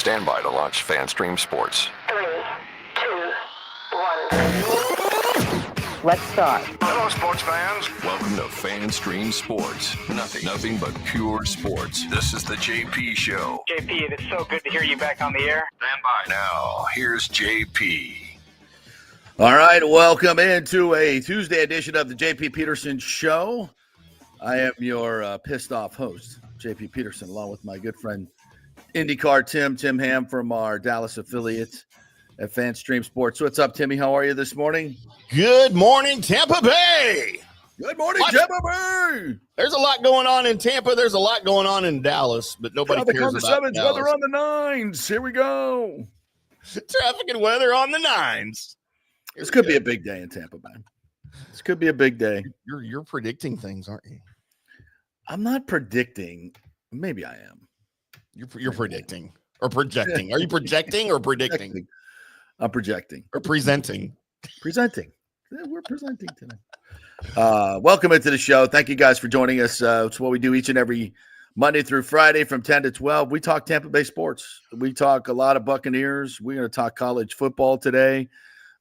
Stand by to launch FanStream Sports. 3, 2, 1. Let's start. Hello, sports fans. Welcome to FanStream Sports. Nothing but pure sports. This is the JP Show. JP, it is so good to hear you back on the air. Stand by. Now, here's JP. All right, welcome into a Tuesday edition of the JP Peterson Show. I am your pissed off host, JP Peterson, along with my good friend IndyCar Tim Ham from our Dallas affiliate at FanStream Sports. What's up, Timmy? How are you this morning? Good morning, Tampa Bay. Good morning, Tampa Bay. There's a lot going on in Tampa. There's a lot going on in Dallas, but nobody cares about sevens, Dallas. weather on the nines. Here we go. Traffic and weather on the nines. This could be a big day in Tampa Bay. This could be a big day. You're predicting things, aren't you? I'm not predicting. Maybe I am. You're predicting or projecting. Are you projecting or predicting? I'm projecting. Or presenting. Presenting. Yeah, we're presenting today. Welcome into the show. Thank you guys for joining us. It's what we do each and every Monday through Friday from 10 to 12. We talk Tampa Bay sports. We talk a lot of Buccaneers. We're going to talk college football today.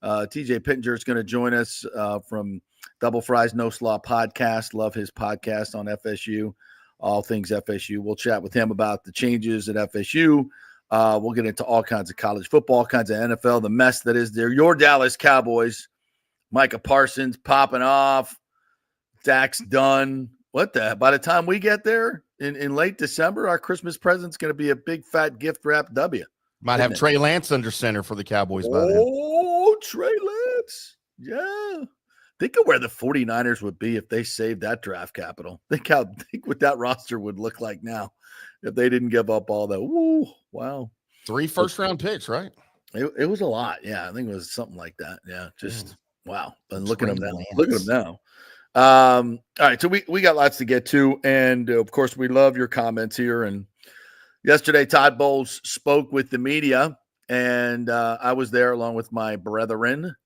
TJ Pittenger is going to join us from Double Fries No Slaw podcast. Love his podcast on FSU, all things FSU. We'll chat with him about the changes at FSU. We'll get into all kinds of college football, all kinds of NFL, the mess that is there. Your Dallas Cowboys, Micah Parsons popping off. Dak's done. By the time we get there in late December, our Christmas present's going to be a big fat gift wrap W. Might have Trey Lance under center for the Cowboys by then. Oh, Trey Lance. Yeah. Think of where the 49ers would be if they saved that draft capital. Think what that roster would look like now if they didn't give up all that. Ooh, wow. 3 first-round picks, right? It was a lot. Yeah, I think it was something like that. Yeah, just wow. And look at them now. Look at them now. All right, so we got lots to get to, and of course, we love your comments here. And yesterday, Todd Bowles spoke with the media, and I was there along with my brethren.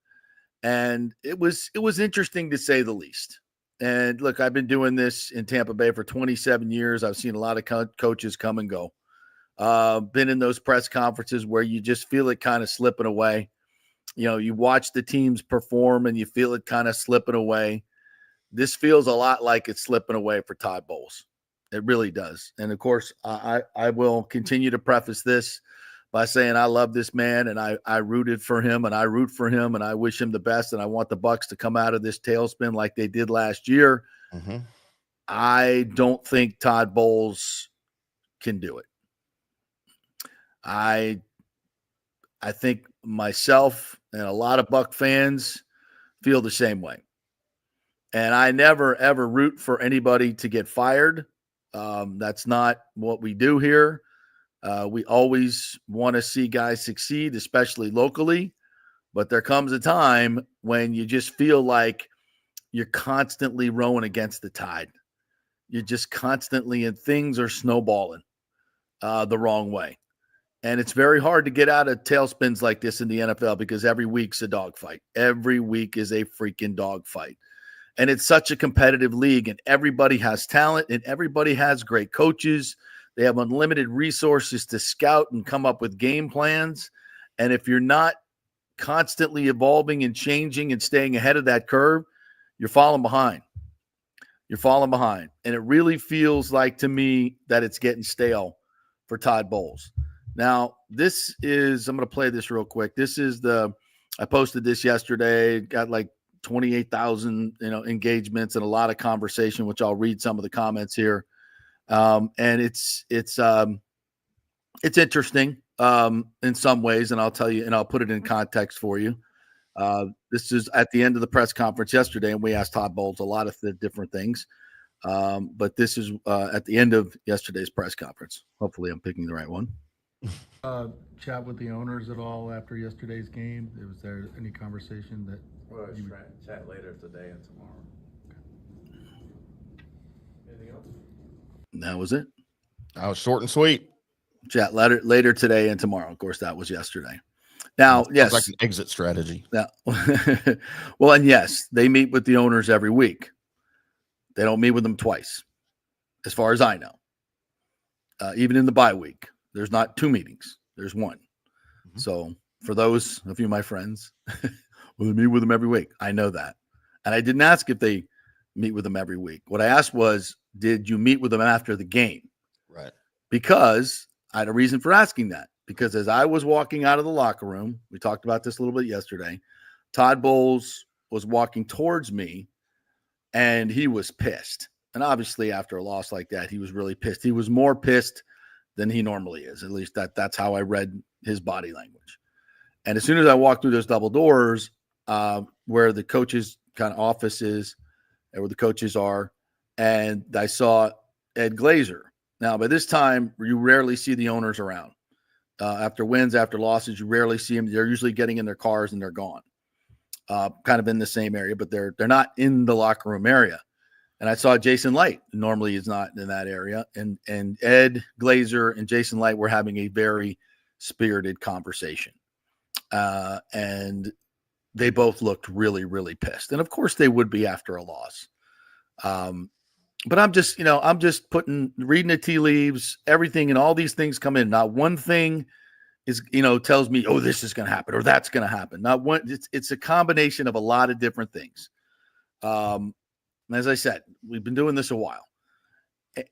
And it was interesting to say the least. And look, I've been doing this in Tampa Bay for 27 years. I've seen a lot of coaches come and go. Been in those press conferences where you just feel it kind of slipping away. You know, you watch the teams perform and you feel it kind of slipping away. This feels a lot like it's slipping away for Todd Bowles. It really does. And of course, I will continue to preface this by saying I love this man and I rooted for him and I root for him and I wish him the best and I want the Bucs to come out of this tailspin like they did last year. Mm-hmm. I don't think Todd Bowles can do it. I think myself and a lot of Buck fans feel the same way. And I never, ever root for anybody to get fired. That's not what we do here. We always want to see guys succeed, especially locally. But there comes a time when you just feel like you're constantly rowing against the tide. You're just constantly, and things are snowballing the wrong way. And it's very hard to get out of tailspins like this in the NFL because every week's a dogfight. Every week is a freaking dogfight. And it's such a competitive league, and everybody has talent, and everybody has great coaches. They have unlimited resources to scout and come up with game plans. And if you're not constantly evolving and changing and staying ahead of that curve, you're falling behind. You're falling behind. And it really feels like to me that it's getting stale for Todd Bowles. Now, this is, I'm going to play this real quick. This is I posted this yesterday, got like 28,000, engagements and a lot of conversation, which I'll read some of the comments here. And it's interesting in some ways, and I'll tell you, and I'll put it in context for you. This is at the end of the press conference yesterday, and we asked Todd Bowles a lot of different things. But this is at the end of yesterday's press conference. Hopefully I'm picking the right one. Chat with the owners at all after yesterday's game? Was there any conversation that? Well, chat later today and tomorrow. Anything else? That was it. That was short and sweet. Chat later today and tomorrow. Of course, that was yesterday. Now, yes, like an exit strategy. Now, well, and yes, they meet with the owners every week. They don't meet with them twice, as far as I know. Even in the bye week, there's not 2 meetings. There's one. Mhm. So for those of you, my friends, will they meet with him every week? I know that. And I didn't ask if they meet with him every week. What I asked was, did you meet with them after the game? Right. Because I had a reason for asking that. Because as I was walking out of the locker room, we talked about this a little bit yesterday, Todd Bowles was walking towards me and he was pissed. And obviously after a loss like that, he was really pissed. He was more pissed than he normally is. At least that's how I read his body language. And as soon as I walked through those double doors, where the coaches' kind of office is, and where the coaches are, and I saw Ed Glazer. Now, by this time, you rarely see the owners around. After wins, after losses, you rarely see them. They're usually getting in their cars and they're gone. Kind of in the same area, but they're not in the locker room area. And I saw Jason Light, who normally is not in that area, and Ed Glazer and Jason Light were having a very spirited conversation. And they both looked really, really pissed. And of course they would be after a loss. But I'm just reading the tea leaves, everything, and all these things come in. Not one thing is, tells me, oh, this is going to happen or that's going to happen. Not one. It's a combination of a lot of different things. And as I said, we've been doing this a while,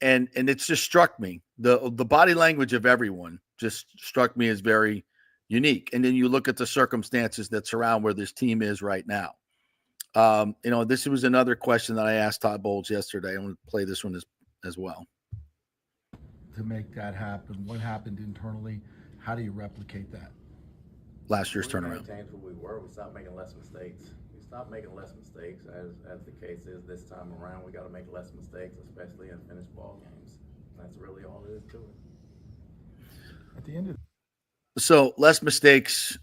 and it's just struck me, the body language of everyone just struck me as very unique. And then you look at the circumstances that surround where this team is right now. This was another question that I asked Todd Bowles yesterday. I'm going to play this one as well. To make that happen, what happened internally? How do you replicate that? Last year's We turnaround. maintained who we were. We stopped making less mistakes. We stopped making less mistakes as the case is this time around. We got to make less mistakes, especially in finished ball games. That's really all it is to it. At the end of So less mistakes,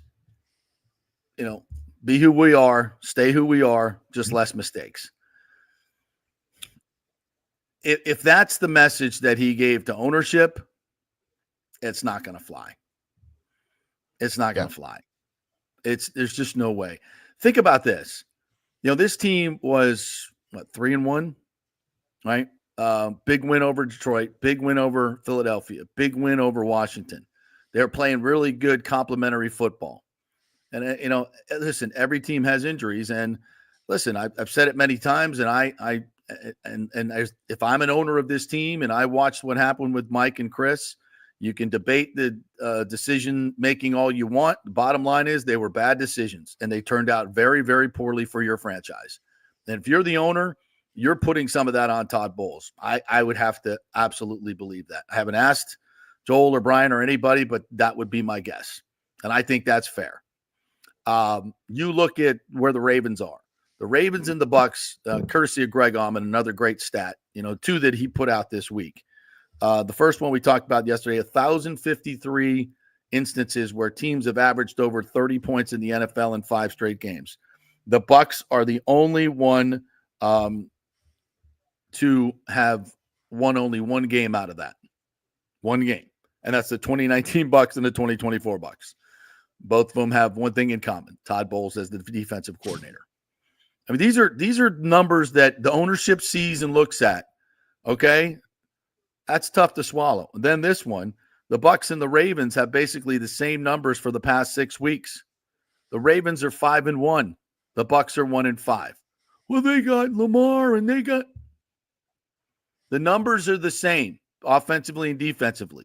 be who we are, stay who we are, just less mistakes. If that's the message that he gave to ownership, it's not going to fly. It's not going to fly. There's just no way. Think about this. This team was 3-1, right? Big win over Detroit, big win over Philadelphia, big win over Washington. They're playing really good complementary football. And, listen, every team has injuries. And listen, I've said it many times, and if I'm an owner of this team and I watched what happened with Mike and Chris, you can debate the decision making all you want. The bottom line is they were bad decisions, and they turned out very, very poorly for your franchise. And if you're the owner, you're putting some of that on Todd Bowles. I would have to absolutely believe that. I haven't asked Joel or Brian or anybody, but that would be my guess. And I think that's fair. You look at where the Ravens are. The Ravens and the Bucks, courtesy of Greg Auman, another great stat, two that he put out this week. The first one we talked about yesterday, 1,053 instances where teams have averaged over 30 points in the NFL in 5 straight games. The Bucks are the only one to have won only one game out of that. One game. And that's the 2019 Bucks and the 2024 Bucks. Both of them have one thing in common. Todd Bowles as the defensive coordinator. I mean, these are numbers that the ownership sees and looks at. Okay? That's tough to swallow. And then this one, the Bucks and the Ravens have basically the same numbers for the past 6 weeks. The Ravens are 5-1. The Bucks are 1-5. Well, they got Lamar and they got the numbers are the same, offensively and defensively,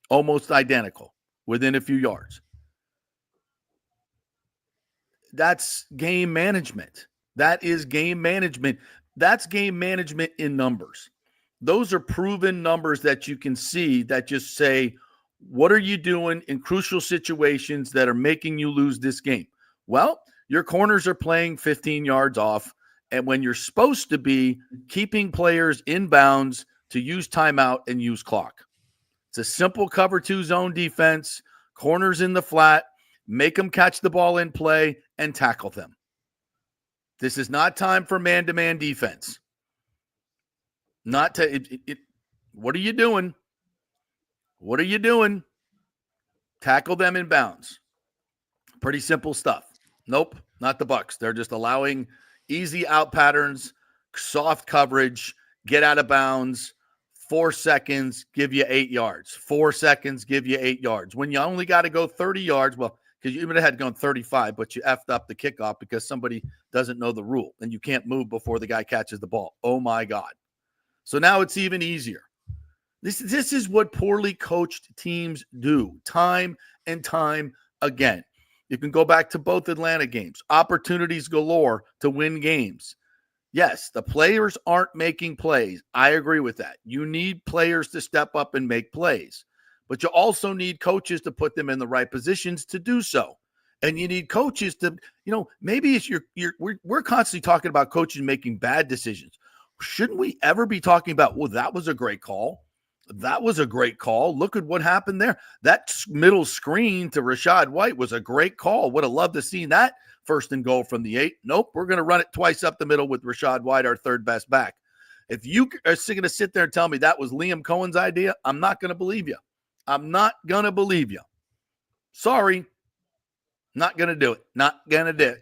almost identical, within a few yards. That's game management. That is game management. That's game management in numbers. Those are proven numbers that you can see that just say, what are you doing in crucial situations that are making you lose this game? Well, your corners are playing 15 yards off, and when you're supposed to be keeping players in bounds to use timeout and use clock. It's a simple cover 2 zone defense, corners in the flat, make them catch the ball in play and tackle them. This is not time for man-to-man defense. What are you doing? What are you doing? Tackle them in bounds. Pretty simple stuff. Nope, not the Bucks. They're just allowing easy out patterns, soft coverage, get out of bounds, 4 seconds, give you 8 yards. 4 seconds, give you 8 yards. When you only got to go 30 yards, well, because you would have had gone 35, but you effed up the kickoff because somebody doesn't know the rule and you can't move before the guy catches the ball. Oh, my God. So now it's even easier. This is what poorly coached teams do time and time again. You can go back to both Atlanta games. Opportunities galore to win games. Yes, the players aren't making plays. I agree with that. You need players to step up and make plays, but you also need coaches to put them in the right positions to do so. And you need coaches to, maybe it's we're constantly talking about coaches making bad decisions. Shouldn't we ever be talking about, well, that was a great call. That was a great call. Look at what happened there. That middle screen to Rachaad White was a great call. Would have loved to see that first and goal from the 8. Nope, we're going to run it twice up the middle with Rachaad White, our third best back. If you are going to sit there and tell me that was Liam Cohen's idea, I'm not going to believe you. I'm not going to believe you. Sorry. Not going to do it. Not going to do it.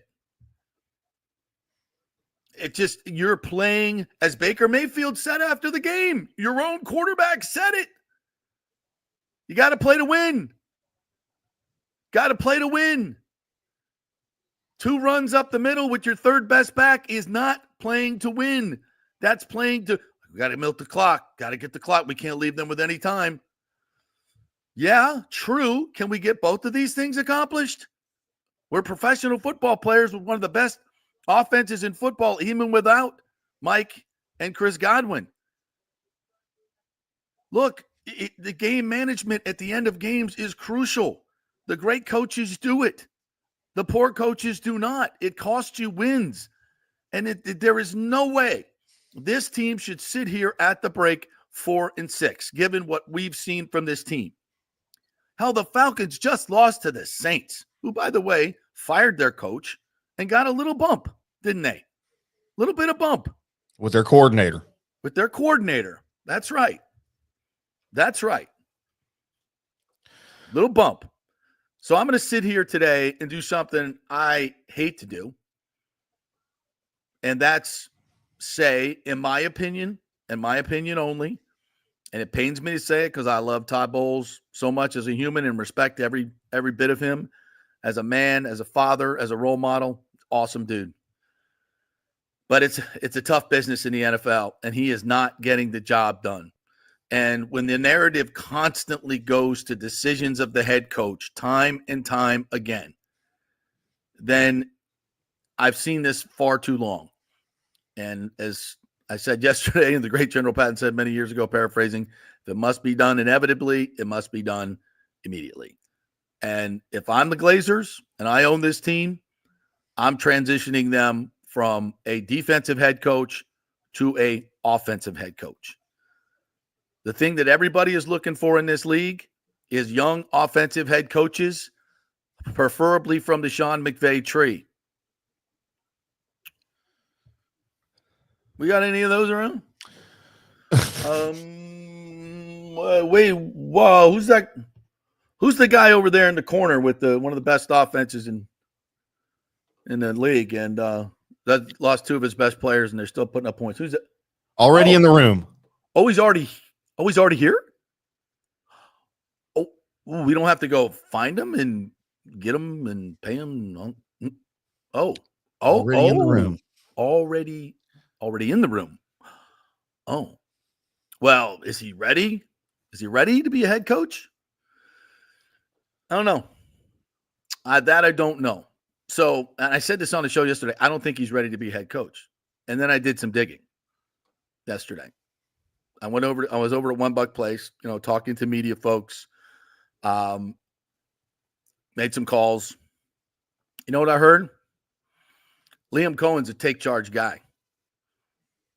It just, you're playing, as Baker Mayfield said after the game, your own quarterback said it. You got to play to win. Got to play to win. 2 runs up the middle with your third best back is not playing to win. That's playing to, we got to milk the clock. Got to get the clock. We can't leave them with any time. Yeah, true. Can we get both of these things accomplished? We're professional football players with one of the best offenses in football, even without Mike and Chris Godwin. Look, the game management at the end of games is crucial. The great coaches do it. The poor coaches do not. It costs you wins. And there is no way this team should sit here at the break 4-6, given what we've seen from this team. Hell, the Falcons just lost to the Saints, who, by the way, fired their coach and got a little bump, didn't they? A little bit of bump. With their coordinator. With their coordinator. That's right. That's right. Little bump. So I'm going to sit here today and do something I hate to do. And that's say, in my opinion, and my opinion only, and it pains me to say it because I love Todd Bowles so much as a human and respect every bit of him as a man, as a father, as a role model. Awesome dude. But it's a tough business in the NFL, and he is not getting the job done. And when the narrative constantly goes to decisions of the head coach time and time again, then I've seen this far too long. And as I said yesterday, and the great General Patton said many years ago, paraphrasing, if it must be done inevitably, it must be done immediately. And if I'm the Glazers and I own this team, I'm transitioning them from a defensive head coach to a offensive head coach. The thing that everybody is looking for in this league is young offensive head coaches, preferably from the Sean McVay tree. We got any of those around? Wait, whoa, who's that? Who's the guy over there in the corner with one of the best offenses in the league, and that lost 2 of his best players, and they're still putting up points? Who's that? Already in the room. He's already here? Oh, we don't have to go find him and get him and pay him. Already in the room. Already in the room. Oh, well, is he ready? Is he ready to be a head coach? I don't know. I don't know. So, and I said this on the show yesterday, I don't think he's ready to be head coach. And then I did some digging yesterday. I was over at One Buck Place, talking to media folks, made some calls. You know what I heard? Liam Cohen's a take charge guy.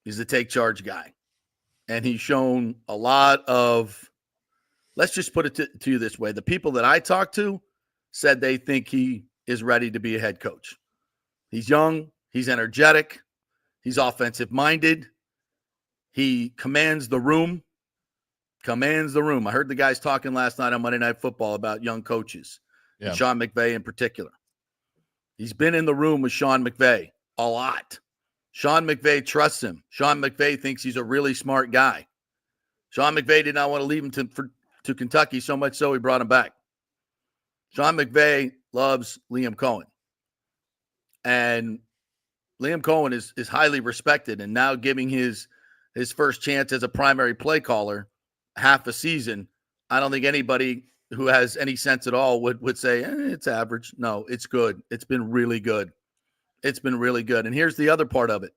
He's a take charge guy. And he's shown a lot of, let's just put it to you this way. The people that I talked to said they think he is ready to be a head coach. He's young. He's energetic. He's offensive minded. He commands the room. I heard the guys talking last night on Monday Night Football about young coaches, and Sean McVay in particular. He's been in the room with Sean McVay a lot. Sean McVay trusts him. Sean McVay thinks he's a really smart guy. Sean McVay did not want to leave him to Kentucky, so much so he brought him back. Sean McVay loves Liam Coen. And Liam Coen is highly respected, and now giving his first chance as a primary play caller half a season, I don't think anybody who has any sense at all would say, it's average. No, it's good. It's been really good. It's been really good. And here's the other part of it.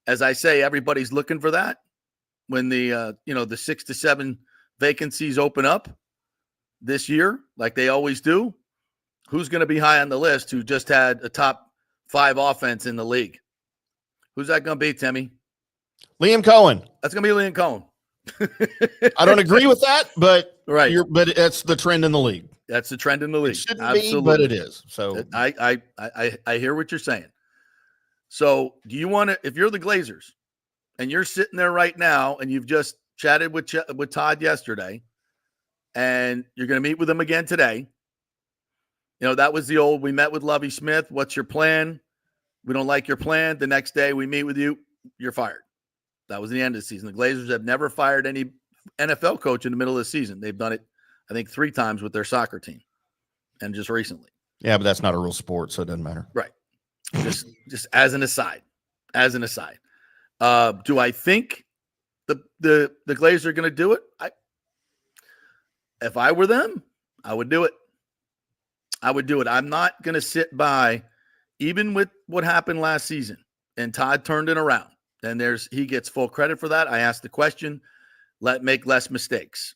As I say, everybody's looking for that. When the 6 to 7 vacancies open up this year, like they always do, who's going to be high on the list who just had a top 5 offense in the league? Who's that going to be, Timmy? Liam Coen. That's going to be Liam Coen. I don't agree with that, but right. But it's the trend in the league. That's the trend in the league. It shouldn't Absolutely. be, but it is. So I hear what you're saying. So do you want to, if you're the Glazers and you're sitting there right now and you've just chatted with Todd yesterday and you're going to meet with him again today, that was the old, we met with Lovie Smith. What's your plan? We don't like your plan. The next day we meet with you, you're fired. That was the end of the season. The Glazers have never fired any NFL coach in the middle of the season. They've done it, I think, 3 times with their soccer team and just recently. Yeah, but that's not a real sport, so it doesn't matter. Right. Just as an aside. Do I think the Glazers are going to do it? If I were them, I would do it. I'm not going to sit by, even with what happened last season, and Todd turned it around. And he gets full credit for that. I asked the question, make less mistakes.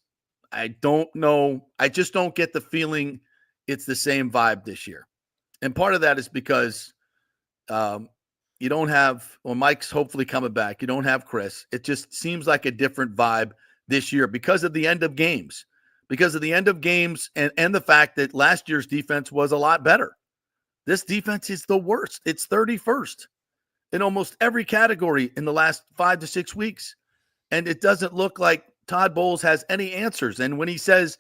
I don't know. I just don't get the feeling it's the same vibe this year. And part of that is because you don't have, Mike's hopefully coming back. You don't have Chris. It just seems like a different vibe this year because of the end of games. Because of the end of games and the fact that last year's defense was a lot better. This defense is the worst. It's 31st in almost every category in the last 5 to 6 weeks. And it doesn't look like Todd Bowles has any answers. And when he says,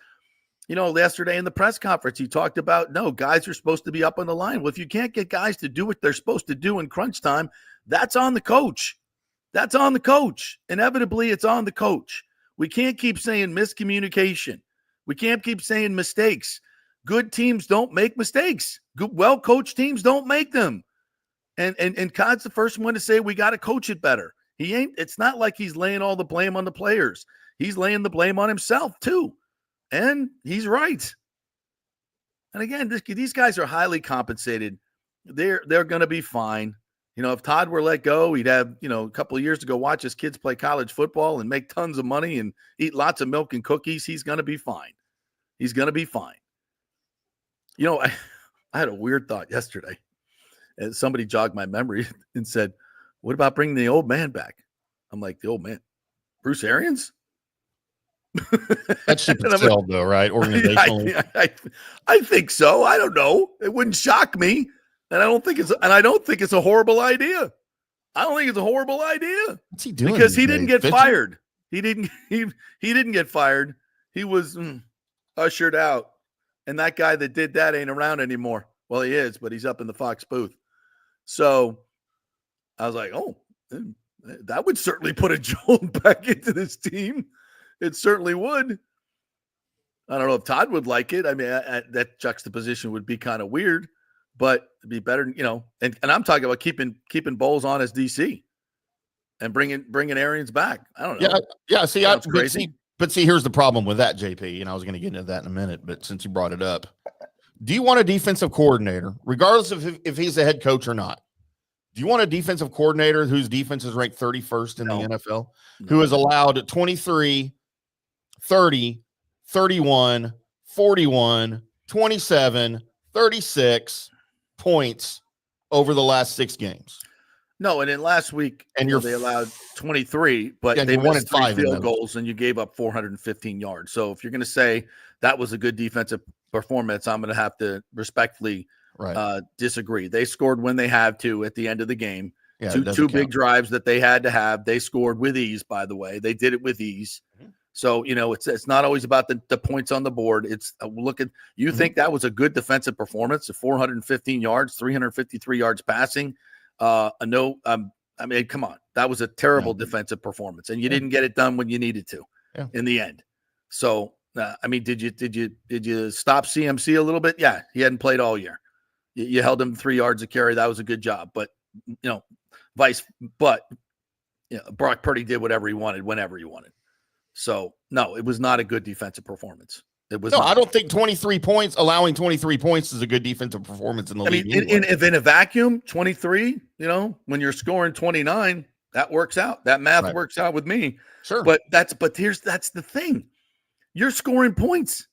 yesterday in the press conference, he talked about, no, guys are supposed to be up on the line. Well, if you can't get guys to do what they're supposed to do in crunch time, that's on the coach. That's on the coach. Inevitably, it's on the coach. We can't keep saying miscommunication. We can't keep saying mistakes. Good teams don't make mistakes. Good, well-coached teams don't make them. And Todd's the first one to say we got to coach it better. It's not like he's laying all the blame on the players. He's laying the blame on himself too. And he's right. And again, these guys are highly compensated. They're going to be fine. If Todd were let go, he'd have, a couple of years to go watch his kids play college football and make tons of money and eat lots of milk and cookies. He's going to be fine. He's going to be fine. I had a weird thought yesterday. And somebody jogged my memory and said, what about bringing the old man back? I'm like, the old man? Bruce Arians? That ship is sailed, though, right? Organizationally. I think so. I don't know. It wouldn't shock me. And I don't think it's a horrible idea. What's he doing? Because he didn't get fired. He didn't get fired. He was ushered out. And that guy that did that ain't around anymore. Well, he is, but he's up in the Fox booth. So I was like, oh, that would certainly put a jolt back into this team. It certainly would. I don't know if Todd would like it. I mean, that juxtaposition would be kind of weird, but it'd be better, and I'm talking about keeping Bowles on as DC and bringing Arians back. I don't know. Yeah. See, that's crazy. But see, here's the problem with that, JP, and I was going to get into that in a minute, but since you brought it up, do you want a defensive coordinator, regardless of if he's a head coach or not? Do you want a defensive coordinator whose defense is ranked 31st in the NFL, who has allowed 23, 30, 31, 41, 27, 36 points over the last 6 games? No, and in last week, they allowed 23, but they wanted missed 3 5 field goals, and you gave up 415 yards. So if you're going to say that was a good defensive performance, I'm going to have to respectfully disagree. They scored when they had to at the end of the game. Yeah, two big drives that they had to have. They scored with ease, by the way. They did it with ease. Mm-hmm. So, it's not always about the points on the board. It's you think that was a good defensive performance, 415 yards, 353 yards passing. I mean, come on. That was a terrible defensive performance, and you didn't get it done when you needed to. in the end. So, I mean, did you stop CMC a little bit? Yeah, he hadn't played all year. You held him 3 yards a carry. That was a good job. But Brock Purdy did whatever he wanted, whenever he wanted. So, no, it was not a good defensive performance. It was. No, not. I don't think allowing 23 points is a good defensive performance in the league. I mean, if in a vacuum, 23, when you're scoring 29, that works out. That math works out with me. Sure. But that's the thing. You're scoring points,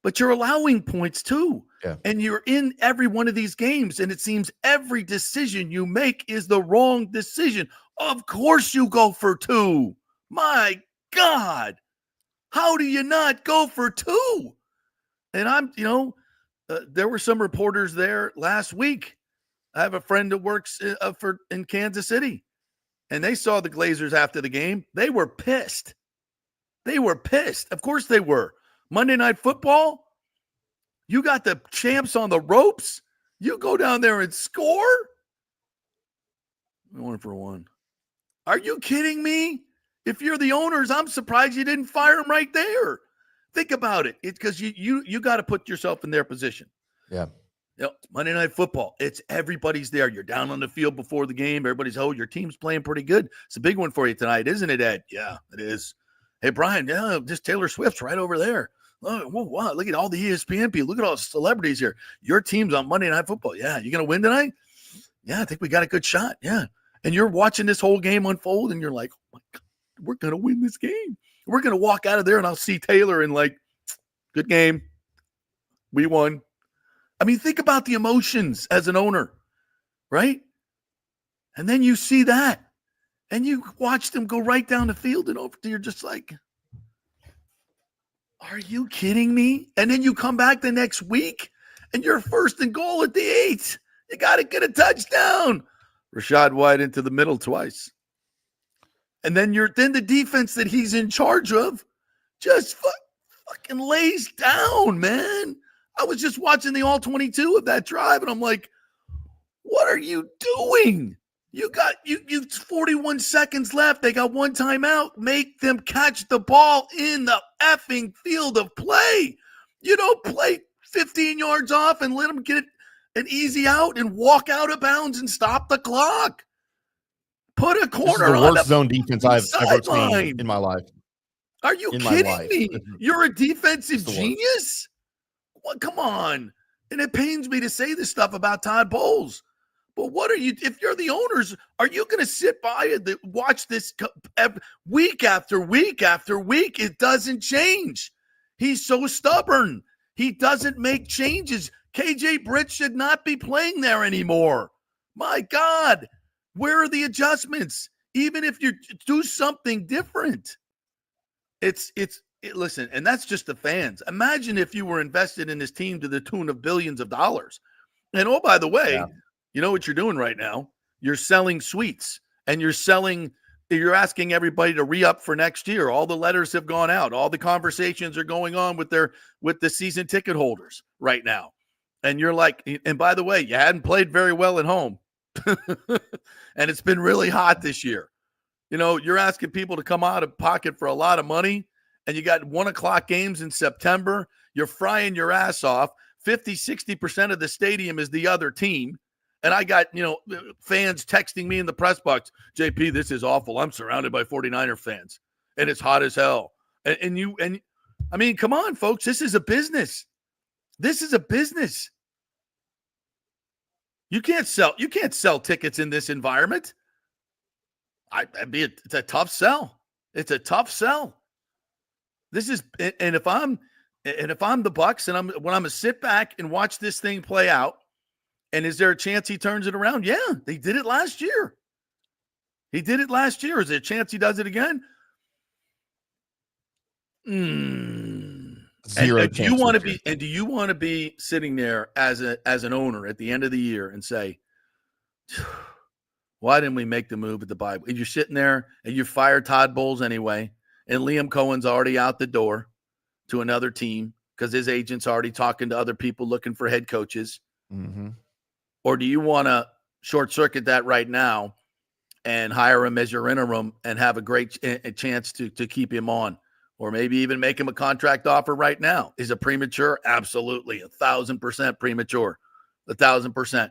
but you're allowing points too. Yeah. And you're in every one of these games, and it seems every decision you make is the wrong decision. Of course you go for 2. My God. How do you not go for 2? And there were some reporters there last week. I have a friend that works in Kansas City, and they saw the Glazers after the game. They were pissed. Of course they were. Monday Night Football, you got the champs on the ropes. You go down there and score? 1-for-1. Are you kidding me? If you're the owners, I'm surprised you didn't fire him right there. Think about it. It's because you got to put yourself in their position. Yeah. Monday Night Football. It's everybody's there. You're down on the field before the game. Everybody's, your team's playing pretty good. It's a big one for you tonight, isn't it, Ed? Yeah, it is. Hey, Brian, just Taylor Swift's right over there. Oh, wow, look at all the ESPN people. Look at all the celebrities here. Your team's on Monday Night Football. Yeah, you going to win tonight? Yeah, I think we got a good shot. Yeah. And you're watching this whole game unfold, and you're like, oh, my God, we're going to win this game. We're going to walk out of there, and I'll see Taylor and good game. We won. I mean, think about the emotions as an owner, right? And then you see that, and you watch them go right down the field, and you're just like, are you kidding me? And then you come back the next week, and you're first and goal at the 8. You got to get a touchdown. Rashad White into the middle twice. And then the defense that he's in charge of just fucking lays down, man. I was just watching the all 22 of that drive, and I'm like, what are you doing? You got 41 seconds left. They got one timeout. Make them catch the ball in the effing field of play. You don't play 15 yards off and let them get an easy out and walk out of bounds and stop the clock. Put a corner on the worst zone defense I've ever seen in my life. Are you kidding me? You're a defensive genius? Well, come on. And it pains me to say this stuff about Todd Bowles. But what are you, if you're the owners, are you going to sit by and watch this week after week after week? It doesn't change. He's so stubborn. He doesn't make changes. KJ Britt should not be playing there anymore. My God, where are the adjustments? Even if you do something different, listen, and that's just the fans. Imagine if you were invested in this team to the tune of billions of dollars. And oh, by the way, you know what you're doing right now? You're selling suites, and you're asking everybody to re-up for next year. All the letters have gone out. All the conversations are going on with the season ticket holders right now. And you're like, and by the way, you hadn't played very well at home. And it's been really hot this year. You're asking people to come out of pocket for a lot of money, and you got 1:00 games in September. You're frying your ass off. 50-60% of the stadium is the other team. And I got, fans texting me in the press box, JP, this is awful. I'm surrounded by 49er fans, and it's hot as hell. And I mean, come on, folks. This is a business. This is a business. You can't sell tickets in this environment. It's a tough sell. It's a tough sell. This is, and if I'm the Bucks, and when I'm gonna sit back and watch this thing play out, and is there a chance he turns it around? Yeah, they did it last year. Is there a chance he does it again? Zero chance. Do you want to be sitting there as an owner at the end of the year and say, why didn't we make the move at the bye? And you're sitting there and you fire Todd Bowles anyway, and Liam Cohen's already out the door to another team because his agent's already talking to other people looking for head coaches. Mm-hmm. Or do you want to short circuit that right now and hire him as your interim and have a great chance to keep him on or maybe even make him a contract offer right now. Is it premature? Absolutely. 1,000% premature. 1,000%.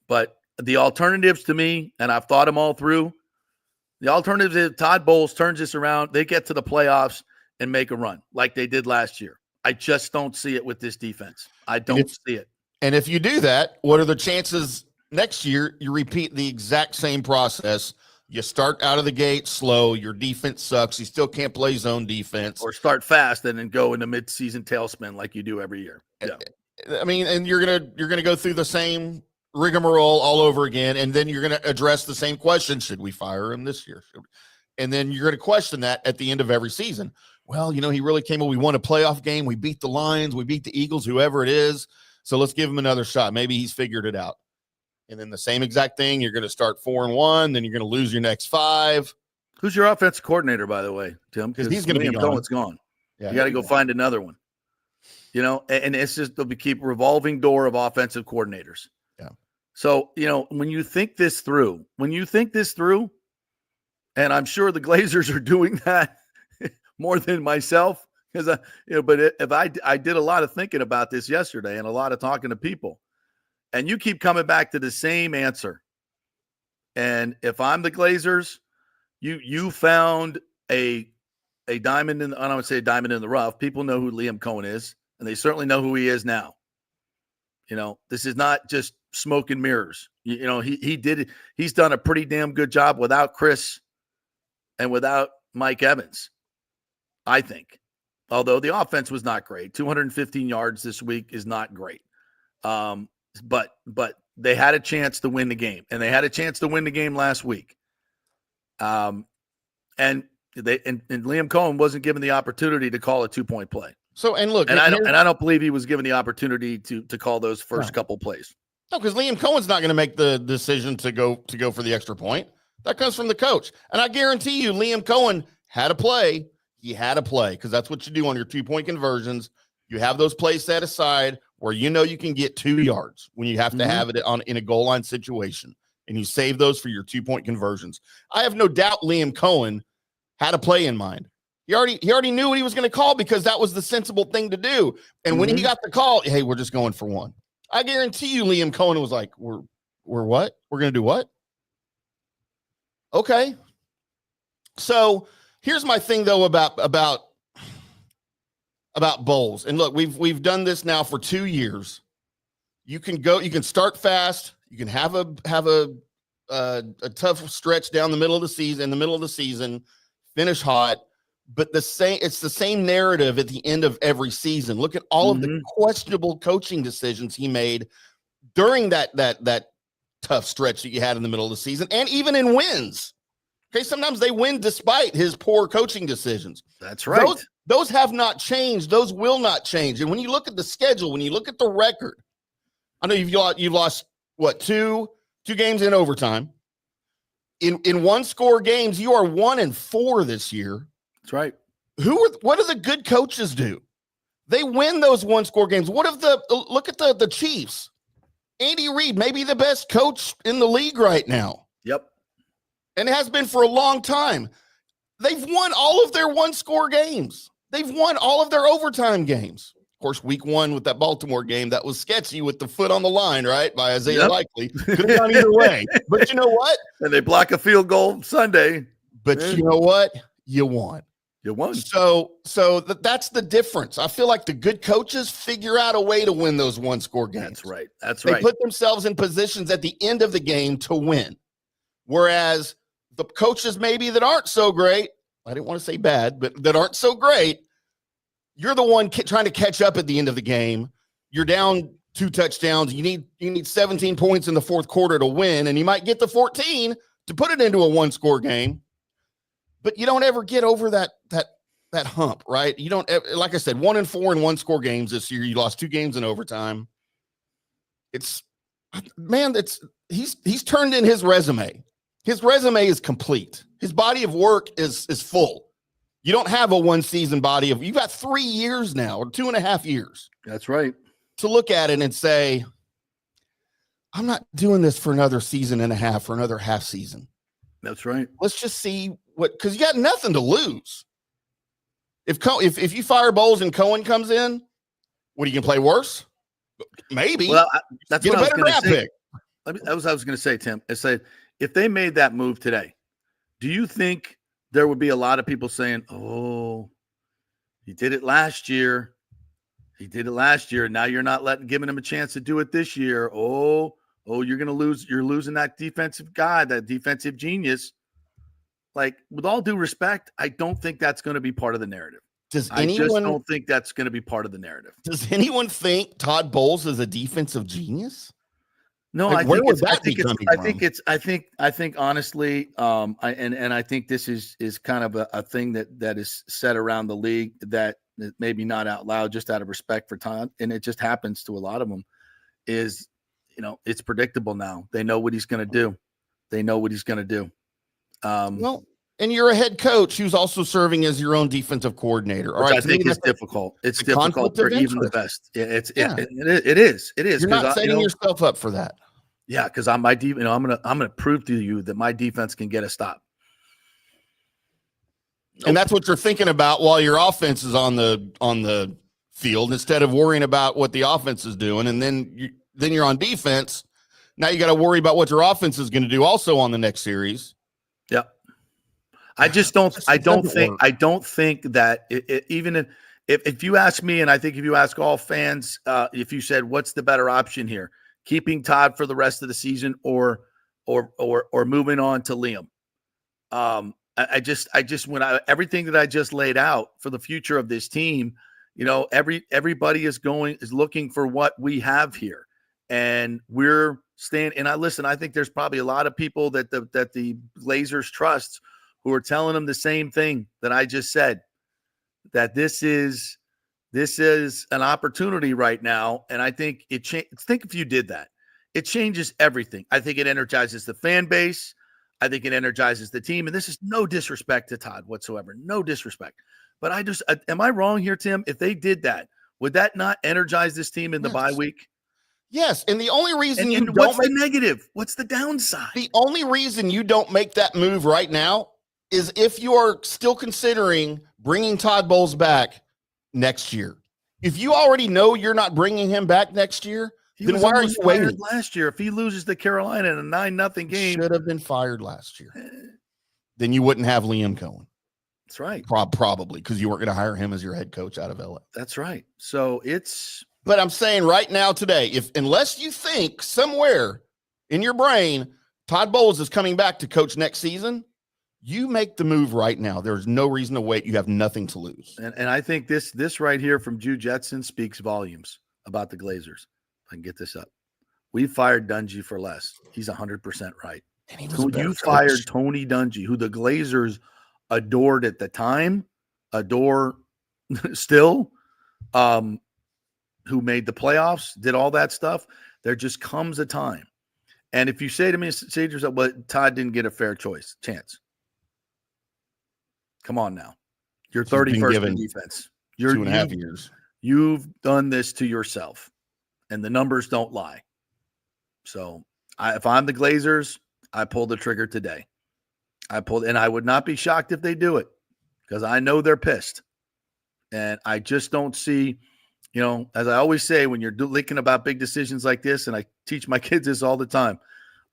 But the alternatives to me, and I've thought them all through, the alternatives is Todd Bowles turns this around, they get to the playoffs and make a run like they did last year. I just don't see it with this defense. I don't see it. And if you do that, what are the chances next year you repeat the exact same process? You start out of the gate slow. Your defense sucks. You still can't play zone defense. Or start fast and then go into mid-season tailspin like you do every year. Yeah. I mean, and you're gonna go through the same rigmarole all over again, and then you're gonna address the same question: should we fire him this year? And then you're gonna question that at the end of every season. Well, he really came up. We won a playoff game. We beat the Lions. We beat the Eagles. Whoever it is. So let's give him another shot. Maybe he's figured it out. And then the same exact thing, you're going to start 4-1, then you're going to lose your next 5. Who's your offensive coordinator, by the way, Tim? Because he's going to be gone. It's gone. Yeah, you got to go find another one. And it's just they'll keep revolving door of offensive coordinators. Yeah. So, when you think this through, and I'm sure the Glazers are doing that more than myself, because if I did a lot of thinking about this yesterday and a lot of talking to people. And you keep coming back to the same answer. And if I'm the Glazers, you found a diamond in, I don't want to say a diamond in the rough. People know who Liam Coen is, and they certainly know who he is now. This is not just smoke and mirrors. He's done a pretty damn good job without Chris and without Mike Evans, I think. Although the offense was not great. 215 yards this week is not great. But they had a chance to win the game, and they had a chance to win the game last week. And Liam Coen wasn't given the opportunity to call a 2-point play. So, and look, I don't believe he was given the opportunity to call those first couple plays. No, because Liam Cohen's not going to make the decision to go for the extra point. That comes from the coach. And I guarantee you, Liam Coen had a play. He had a play because that's what you do on your 2-point conversions. You have those plays set aside where you can get 2 yards when you have to have it in a goal line situation, and you save those for your 2-point conversions. I have no doubt Liam Coen had a play in mind. He already knew what he was going to call because that was the sensible thing to do. And when he got the call, hey, we're just going for 1. I guarantee you, Liam Coen was like, "We're what? We're going to do what?" Okay. So here's my thing though about Bowles. And look, we've done this now for 2 years. You can start fast. You can have a tough stretch down the middle of the season, finish hot. But it's the same narrative at the end of every season. Look at all of the questionable coaching decisions he made during that tough stretch that you had in the middle of the season, and even in wins. Okay, sometimes they win despite his poor coaching decisions. That's right. Those have not changed. Those will not change. And when you look at the schedule, when you look at the record, I know you've lost what, two games in overtime. In one-score games, you are 1-4 this year. That's right. What do the good coaches do? They win those one-score games. Look at the Chiefs. Andy Reid may be the best coach in the league right now. Yep. And it has been for a long time. They've won all of their one-score games. They've won all of their overtime games. Of course, week 1 with that Baltimore game, that was sketchy with the foot on the line, right, by Isaiah Likely. Could have gone either way. But you know what? And they block a field goal Sunday. But you know what? You won. You won. So that's the difference. I feel like the good coaches figure out a way to win those one-score games. That's right. They put themselves in positions at the end of the game to win. Whereas the coaches maybe that aren't so great, I didn't want to say bad, but that aren't so great, you're the one trying to catch up at the end of the game. You're down 2 touchdowns. You need 17 points in the fourth quarter to win, and you might get the 14 to put it into a one-score game. But you don't ever get over that hump, right? You don't ever, like I said, 1-4 in one-score games this year. You lost 2 games in overtime. He's turned in his resume. His resume is complete. His body of work is full. You don't have a one-season body of. You've got 3 years now, or 2.5 years. That's right. To look at it and say, I'm not doing this for another season and a half or another half season. That's right. Let's just see because you got nothing to lose. If you fire Bowles and Coen comes in, what are you gonna play worse? Maybe. Well, that's get what a better I was going to draft say. pick. That was what I was going to say, Tim. I said, if they made that move today, do you think there would be a lot of people saying, "Oh, he did it last year. He did it last year. Now you're not giving him a chance to do it this year. Oh, you're going to lose. You're losing that defensive guy, that defensive genius." Like, with all due respect, I don't think that's going to be part of the narrative. I just don't think that's going to be part of the narrative. Does anyone think Todd Bowles is a defensive genius? No, Like, I think honestly, I think this is kind of a thing that is said around the league that maybe not out loud, just out of respect for Todd, and it just happens to a lot of them. Is, it's predictable now. They know what he's going to do. Well, and you're a head coach who's also serving as your own defensive coordinator. All which right, I think is difficult. It's difficult for even the best. It is. You're not setting yourself up for that. Yeah, because I'm gonna prove to you that my defense can get a stop. And that's what you're thinking about while your offense is on the field, instead of worrying about what the offense is doing. And then you're on defense. Now you got to worry about what your offense is going to do also on the next series. Yeah. I don't think that even if you ask me, and I think if you ask all fans, if you said, what's the better option here, keeping Todd for the rest of the season or moving on to Liam? Everything that I just laid out for the future of this team, everybody is looking for what we have here, and we're staying. And I think there's probably a lot of people that the Glazers trust who are telling them the same thing that I just said, that this is an opportunity right now. And I think think if you did that, it changes everything. I think it energizes the fan base. I think it energizes the team. And this is no disrespect to Todd whatsoever. No disrespect. But am I wrong here, Tim? If they did that, would that not energize this team in the bye week? Yes. And the only reason what's the negative? What's the downside? The only reason you don't make that move right now is if you are still considering bringing Todd Bowles back next year. If you already know you're not bringing him back next year, then why are you waiting? Last year, if he loses to Carolina in a 9-0 game, should have been fired last year. Then you wouldn't have Liam Coen. That's right. Probably because you weren't going to hire him as your head coach out of LA. That's right. So but I'm saying right now today, unless you think somewhere in your brain Todd Bowles is coming back to coach next season, you make the move right now. There's no reason to wait. You have nothing to lose. And I think this right here from Jew Jetson speaks volumes about the Glazers. If I can get this up. We fired Dungy for less. He's 100% right. And you fired Tony Dungy, who the Glazers adored at the time, adore still, who made the playoffs, did all that stuff. There just comes a time. And if you say to yourself, well, Todd didn't get a fair chance. Come on now. You're 31st in defense. You're 2.5 years. You've done this to yourself, and the numbers don't lie. So if I'm the Glazers, I pull the trigger today. And I would not be shocked if they do it, because I know they're pissed. And I just don't see, as I always say, when you're thinking about big decisions like this, and I teach my kids this all the time,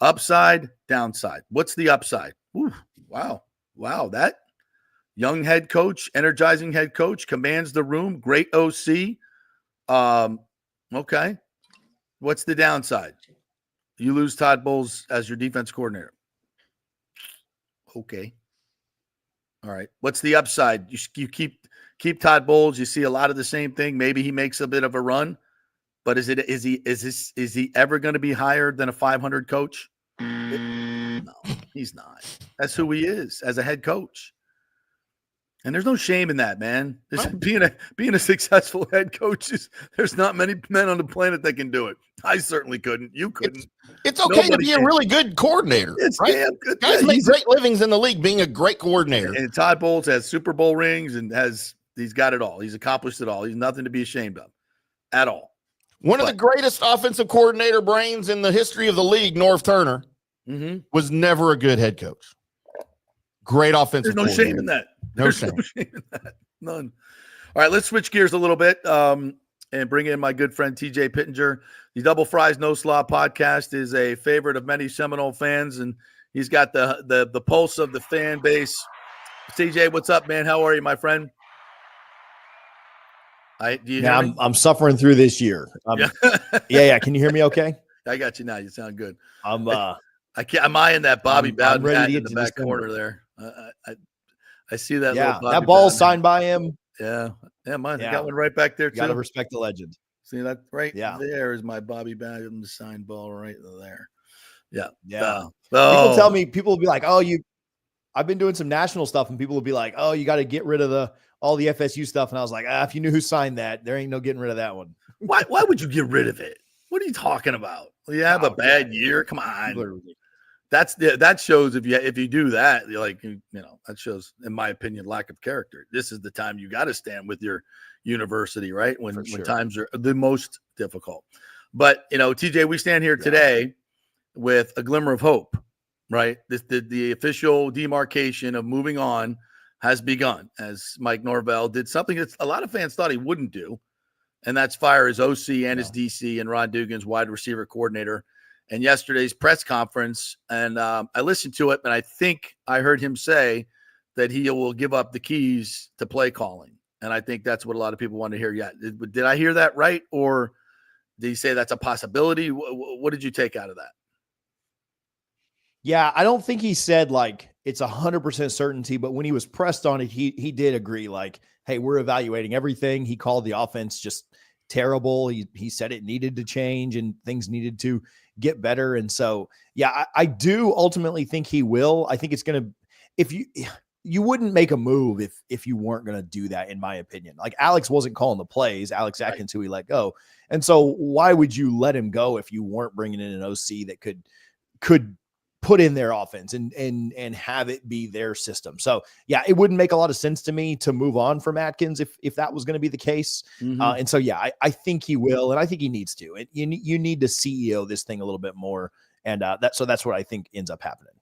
upside, downside. What's the upside? Ooh, wow. That young head coach, energizing head coach, commands the room, great OC. Okay. What's the downside? You lose Todd Bowles as your defense coordinator. Okay. All right. What's the upside? You keep Todd Bowles. You see a lot of the same thing. Maybe he makes a bit of a run, but is he ever going to be higher than a 500 coach? No, he's not. That's who he is as a head coach. And there's no shame in that, man. Being a successful head coach there's not many men on the planet that can do it. I certainly couldn't. You couldn't. It's okay to be a really good coordinator. It's right? damn good. Guys make great livings in the league being a great coordinator. And Todd Bowles has Super Bowl rings and he's got it all. He's accomplished it all. He's nothing to be ashamed of at all. One of the greatest offensive coordinator brains in the history of the league, Norv Turner, was never a good head coach. Great offensive There's no shame in that. No shame in that. None. All right, let's switch gears a little bit and bring in my good friend TJ Pittenger. The Double Fries No Slaw podcast is a favorite of many Seminole fans, and he's got the pulse of the fan base. TJ, what's up, man? How are you, my friend? Do you hear me? I'm suffering through this year. Yeah. Can you hear me okay? I got you now. You sound good. I'm eyeing that Bobby Bowden ready hat to in get the to back December. corner there. I see that. Yeah, little Bobby that ball's Bowden signed by him. hat. Yeah, mine. Yeah. I got one right back there You got to too. respect the legend. See that right Yeah. there is my Bobby Bowden signed ball right there. Yeah. Yeah. Oh. People will be like, "Oh, I've been doing some national stuff," and people will be like, "Oh, you got to get rid of all the FSU stuff." And I was like, if you knew who signed that, there ain't no getting rid of that one. Why would you get rid of it? What are you talking about? You have a bad year. Come on. That shows if you do that, you're like, that shows, in my opinion, lack of character. This is the time you got to stand with your university, right? When times are the most difficult. But TJ, we stand here today with a glimmer of hope, right? The official demarcation of moving on has begun, as Mike Norvell did something that a lot of fans thought he wouldn't do, and that's fire his OC and his DC and Ron Dugan's wide receiver coordinator. And yesterday's press conference, and I listened to it, and I think I heard him say that he will give up the keys to play calling. And I think that's what a lot of people want to hear. Yeah. Did I hear that right? Or did he say that's a possibility? What did you take out of that? Yeah, I don't think he said like it's 100% certainty, but when he was pressed on it, he did agree like, hey, we're evaluating everything. He called the offense just terrible. He said it needed to change and things needed to get better. And so, yeah, I do ultimately think he will. I think it's going to, if you wouldn't make a move if you weren't going to do that, in my opinion. Like Alex wasn't calling the plays, Alex Atkins, who he let go. And so why would you let him go if you weren't bringing in an OC that could put in their offense and have it be their system? So yeah, it wouldn't make a lot of sense to me to move on from Atkins if that was going to be the case. Mm-hmm. And so, yeah, I think he will. And I think he needs to, you need to CEO this thing a little bit more. And that's what I think ends up happening.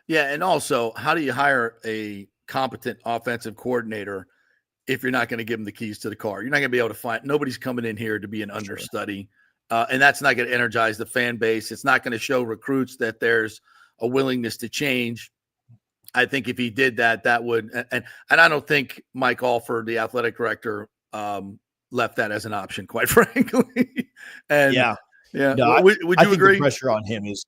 Yeah. And also, how do you hire a competent offensive coordinator if you're not going to give him the keys to the car? You're not going to be able to find, nobody's coming in here to be an understudy. And that's not going to energize the fan base. It's not going to show recruits that there's a willingness to change. I think if he did that, that would, and I don't think Mike Alford, the athletic director, left that as an option, quite frankly. And yeah. No, would you agree? The pressure on him is,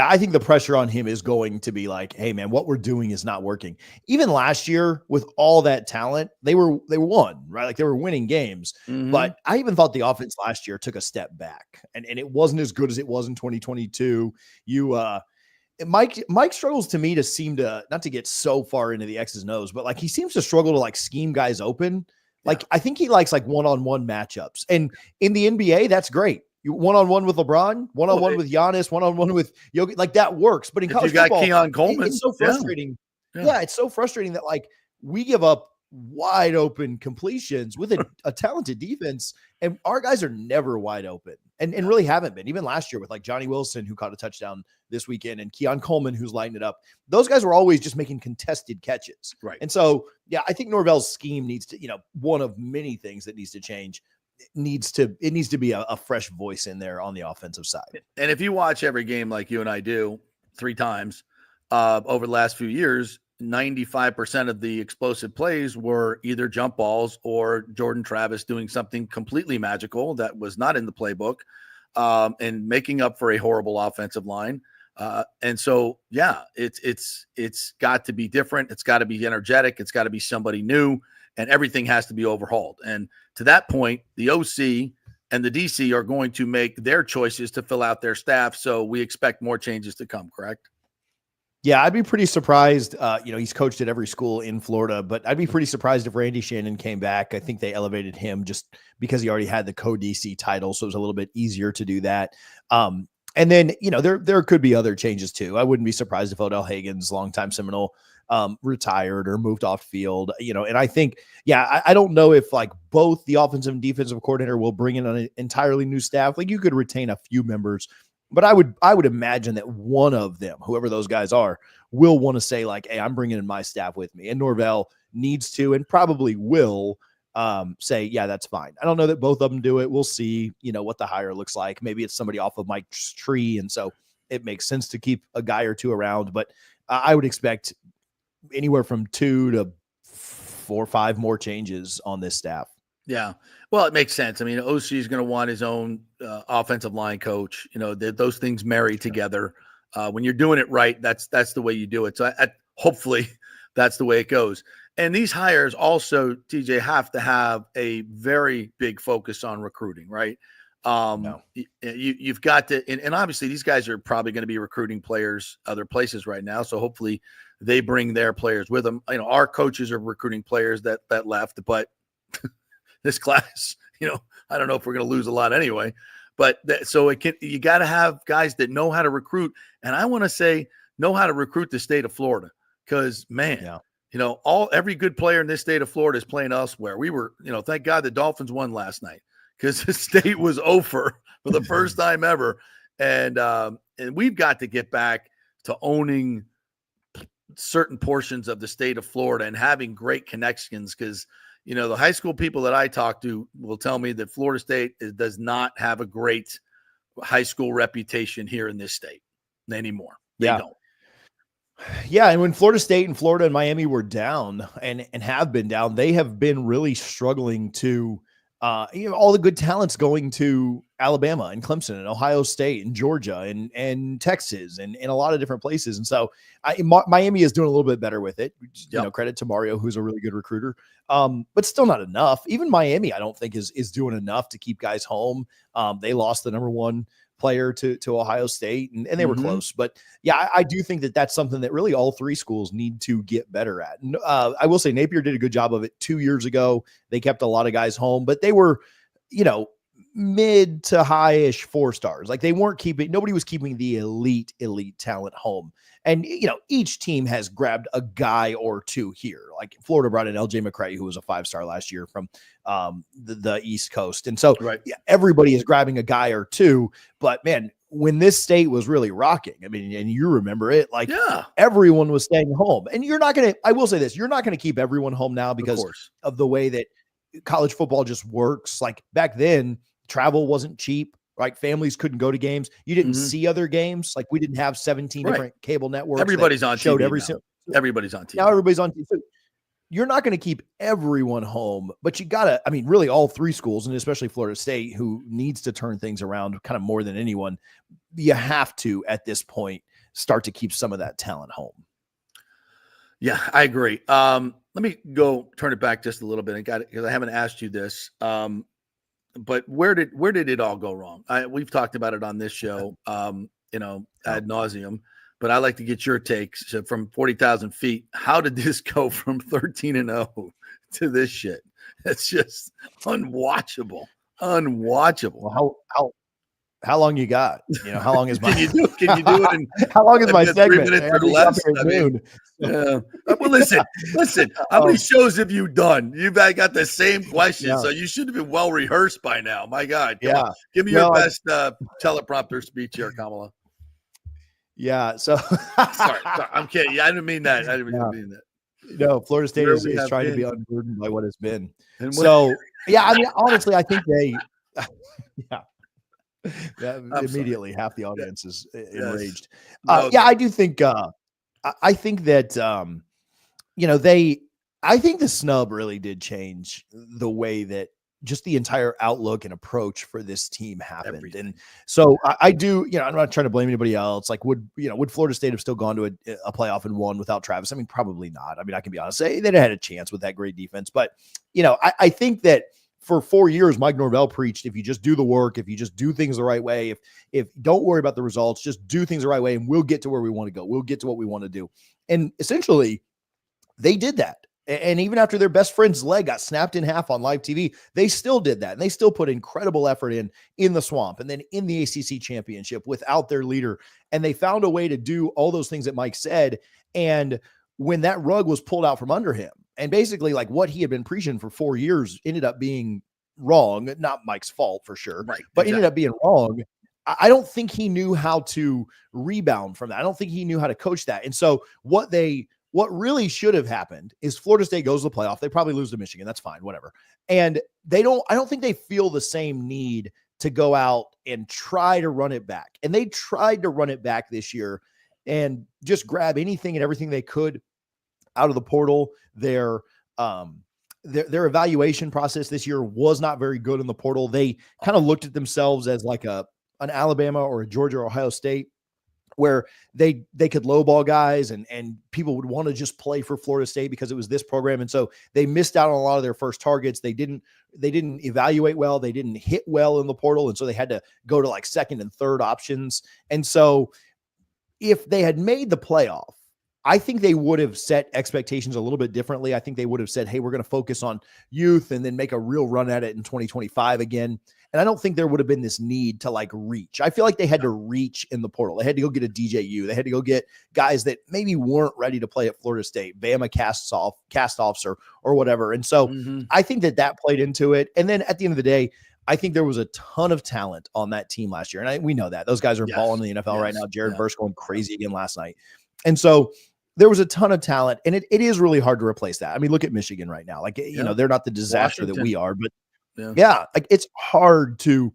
I think the pressure on him is going to be like, hey man, what we're doing is not working. Even last year with all that talent, they were won, right? Like they were winning games. Mm-hmm. But I even thought the offense last year took a step back and it wasn't as good as it was in 2022. Mike struggles to me to seem to, not to get so far into the X's and O's, but like he seems to struggle to like scheme guys open. Like I think he likes like one-on-one matchups. And in the NBA, that's great. You one-on-one with LeBron, one-on-one with Giannis, one-on-one with Jokic, like that works. But in college football, Keon Coleman, it's so frustrating. Yeah, it's so frustrating that like we give up wide open completions with a talented defense, and our guys are never wide open and really haven't been. Even last year with like Johnny Wilson, who caught a touchdown this weekend, and Keon Coleman, who's lighting it up. Those guys were always just making contested catches. Right. And so, yeah, I think Norvell's scheme needs to, one of many things that needs to change. It needs to be a fresh voice in there on the offensive side. And if you watch every game like you and I do 3 times over the last few years, 95% of the explosive plays were either jump balls or Jordan Travis doing something completely magical that was not in the playbook and making up for a horrible offensive line. And so, yeah, it's got to be different. It's got to be energetic. It's got to be somebody new, and everything has to be overhauled. And to that point, the OC and the DC are going to make their choices to fill out their staff. So we expect more changes to come, correct? Yeah, I'd be pretty surprised. He's coached at every school in Florida, but I'd be pretty surprised if Randy Shannon came back. I think they elevated him just because he already had the co-DC title, so it was a little bit easier to do that. And then, there could be other changes too. I wouldn't be surprised if Odell Hagen's longtime Seminole retired or moved off field, and I think, I don't know if like both the offensive and defensive coordinator will bring in an entirely new staff. Like you could retain a few members, but I would imagine that one of them, whoever those guys are, will want to say like, hey, I'm bringing in my staff with me. And Norvell needs to and probably will say, yeah, that's fine. I don't know that both of them do it. We'll see, what the hire looks like. Maybe it's somebody off of Mike's tree. And so it makes sense to keep a guy or two around. But I would expect anywhere from 2 to 4 or 5 more changes on this staff. Yeah. Well, it makes sense. I mean, OC is going to want his own offensive line coach. Those things marry together. When you're doing it right, that's the way you do it. So hopefully that's the way it goes. And these hires also, TJ, have to have a very big focus on recruiting, right? You've got to, and obviously these guys are probably going to be recruiting players other places right now. So hopefully they bring their players with them. Our coaches are recruiting players that left, but this class, I don't know if we're going to lose a lot anyway. But you got to have guys that know how to recruit, and I want to say know how to recruit the state of Florida, because every good player in this state of Florida is playing elsewhere. We were, thank God the Dolphins won last night, because the state was over for the first time ever, and we've got to get back to owning certain portions of the state of Florida and having great connections, because the high school people that I talk to will tell me that Florida State does not have a great high school reputation here in this state anymore. They don't. Yeah, and when Florida State and Florida and Miami were down and have been down, they have been really struggling to all the good talents going to Alabama and Clemson and Ohio State and Georgia and Texas and a lot of different places. And so Miami is doing a little bit better with it. Credit to Mario, who's a really good recruiter, but still not enough. Even Miami, I don't think is doing enough to keep guys home. They lost the number 1 player to Ohio State and they were close. But yeah, I do think that that's something that really all 3 schools need to get better at. And I will say Napier did a good job of it 2 years ago. They kept a lot of guys home, but they were, mid to high-ish 4 stars. Like nobody was keeping the elite talent home. And, each team has grabbed a guy or 2 here. Like Florida brought in LJ McCray, who was a 5-star last year from the East Coast. And so everybody is grabbing a guy or 2, but man, when this state was really rocking, I mean, and you remember it, everyone was staying home. And I will say this, you're not going to keep everyone home now because of the way that college football just works. Like back then, travel wasn't cheap. Like families couldn't go to games. You didn't see other games. Like we didn't have 17 different cable networks. Everybody's on showed TV everybody's on TV. Now everybody's on TV. So you're not going to keep everyone home, but you gotta, really all 3 schools, and especially Florida State, who needs to turn things around kind of more than anyone. You have to, at this point, start to keep some of that talent home. Yeah, I agree. Let me go turn it back just a little bit and because I haven't asked you this. But where did it all go wrong? We've talked about it on this show, ad nauseum, but I like to get your takes. So from 40,000 feet, how did this go from 13-0 to this shit? It's just unwatchable. Well, how long you got? How long is my? Can you do it in? How long is my segment? 3 minutes or less. Yeah. Well, listen. How many shows have you done? You've got the same question, so you should have been well rehearsed by now. My God, come on. Give me your best teleprompter speech here, Kamala. Yeah. So sorry, I'm kidding. I didn't mean that. I didn't mean that. No, Florida State is trying to be unburdened by what has been. So honestly, I think they. Immediately half the audience is enraged. I do think I think that I think the snub really did change the way that just the entire outlook and approach for this team happened. Everything. And so I do, I'm not trying to blame anybody else. Like would Florida State have still gone to a playoff and won without Travis? Probably not. I can be honest, they'd have had a chance with that great defense, but I think that for 4 years, Mike Norvell preached, if you just do the work, if you just do things the right way, if don't worry about the results, just do things the right way, and we'll get to where we want to go. We'll get to what we want to do. And essentially, they did that. And even after their best friend's leg got snapped in half on live TV, they still did that. And they still put incredible effort in the swamp and then in the ACC championship without their leader. And they found a way to do all those things that Mike said. And when that rug was pulled out from under him, and basically like what he had been preaching for 4 years ended up being wrong, not Mike's fault for sure, right? But ended up being wrong. I don't think he knew how to rebound from that. I don't think he knew how to coach that. And so what really should have happened is Florida State goes to the playoff. They probably lose to Michigan. That's fine, whatever. And I don't think they feel the same need to go out and try to run it back. And they tried to run it back this year and just grab anything and everything they could out of the portal. Their evaluation process this year was not very good in the portal. They kind of looked at themselves as like an Alabama or a Georgia or Ohio State, where they could lowball guys and people would want to just play for Florida State because it was this program. And so they missed out on a lot of their first targets. They didn't evaluate well. They didn't hit well in the portal. And so they had to go to like second and third options. And so if they had made the playoff, I think they would have set expectations a little bit differently. I think they would have said, hey, we're going to focus on youth and then make a real run at it in 2025 again. And I don't think there would have been this need to like reach. I feel like they had to reach in the portal. They had to go get a DJU. They had to go get guys that maybe weren't ready to play at Florida State, Bama cast-offs or whatever. And so I think that played into it. And then at the end of the day, I think there was a ton of talent on that team last year. And we know that. Those guys are balling in the NFL right now. Jared Verse going crazy again last night. And so there was a ton of talent, and it is really hard to replace that. I mean, look at Michigan right now. Like, you know, they're not the disaster that we are, but like it's hard to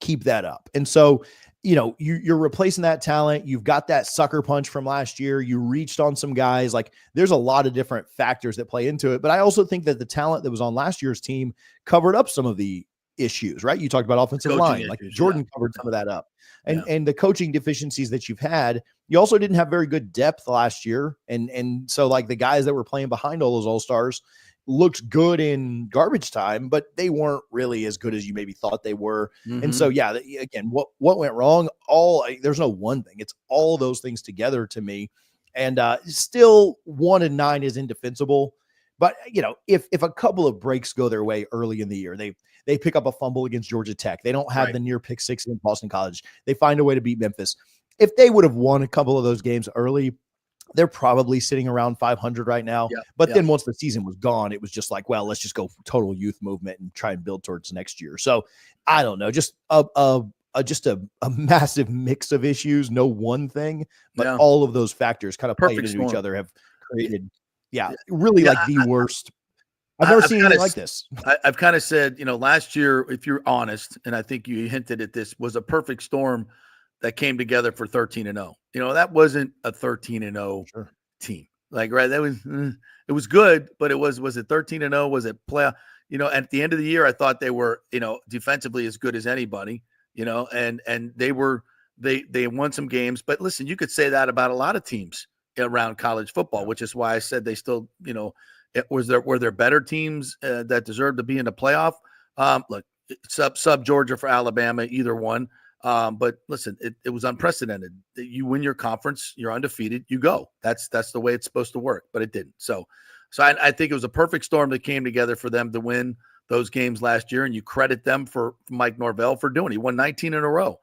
keep that up. And so, you know, you're replacing that talent. You've got that sucker punch from last year. You reached on some guys. Like, there's a lot of different factors that play into it. But I also think that the talent that was on last year's team covered up some of the issues, right? You talked about offensive line, like Jordan covered some of that up, and the coaching deficiencies that you've had. You also didn't have very good depth last year. And so like the guys that were playing behind all those all-stars looked good in garbage time, but they weren't really as good as you maybe thought they were. And so, again, what went wrong? There's no one thing. It's all those things together to me. And still 1-9 is indefensible. But, you know, if a couple of breaks go their way early in the year, they pick up a fumble against Georgia Tech. They don't have the near pick six in Boston College. They find a way to beat Memphis. If they would have won a couple of those games early, they're probably sitting around 500 right now. But then once the season was gone, it was just like, well, let's just go total youth movement and try and build towards next year. So I don't know, just a massive mix of issues, no one thing, but all of those factors kind of played into each other have created, like the worst. I've never seen anything like this. I've kind of said, you know, last year, if you're honest, and I think you hinted at this, was a perfect storm that came together for 13-0. You know, that wasn't a 13-0 team. Like, right. That was, it was good, but was it 13-0? Was it playoff? You know, at the end of the year, I thought they were, you know, defensively as good as anybody, you know, and they won some games, but listen, you could say that about a lot of teams around college football, which is why I said they still, you know, were there better teams that deserved to be in the playoff? Look, sub Georgia for Alabama, either one. But listen, it was unprecedented. You win your conference, you're undefeated, you go. That's the way it's supposed to work, but it didn't. So I think it was a perfect storm that came together for them to win those games last year, and you credit them for Mike Norvell for doing it. He won 19 in a row.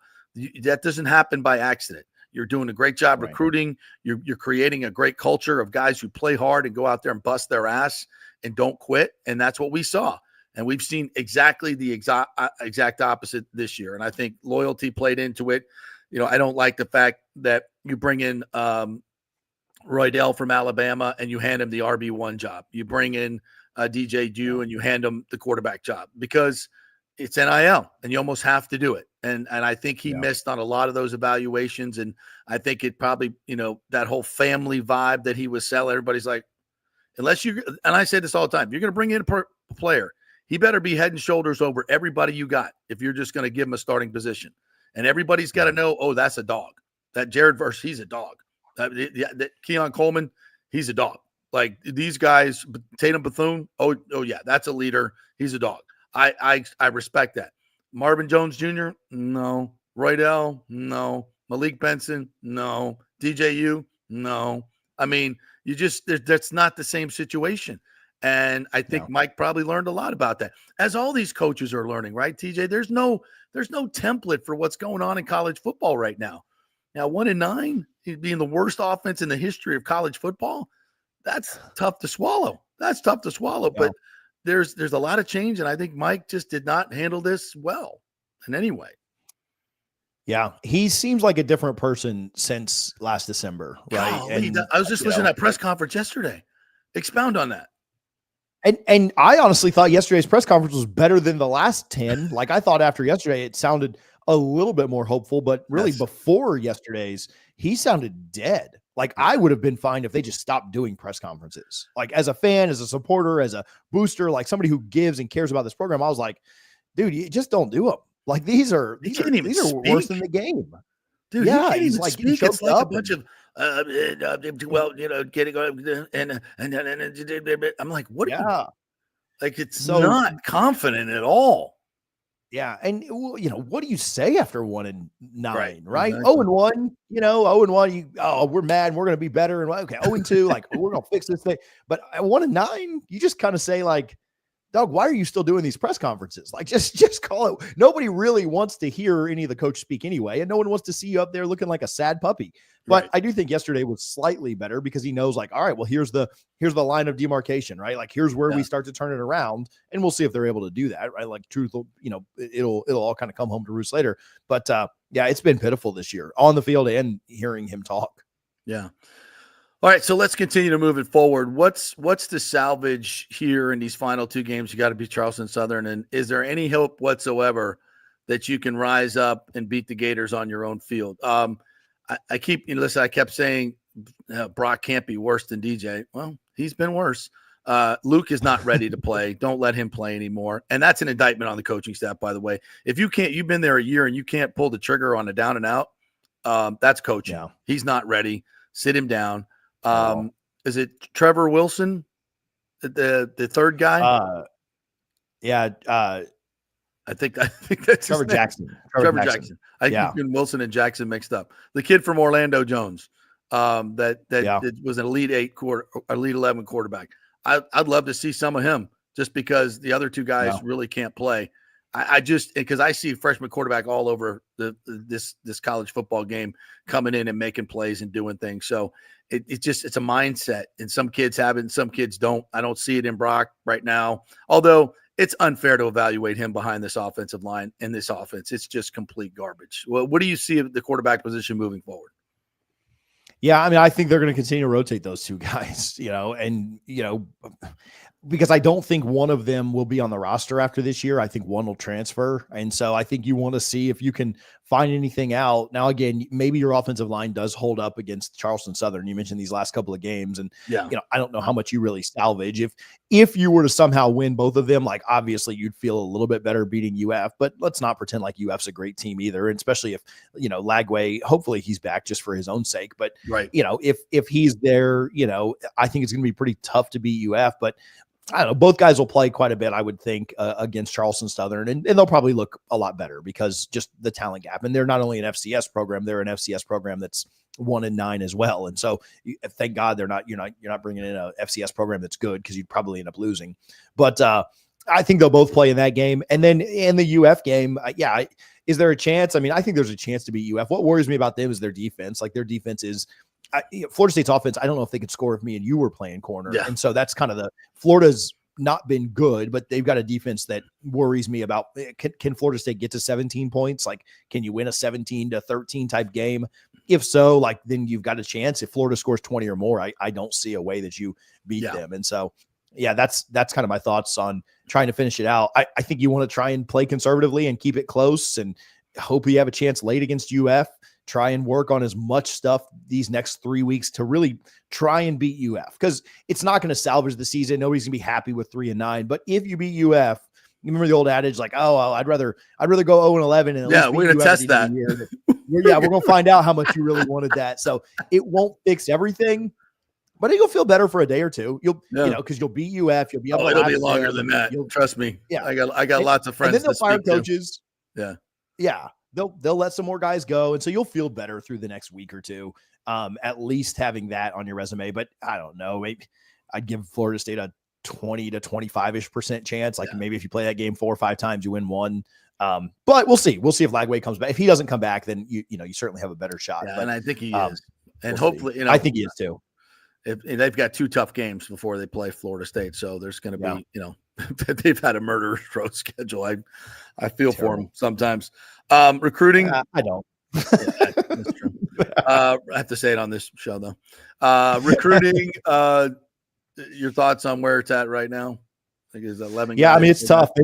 That doesn't happen by accident. You're doing a great job recruiting. You're creating a great culture of guys who play hard and go out there and bust their ass and don't quit. And that's what we saw. And we've seen exactly the exact opposite this year. And I think loyalty played into it. You know, I don't like the fact that you bring in Roydell from Alabama and you hand him the RB1 job. You bring in DJ Dew and you hand him the quarterback job because it's NIL and you almost have to do it. And I think he missed on a lot of those evaluations. And I think it probably, you know, that whole family vibe that he was selling, everybody's like, unless you, and I say this all the time, you're going to bring in a player, he better be head and shoulders over everybody you got if you're just going to give him a starting position. And everybody's got to know, oh, that's a dog. That Jared Verse, he's a dog. That Keon Coleman, he's a dog. Like these guys, Tatum Bethune, oh yeah, that's a leader. He's a dog. I respect that. Marvin Jones Jr., no. Roydell, no. Malik Benson, no. DJU, no. I mean, that's not the same situation. And I think Mike probably learned a lot about that, as all these coaches are learning, right, TJ? There's no template for what's going on in college football right now. Now, 1-9, being the worst offense in the history of college football, that's tough to swallow. But there's a lot of change, and I think Mike just did not handle this well in any way. Yeah, he seems like a different person since last December, right? Golly, And I was just listening to that press conference yesterday. Expound on that. And I honestly thought yesterday's press conference was better than the last 10. Like I thought after yesterday, it sounded a little bit more hopeful, but really before yesterday's, he sounded dead. Like I would have been fine if they just stopped doing press conferences. Like as a fan, as a supporter, as a booster, like somebody who gives and cares about this program, I was like, dude, you just don't do them. Like these are worse than the game. Dude, yeah, he can't even like speak. It's like a bunch and, of getting and I'm like, what? Yeah, Like it's so not confident at all. yeah, and what do you say after 1-9, right? Exactly. 0-1, 0-1, we're mad, and we're gonna be better, and okay, 0-2, like we're gonna fix this thing. But at 1-9, you just kind of say like, Doug, why are you still doing these press conferences? Like, just call it. Nobody really wants to hear any of the coach speak anyway, and no one wants to see you up there looking like a sad puppy. But I do think yesterday was slightly better because he knows, like, all right, well, here's the line of demarcation, right? Like, here's where we start to turn it around, and we'll see if they're able to do that, right? Like, truth, it'll all kind of come home to roost later. But yeah, it's been pitiful this year on the field and hearing him talk. Yeah. All right, so let's continue to move it forward. What's the salvage here in these final two games? You got to beat Charleston Southern, and is there any hope whatsoever that you can rise up and beat the Gators on your own field? I kept saying Brock can't be worse than DJ. Well, he's been worse. Luke is not ready to play. Don't let him play anymore. And that's an indictment on the coaching staff, by the way. If you've been there a year and you can't pull the trigger on a down and out, that's coaching. Yeah. He's not ready. Sit him down. Is it Trevor Wilson, the third guy? Yeah. I think that's Trevor Jackson. Trevor Jackson. I keep getting Wilson and Jackson mixed up. The kid from Orlando Jones, that was an Elite 11 quarterback. I'd love to see some of him just because the other two guys really can't play. Because I see freshman quarterback all over this college football game coming in and making plays and doing things. So it's a mindset, and some kids have it and some kids don't. I don't see it in Brock right now, although it's unfair to evaluate him behind this offensive line and this offense. It's just complete garbage. Well, what do you see of the quarterback position moving forward? Yeah, I mean, I think they're going to continue to rotate those two guys, because I don't think one of them will be on the roster after this year. I think one will transfer. And so I think you want to see if you can find anything out. Now, again, maybe your offensive line does hold up against Charleston Southern. You mentioned these last couple of games, and I don't know how much you really salvage. If you were to somehow win both of them, like obviously you'd feel a little bit better beating UF, but let's not pretend like UF's a great team either. And especially if, Lagway, hopefully he's back just for his own sake. But, if he's there, I think it's going to be pretty tough to beat UF, but I don't know. Both guys will play quite a bit, I would think, against Charleston Southern, and they'll probably look a lot better because just the talent gap. And they're not only an FCS program; they're an FCS program that's 1-9 as well. And so, thank God you're not bringing in a FCS program that's good because you'd probably end up losing. But I think they'll both play in that game, and then in the UF game, is there a chance? I mean, I think there's a chance to beat UF. What worries me about them is their defense. Like their defense is. Florida State's offense, I don't know if they could score if me and you were playing corner. Yeah. And so that's kind of Florida's not been good, but they've got a defense that worries me about. Can Florida State get to 17 points? Like, can you win a 17-13 type game? If so, like, then you've got a chance. If Florida scores 20 or more, I don't see a way that you beat them. And so, that's kind of my thoughts on trying to finish it out. I think you want to try and play conservatively and keep it close and hope you have a chance late against UF. Try and work on as much stuff these next 3 weeks to really try and beat UF, because it's not going to salvage the season. Nobody's gonna be happy with 3-9, but if you beat UF, you remember the old adage, like, I'd rather go 0-11 and we're going to test that. We're going to find out how much you really wanted that. So it won't fix everything, but you'll feel better for a day or two. Because you'll beat UF. You'll be able to. It'll be longer than that. Trust me. Yeah, I got lots of friends. And then they'll fire coaches. Yeah. They'll let some more guys go. And so you'll feel better through the next week or two, at least having that on your resume. But I don't know. Maybe I'd give Florida State a 20 to 25% chance. Like maybe if you play that game 4 or 5 times, you win one. But we'll see. We'll see if Lagway comes back. If he doesn't come back, then you certainly have a better shot. Yeah, but, and I think he is. And hopefully, I think he is too. They've got 2 tough games before they play Florida State. So there's going to be, they've had a murderous road schedule. I feel for them sometimes. Recruiting. I don't. Yeah, that's true. I have to say it on this show though. Recruiting. Your thoughts on where it's at right now? I think it's 11. Yeah, guys. I mean, it's tough. They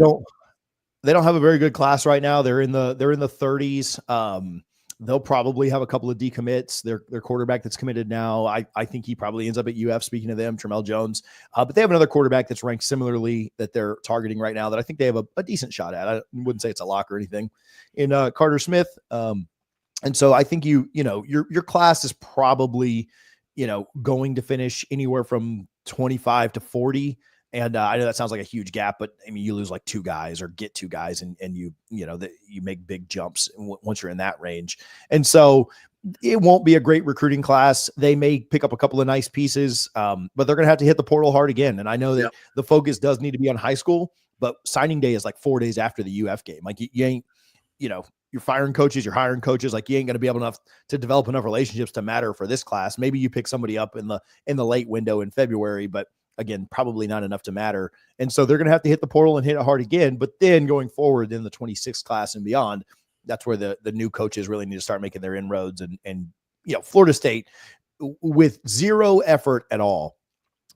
don't have a very good class right now. They're in the 30s. They'll probably have a couple of decommits. Their quarterback that's committed now, I think he probably ends up at UF. Speaking of them, Tramel Jones. But they have another quarterback that's ranked similarly that they're targeting right now that I think they have a decent shot at. I wouldn't say it's a lock or anything in Carter Smith. And so I think your class is probably, going to finish anywhere from 25 to 40. And I know that sounds like a huge gap, but I mean, you lose like 2 guys or get 2 guys and you make big jumps once you're in that range. And so it won't be a great recruiting class. They may pick up a couple of nice pieces, but they're going to have to hit the portal hard again. And I know that the focus does need to be on high school, but signing day is like 4 days after the UF game. Like you ain't, you're firing coaches, you're hiring coaches. Like you ain't going to be able to develop enough relationships to matter for this class. Maybe you pick somebody up in the late window in February, but again, probably not enough to matter. And so they're going to have to hit the portal and hit it hard again. But then going forward in the 26 class and beyond, that's where the new coaches really need to start making their inroads. And Florida State, with zero effort at all,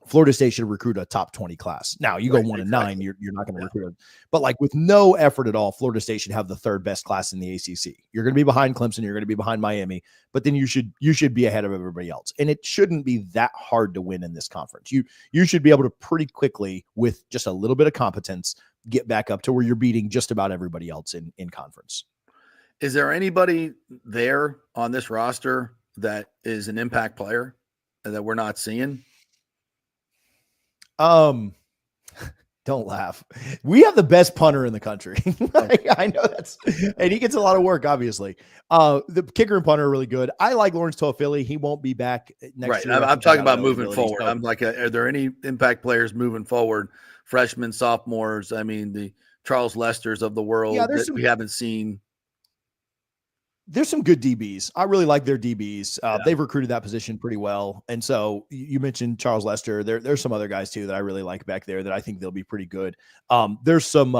Florida State should recruit a top 20 class. Now you go 1-9, you're not going to recruit it, but like with no effort at all, Florida State should have the 3rd best class in the ACC. You're going to be behind Clemson. You're going to be behind Miami, but then you should be ahead of everybody else. And it shouldn't be that hard to win in this conference. You should be able to pretty quickly, with just a little bit of competence, get back up to where you're beating just about everybody else in conference. Is there anybody there on this roster that is an impact player that we're not seeing? Don't laugh. We have the best punter in the country. I know and he gets a lot of work, obviously. The kicker and punter are really good. I like Lawrence Toafili. He won't be back next year. I'm talking about moving forward. I'm like, are there any impact players moving forward? Freshmen, sophomores. I mean, the Charles Lesters of the world that we haven't seen. There's some good DBs. I really like their DBs. They've recruited that position pretty well. And so you mentioned Charles Lester. There's some other guys too that I really like back there that I think they'll be pretty good. There's some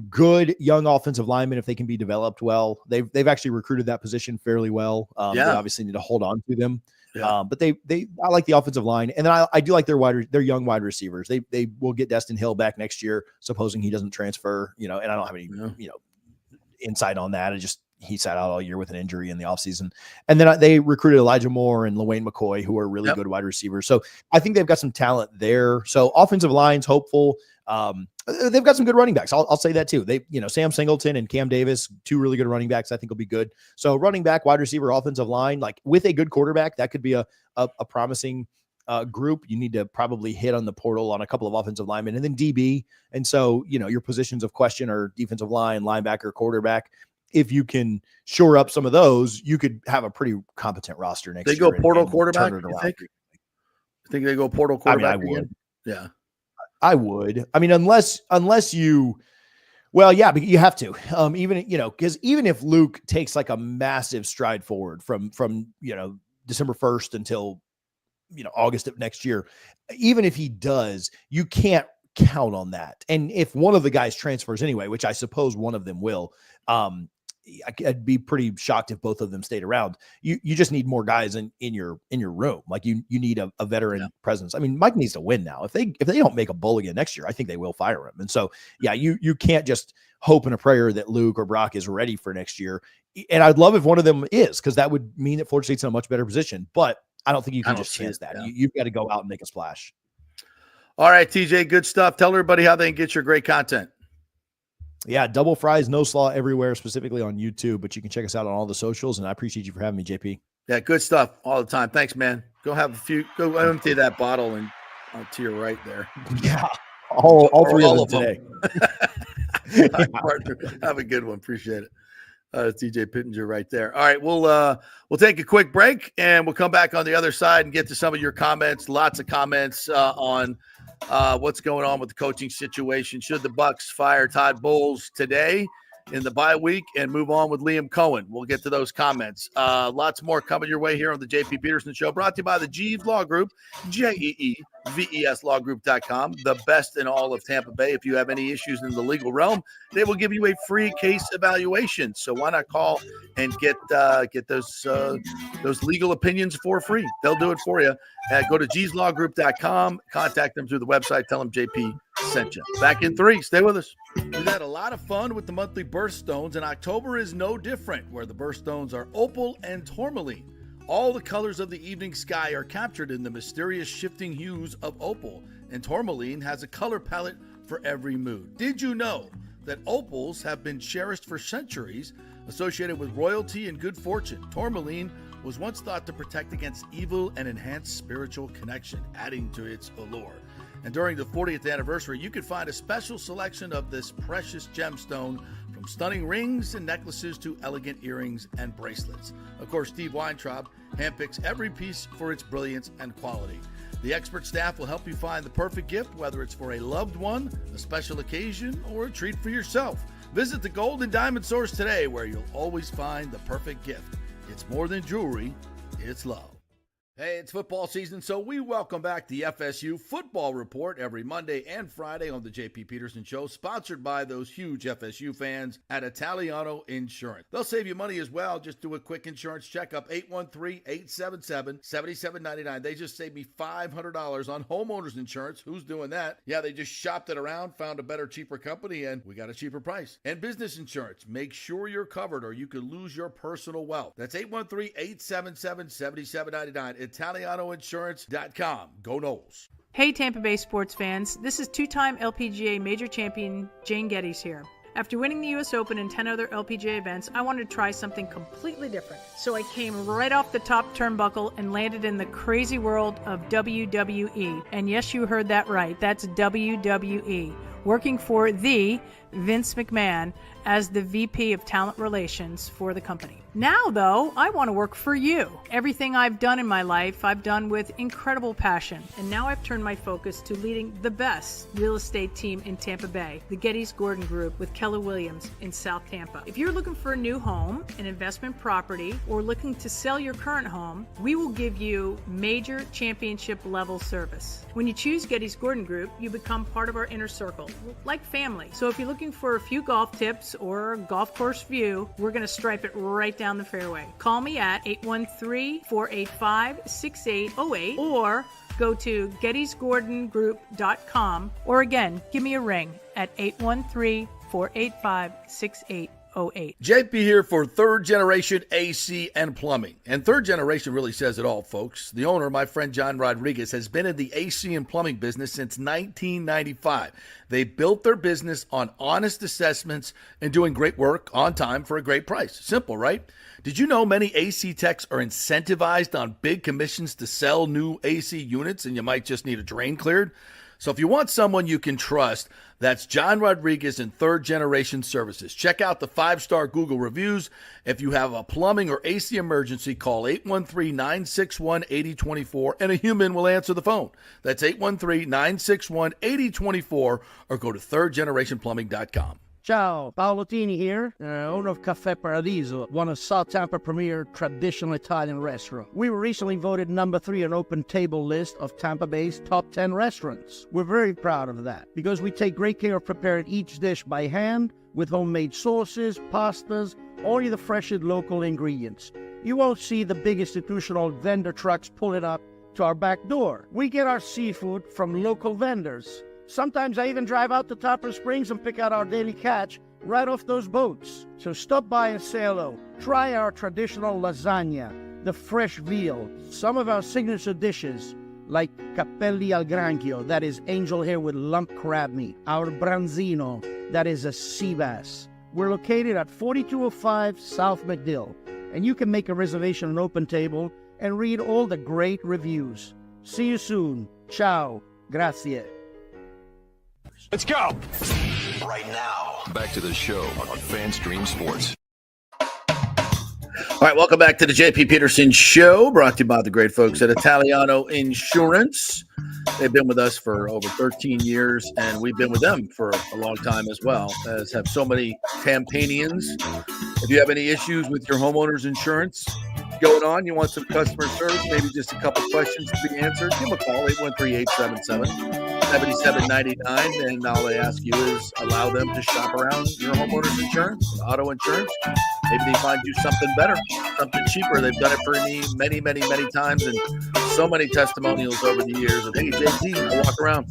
good young offensive linemen if they can be developed well. They've actually recruited that position fairly well. They obviously need to hold on to them. But I like the offensive line, and then I do like their young wide receivers. They will get Destin Hill back next year, supposing he doesn't transfer. And I don't have any insight on that. He sat out all year with an injury in the offseason. And then they recruited Elijah Moore and LaWayne McCoy, who are really good wide receivers. So I think they've got some talent there. So offensive line's hopeful. They've got some good running backs. I'll say that too. Sam Singleton and Cam Davis, 2 really good running backs, I think will be good. So running back, wide receiver, offensive line, like with a good quarterback, that could be a promising group. You need to probably hit on the portal on a couple of offensive linemen and then DB. And so, your positions of question are defensive line, linebacker, quarterback. If you can shore up some of those, you could have a pretty competent roster next year. They go portal quarterback, you think they go portal quarterback? I would. Yeah. I would. I mean, unless you, but you have to, because even if Luke takes like a massive stride forward from December 1st until, August of next year, even if he does, you can't count on that. And if one of the guys transfers anyway, which I suppose one of them will, I'd be pretty shocked if both of them stayed around. You just need more guys in your room. Like you need a veteran presence. I mean, Mike needs to win now. If they don't make a bowl again next year, I think they will fire him. And so, you can't just hope in a prayer that Luke or Brock is ready for next year. And I'd love if one of them is, because that would mean that Florida State's in a much better position. But I don't think you can just chance that. Yeah. You've got to go out and make a splash. All right, TJ, good stuff. Tell everybody how they can get your great content. Yeah, double fries, no slaw everywhere, specifically on YouTube, but you can check us out on all the socials, and I appreciate you for having me, JP. Yeah, good stuff all the time. Thanks, man. Go empty that bottle and to your right there. Yeah, all 3 of them today. Partner, have a good one. Appreciate it. TJ Pittenger right there. All right, we'll take a quick break, and we'll come back on the other side and get to some of your comments. Lots of comments on what's going on with the coaching situation. Should the Bucs fire Todd Bowles today in the bye week and move on with Liam Coen? We'll get to those comments. Lots more coming your way here on the JP Peterson Show, brought to you by the Jeeves Law Group, JEE veslawgroup.com, the best in all of Tampa Bay. If you have any issues in the legal realm, they will give you a free case evaluation. So why not call and get those legal opinions for free? They'll do it for you. Go to geeslawgroup.com, contact them through the website, tell them JP sent you. Back in 3, stay with us. We've had a lot of fun with the monthly birthstones, and October is no different, where the birthstones are opal and tourmaline. All the colors of the evening sky are captured in the mysterious shifting hues of opal, and tourmaline has a color palette for every mood. Did you know that opals have been cherished for centuries, associated with royalty and good fortune? Tourmaline was once thought to protect against evil and enhance spiritual connection, adding to its allure. And during the 40th anniversary, you can find a special selection of this precious gemstone, from stunning rings and necklaces to elegant earrings and bracelets. Of course, Steve Weintraub handpicks every piece for its brilliance and quality. The expert staff will help you find the perfect gift, whether it's for a loved one, a special occasion, or a treat for yourself. Visit the Gold and Diamond Source today, where you'll always find the perfect gift. It's more than jewelry, it's love. Hey, it's football season, so we welcome back the FSU Football Report every Monday and Friday on the J.P. Peterson Show, sponsored by those huge FSU fans at Italiano Insurance. They'll save you money as well. Just do a quick insurance checkup, 813-877-7799. They just saved me $500 on homeowners insurance. Who's doing that? Yeah, they just shopped it around, found a better, cheaper company, and we got a cheaper price. And business insurance. Make sure you're covered or you could lose your personal wealth. That's 813-877-7799. ItalianoInsurance.com. Go Noles. Hey Tampa Bay sports fans, this is two-time LPGA major champion Jane Geddes here. After winning the US Open and 10 other LPGA events, I wanted to try something completely different. So I came right off the top turnbuckle and landed in the crazy world of WWE. And yes, you heard that right, that's WWE. Working for the Vince McMahon as the VP of Talent Relations for the company. Now, though, I want to work for you. Everything I've done in my life, I've done with incredible passion. And now I've turned my focus to leading the best real estate team in Tampa Bay, the Geddes Gordon Group with Keller Williams in South Tampa. If you're looking for a new home, an investment property, or looking to sell your current home, we will give you major championship level service. When you choose Geddes Gordon Group, you become part of our inner circle, like family. So if you're looking for a few golf tips or a golf course view, we're going to stripe it right down the fairway. Call me at 813-485-6808 or go to gettysgordongroup.com, or again, give me a ring at 813-485-6808. JP here for Third Generation AC and Plumbing. And Third Generation really says it all, folks. The owner, my friend John Rodriguez, has been in the AC and plumbing business since 1995. They built their business on honest assessments and doing great work on time for a great price. Simple, right? Did you know many AC techs are incentivized on big commissions to sell new AC units, and you might just need a drain cleared? So if you want someone you can trust, that's John Rodriguez and Third Generation Services. Check out the 5-star Google reviews. If you have a plumbing or AC emergency, call 813-961-8024 and a human will answer the phone. That's 813-961-8024 or go to thirdgenerationplumbing.com. Ciao, Paolo Tini here, owner of Caffè Paradiso, one of South Tampa premier traditional Italian restaurant. We were recently voted number 3 on Open Table list of Tampa Bay's top 10 restaurants. We're very proud of that because we take great care of preparing each dish by hand with homemade sauces, pastas, only the freshest local ingredients. You won't see the big institutional vendor trucks pulling up to our back door. We get our seafood from local vendors. Sometimes I even drive out to Topper Springs and pick out our daily catch right off those boats. So stop by and say hello. Try our traditional lasagna, the fresh veal, some of our signature dishes like capelli al granchio, that is angel hair with lump crab meat, our branzino, that is a sea bass. We're located at 4205 South McDill, and you can make a reservation on Open Table and read all the great reviews. See you soon. Ciao. Grazie. Let's go. Right now. Back to the show on FanStream Sports. All right, welcome back to the JP Peterson Show, brought to you by the great folks at Italiano Insurance. They've been with us for over 13 years, and we've been with them for a long time as well, as have so many Tampanians. If you have any issues with your homeowner's insurance, going on, you want some customer service, maybe just a couple questions to be answered, give them a call, 813-877-7799. And all they ask you is allow them to shop around your homeowner's insurance, auto insurance. Maybe they find you something better, something cheaper. They've done it for me many, many, many times, and so many testimonials over the years of, hey, JP, I walk around.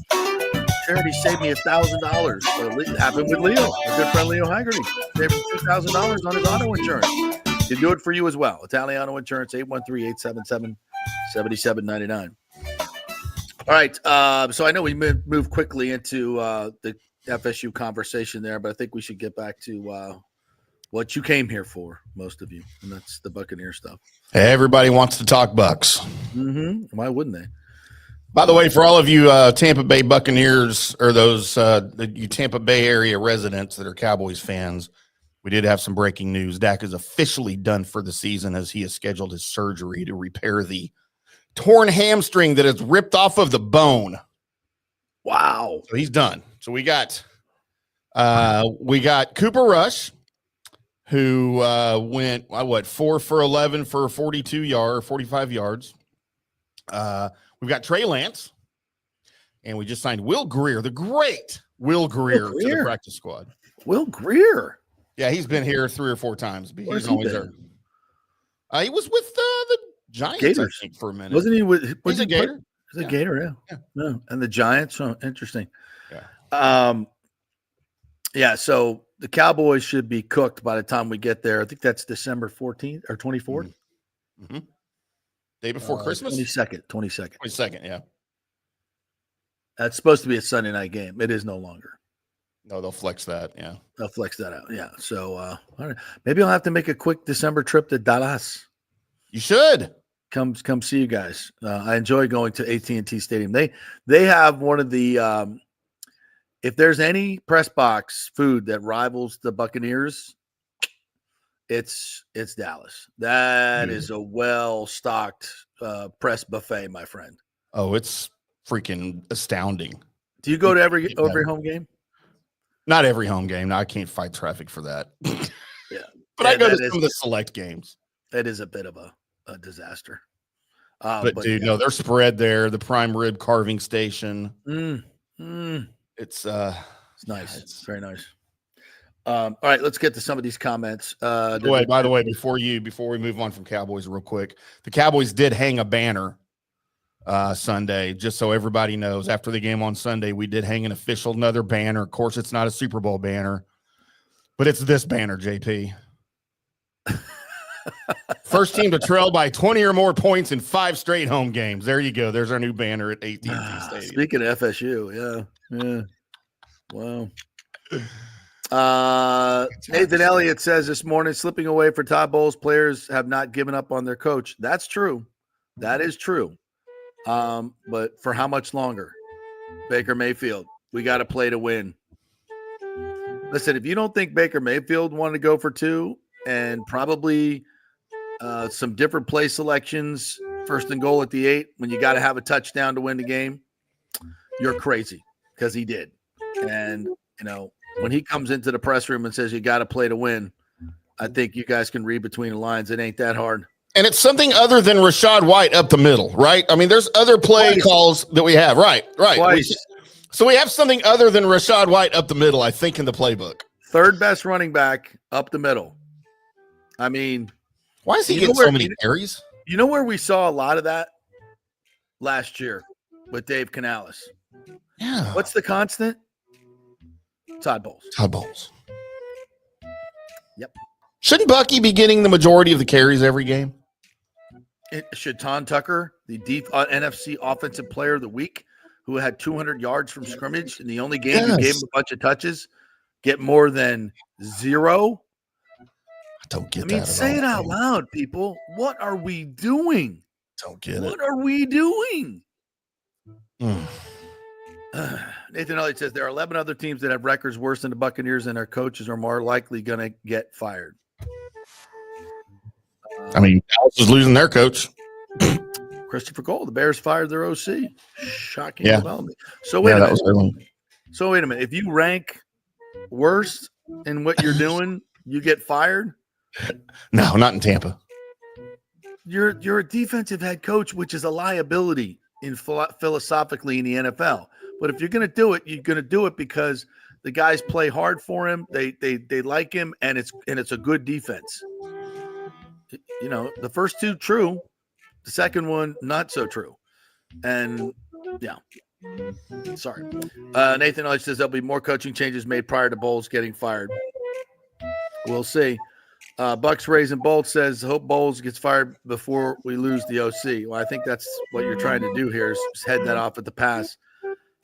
Charity saved me $1,000. It happened with Leo, our good friend Leo Haggerty. Saved him $2,000 on his auto insurance. Can do it for you as well. Italian Auto Insurance, 813-877-7799. All right. So I know we moved quickly into the FSU conversation there, but I think we should get back to what you came here for, most of you, and that's the Buccaneer stuff. Everybody wants to talk Bucks. Mm-hmm. Why wouldn't they? By the way, for all of you Tampa Bay Buccaneers or those you Tampa Bay area residents that are Cowboys fans, we did have some breaking news. Dak is officially done for the season as he has scheduled his surgery to repair the torn hamstring that is ripped off of the bone. Wow. So he's done. So we got Cooper Rush, who went 4 for 11 for 45 yards. We've got Trey Lance, and we just signed Will Greer, the great Will Greer, to the practice squad. Will Greer. Yeah, he's been here 3 or 4 times. But Where's he's he always been? there. He was with the Giants, Gators. I think, for a minute. Wasn't he with – He's a Gator. He's a Gator, yeah. No. And the Giants. Oh, interesting. Yeah. Yeah, so the Cowboys should be cooked by the time we get there. I think that's December 14th or 24th. Mm-hmm. Day before Christmas? 22nd, yeah. That's supposed to be a Sunday night game. It is no longer. No, they'll flex that, yeah. They'll flex that out, yeah. So all right. Maybe I'll have to make a quick December trip to Dallas. You should. Come see you guys. I enjoy going to AT&T Stadium. They have one of the if there's any press box food that rivals the Buccaneers, it's Dallas. That is a well-stocked press buffet, my friend. Oh, it's freaking astounding. Do you go to every home game? Not every home game. No, I can't fight traffic for that. Yeah. But I go to some of the select games. That is a bit of a disaster. But dude, no, they're spread there. The prime rib carving station. It's nice. It's very nice. All right, let's get to some of these comments. By the way, before we move on from Cowboys real quick, the Cowboys did hang a banner Sunday, just so everybody knows. After the game on Sunday, we did hang another banner. Of course, it's not a Super Bowl banner, but it's this banner, JP. First team to trail by 20 or more points in 5 straight home games. There you go. There's our new banner at AT&T Stadium. Speaking of FSU, yeah. Wow. Nathan Elliott says this morning, slipping away for Todd Bowles, players have not given up on their coach. That's true. That is true. But for how much longer? Baker Mayfield, we got to play to win. Listen, if you don't think Baker Mayfield wanted to go for 2 and probably some different play selections, first and goal at the 8, when you got to have a touchdown to win the game, you're crazy, because he did. And, when he comes into the press room and says you got to play to win, I think you guys can read between the lines. It ain't that hard. And it's something other than Rachaad White up the middle, right? I mean, there's other play calls that we have. Right. So we have something other than Rachaad White up the middle, I think, in the playbook. Third best running back up the middle. I mean, why is he getting so many carries? You know where we saw a lot of that? Last year with Dave Canales. Yeah. What's the constant? Todd Bowles. Yep. Shouldn't Bucky be getting the majority of the carries every game? Should Ton Tucker, the NFC Offensive Player of the Week, who had 200 yards from scrimmage in the only game you gave him a bunch of touches, get more than 0? I don't get that. Say it out loud, people. What are we doing? Don't get it. What are we doing? Nathan Elliott says there are 11 other teams that have records worse than the Buccaneers, and their coaches are more likely going to get fired. I mean, Dallas is losing their coach. Christopher Cole, the Bears fired their OC. Shocking development. So wait a minute. If you rank worst in what you're doing, you get fired? No, not in Tampa. you're a defensive head coach, which is a liability philosophically in the NFL. But if you're going to do it, you're going to do it because the guys play hard for him. They like him, and it's a good defense. You know, the first two true, the second one not so true. And yeah, sorry. Nathan Ellis says there'll be more coaching changes made prior to Bowles getting fired. We'll see. Bucks Raising Bolt says hope Bowles gets fired before we lose the OC. Well, I think that's what you're trying to do here is head that off at the pass.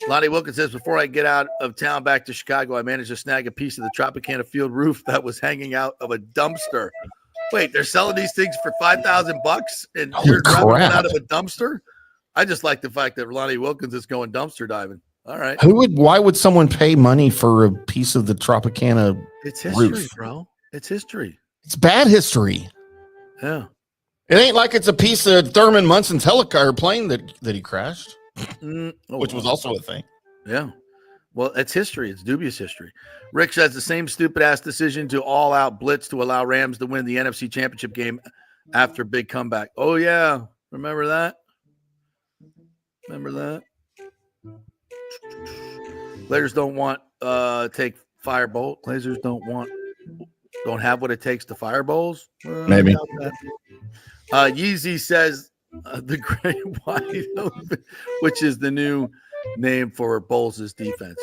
Lonnie Wilkins says, before I get out of town back to Chicago, I managed to snag a piece of the Tropicana field roof that was hanging out of a dumpster. Wait, they're selling these things for $5,000 and you're driving it out of a dumpster? I just like the fact that Lonnie Wilkins is going dumpster diving. All right. Why would someone pay money for a piece of the Tropicana It's history, roof? bro. It's history. It's bad history. Yeah. It ain't like it's a piece of Thurman Munson's helicopter plane that he crashed. Which was also a thing. Yeah. Well, it's history. It's dubious history. Rick says the same stupid-ass decision to all-out blitz to allow Rams to win the NFC Championship game after big comeback. Oh, yeah. Remember that? Blazers don't want take fire bowl. Blazers don't have what it takes to fire bowls. Maybe. Yeezy says the Great Wide Open, which is the new name for Bowles' defense.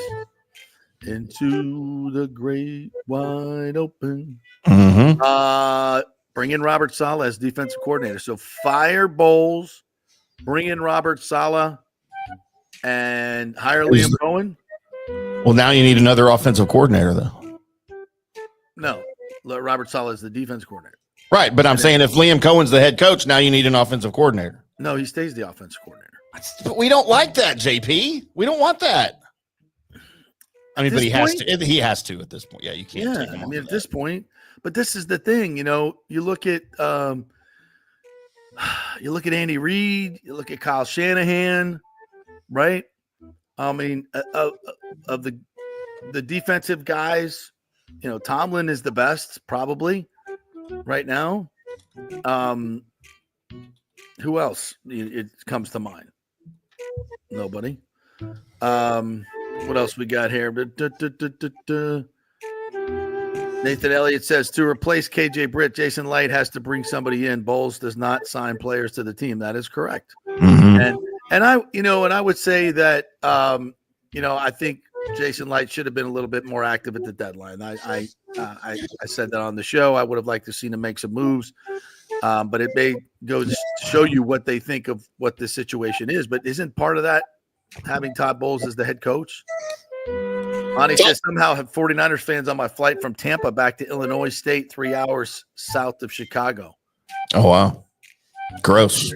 Into the Great Wide Open. Mm-hmm. Bring in Robert Saleh as defensive coordinator. So fire Bowles, bring in Robert Saleh, and hire Liam Coen. Well, now you need another offensive coordinator, though. No, Robert Saleh is the defense coordinator. Right, but I'm saying if Liam Cohen's the head coach, now you need an offensive coordinator. No, he stays the offensive coordinator. But we don't like that, JP. We don't want that. I mean, but he has to. He has to at this point. Yeah, you can't. Yeah, take him I mean, off at this point. But this is the thing, you know. You look at Andy Reid. You look at Kyle Shanahan, right? I mean, of the defensive guys, you know, Tomlin is the best probably right now. Who else? It comes to mind. Nobody. What else we got here? Nathan Elliott says to replace KJ Britt, Jason Light has to bring somebody in. Bowles does not sign players to the team. That is correct. Mm-hmm. And I would say that I think Jason Light should have been a little bit more active at the deadline. I said that on the show. I would have liked to seen him make some moves, but it may go to show you what they think of what the situation is. But isn't part of that having Todd Bowles as the head coach? Lonnie says somehow have 49ers fans on my flight from Tampa back to Illinois State, 3 hours south of Chicago. Oh, wow. Gross.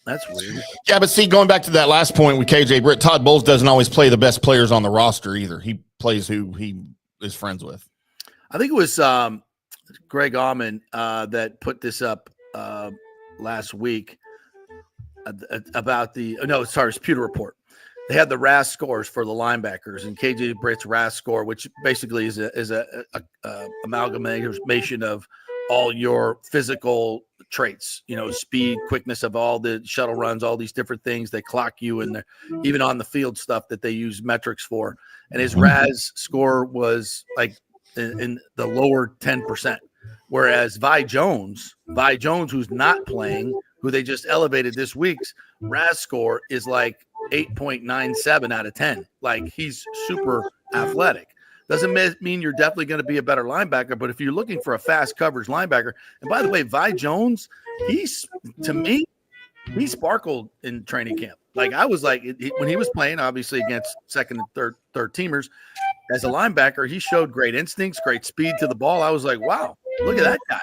That's weird. Yeah, but see, going back to that last point with KJ Britt, Todd Bowles doesn't always play the best players on the roster either. He plays who he is friends with. I think it was Greg Auman that put this up last week about it's Pewter Report. They had the RAS scores for the linebackers, and KJ Britt's RAS score, which basically is a amalgamation of all your physical traits, you know, speed, quickness of all the shuttle runs, all these different things. They clock you in there, even on the field stuff that they use metrics for. And his RAS score was like in the lower 10%. Whereas Vi Jones, who's not playing, who they just elevated this week's RAS score is like 8.97 out of 10. Like he's super athletic. Doesn't mean you're definitely going to be a better linebacker, but if you're looking for a fast coverage linebacker, and by the way, Vi Jones, he sparkled in training camp. Like I was like, when he was playing, obviously against second and third teamers, as a linebacker, he showed great instincts, great speed to the ball. I was like, wow, look at that guy.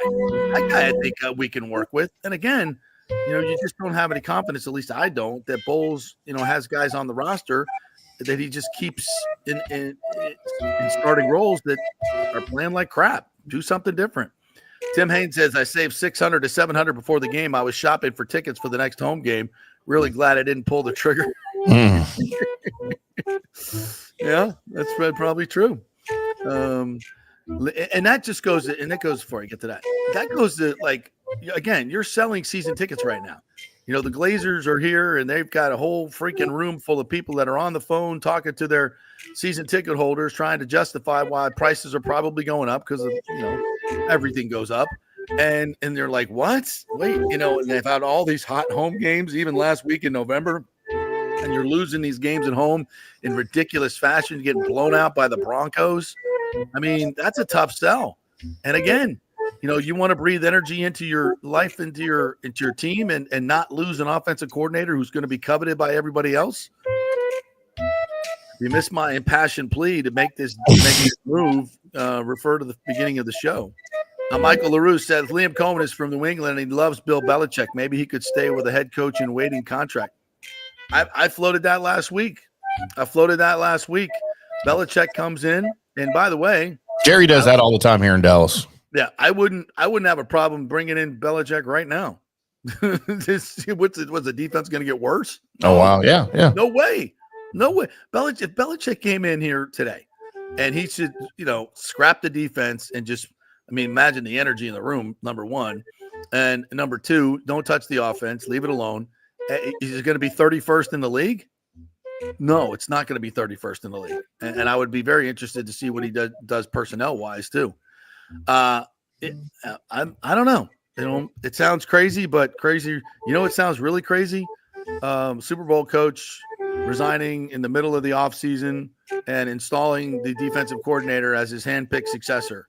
That guy I think we can work with. And again, you know, you just don't have any confidence, at least I don't, that Bowles, you know, has guys on the roster that he just keeps in starting roles that are playing like crap. Do something different. Tim Haynes says, I saved $600 to $700 before the game. I was shopping for tickets for the next home game. Really glad I didn't pull the trigger. Yeah, that's probably true. And that just goes, and that goes before I get to that. That goes to like again, you're selling season tickets right now. You know, the Glazers are here and they've got a whole freaking room full of people that are on the phone talking to their season ticket holders, trying to justify why prices are probably going up because of, you know, everything goes up. And they're like, what? Wait, you know, and they've had all these hot home games, even last week in November, and you're losing these games at home in ridiculous fashion, getting blown out by the Broncos. I mean, that's a tough sell. And again, you know, you want to breathe energy into your life, into your team, and not lose an offensive coordinator who's going to be coveted by everybody else. You missed my impassioned plea to make this move. Refer to the beginning of the show. Michael LaRue says Liam Coen is from New England and he loves Bill Belichick. Maybe he could stay with a head coach in waiting contract. I floated that last week. Belichick comes in, and by the way, Jerry does that all the time here in Dallas. Yeah, I wouldn't have a problem bringing in Belichick right now. Was the defense going to get worse? Oh wow, yeah. No way. If Belichick came in here today, and he should, you know, scrap the defense and just, I mean, imagine the energy in the room. Number one, and number two, don't touch the offense, leave it alone. Is it going to be 31st in the league? No, it's not going to be 31st in the league, and I would be very interested to see what he does personnel wise too. I don't know. You know, it sounds crazy, but crazy. You know, it sounds really crazy. Super Bowl coach resigning in the middle of the offseason and installing the defensive coordinator as his handpicked successor,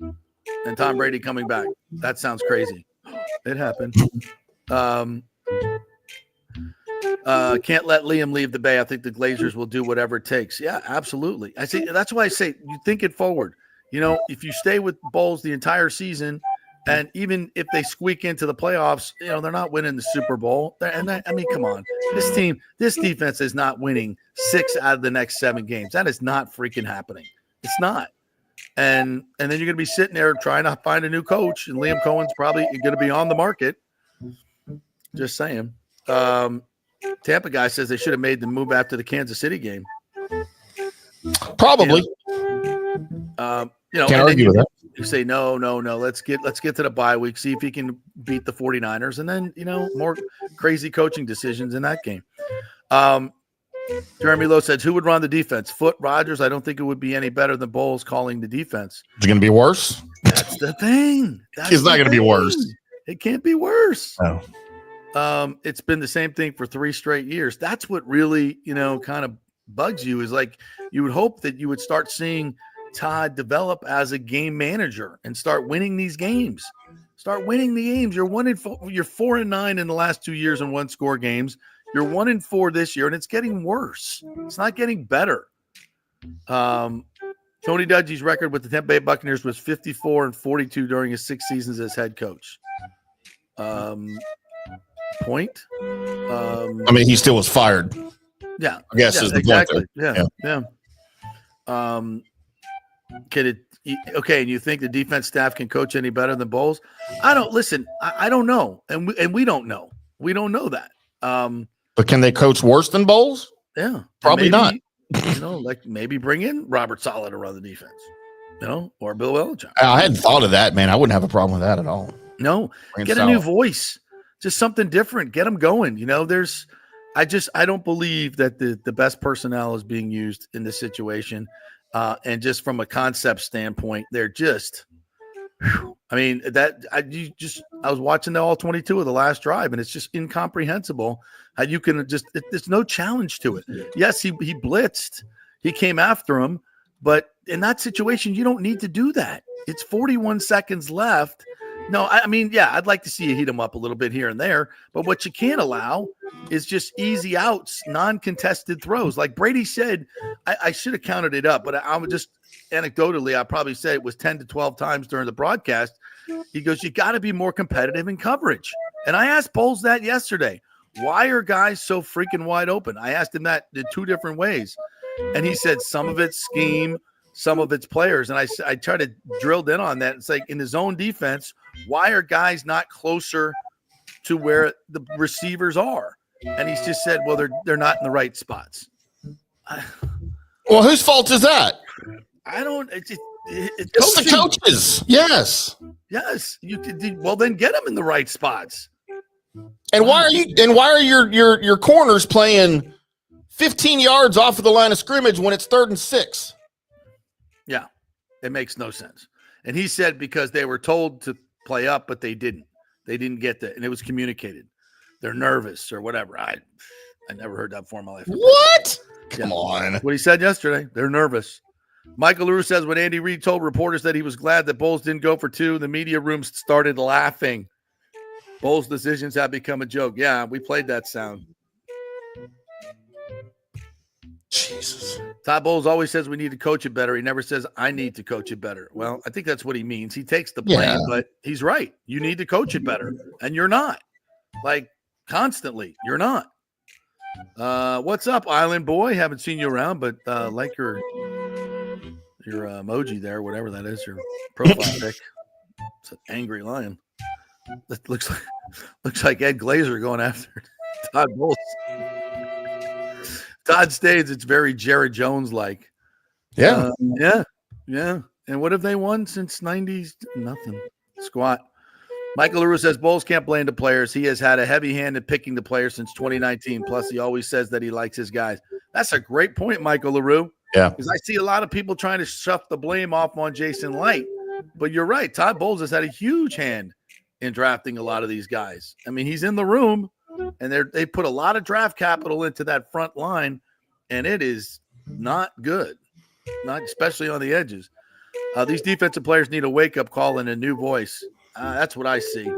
and Tom Brady coming back. That sounds crazy. It happened. Can't let Liam leave the Bay. I think the Glazers will do whatever it takes. Yeah, absolutely. I say that's why I say you think it forward. You know, if you stay with Bowles the entire season, and even if they squeak into the playoffs, you know, they're not winning the Super Bowl. I mean, come on. This defense is not winning 6 out of the next 7 games. That is not freaking happening. It's not. And then you're going to be sitting there trying to find a new coach, and Liam Cohen's probably going to be on the market. Just saying. Tampa guy says they should have made the move after the Kansas City game. Probably. You know, can't argue with that. You say no. Let's get to the bye week, see if he can beat the 49ers, and then, you know, more crazy coaching decisions in that game. Jeremy Lowe said, who would run the defense? Foot, Rodgers? I don't think it would be any better than Bowles calling the defense. It's going to be worse. That's the thing. It's not going to be worse. It can't be worse. No. It's been the same thing for 3 straight years. That's what really, you know, kind of bugs you, is like you would hope that you would start seeing Todd develop as a game manager and start winning these games. Start winning the games. You're 1-4. You're 4-9 in the last 2 years in 1-score games. You're 1-4 this year, and it's getting worse. It's not getting better. Tony Dungy's record with the Tampa Bay Buccaneers was 54-42 during his 6 seasons as head coach. Point. I mean, he still was fired. Yeah, I guess is the exactly. point. Yeah. Okay, and you think the defense staff can coach any better than Bowles? I don't know, and we don't know. We don't know that. But can they coach worse than Bowles? Yeah, probably not. You know, like maybe bring in Robert Saleh to run the defense. You know, or Bill Belichick. I hadn't thought of that, man. I wouldn't have a problem with that at all. No, get a new voice, just something different. Get them going. You know, I don't believe that the best personnel is being used in this situation. And just from a concept standpoint, they're just, I mean, I was watching the all 22 of the last drive, and it's just incomprehensible how you can there's no challenge to it. Yes, he blitzed, he came after him, but in that situation, you don't need to do that. It's 41 seconds left. No, I mean, yeah, I'd like to see you heat him up a little bit here and there, but what you can't allow is just easy outs, non-contested throws. Like Brady said, I should have counted it up, but I would just anecdotally, I probably said it was 10 to 12 times during the broadcast. He goes, you got to be more competitive in coverage. And I asked Bowles that yesterday. Why are guys so freaking wide open? I asked him that in 2 different ways. And he said some of it's scheme, some of it's players. And I tried to drill in on that. It's like in his own defense, why are guys not closer to where the receivers are? And he's just said, well, they're not in the right spots. Well, whose fault is that? It's the coaches. Yes. Yes. You could. Well, then get them in the right spots. And why are your corners playing 15 yards off of the line of scrimmage when it's 3rd and 6? Yeah, it makes no sense. And he said because they were told to play up, but they didn't. They didn't get that, and it was communicated. They're nervous or whatever. I never heard that before in my life. What? Come on. What he said yesterday. They're nervous. Michael LaRue says when Andy Reid told reporters that he was glad that Bowles didn't go for 2, the media room started laughing. Bowles' decisions have become a joke. Yeah, we played that sound. Jesus. Todd Bowles always says we need to coach it better. He never says I need to coach it better. Well, I think that's what he means. He takes the blame, but he's right. You need to coach it better, and you're not. Like, constantly, you're not. What's up, Island Boy? Haven't seen you around, but like your emoji there, whatever that is, your profile pic. It's an angry lion. That looks like Ed Glazer going after Todd Bowles. Todd states it's very Jared Jones like. Yeah. Yeah. And what have they won since 90s? Nothing. Squat. Michael LaRue says Bowles can't blame the players. He has had a heavy hand in picking the players since 2019. Plus, he always says that he likes his guys. That's a great point, Michael LaRue. Yeah. Because I see a lot of people trying to shove the blame off on Jason Light. But you're right. Todd Bowles has had a huge hand in drafting a lot of these guys. I mean, he's in the room, and they put a lot of draft capital into that front line, and it is not good, not especially on the edges. These defensive players need a wake-up call and a new voice. That's what I see.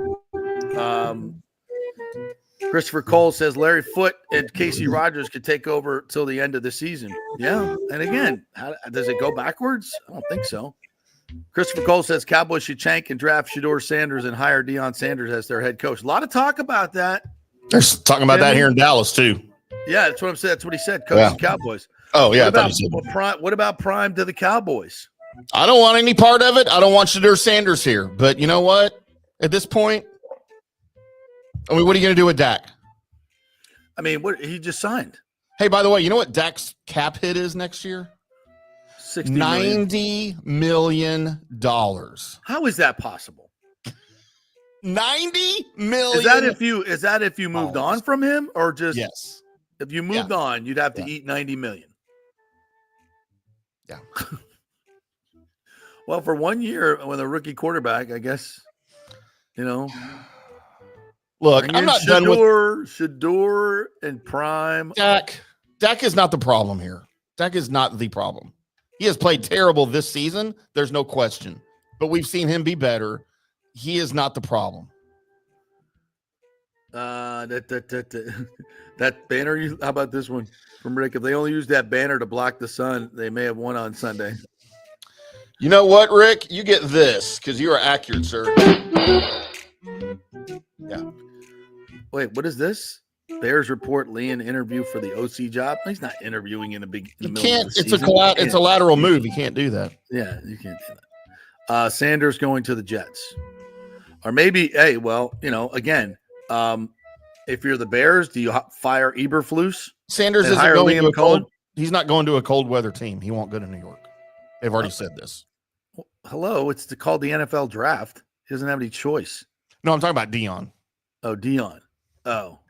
Christopher Cole says Larry Foote and Casey Rogers could take over till the end of the season. Yeah, and again, does it go backwards? I don't think so. Christopher Cole says Cowboys should tank and draft Shedeur Sanders and hire Deion Sanders as their head coach. A lot of talk about that. They're talking about that here in Dallas, too. Yeah, that's what I'm saying. That's what he said. Coach the Cowboys. Oh, yeah. What about Prime to the Cowboys? I don't want any part of it. I don't want Shedeur Sanders here. But you know what? At this point, I mean, what are you going to do with Dak? I mean, what he just signed. Hey, by the way, you know what Dak's cap hit is next year? $90 million. How is that possible? $90 million. Is that if you moved on from him, or just yes? If you moved on, you'd have to eat $90 million. Yeah. Well, for 1 year with a rookie quarterback, I guess, Look, I'm not done with Shedeur and Prime. Dak is not the problem here. Dak is not the problem. He has played terrible this season. There's no question. But we've seen him be better. He is not the problem. That banner, how about this one from Rick? If they only used that banner to block the sun, they may have won on Sunday. You know what, Rick? You get this because you are accurate, sir. Yeah. Wait, what is this? Bears report Leon interview for the OC job. He's not interviewing in the middle of the season. It's a lateral move. You can't do that. Yeah, you can't do that. Sanders going to the Jets, or maybe. Hey, well, again, if you're the Bears, do you fire Eberflus? Sanders isn't going to a cold. He's not going to a cold weather team. He won't go to New York. They've already said this. Well, hello, it's called the NFL draft. He doesn't have any choice. No, I'm talking about Deion. Oh, Deion. Oh.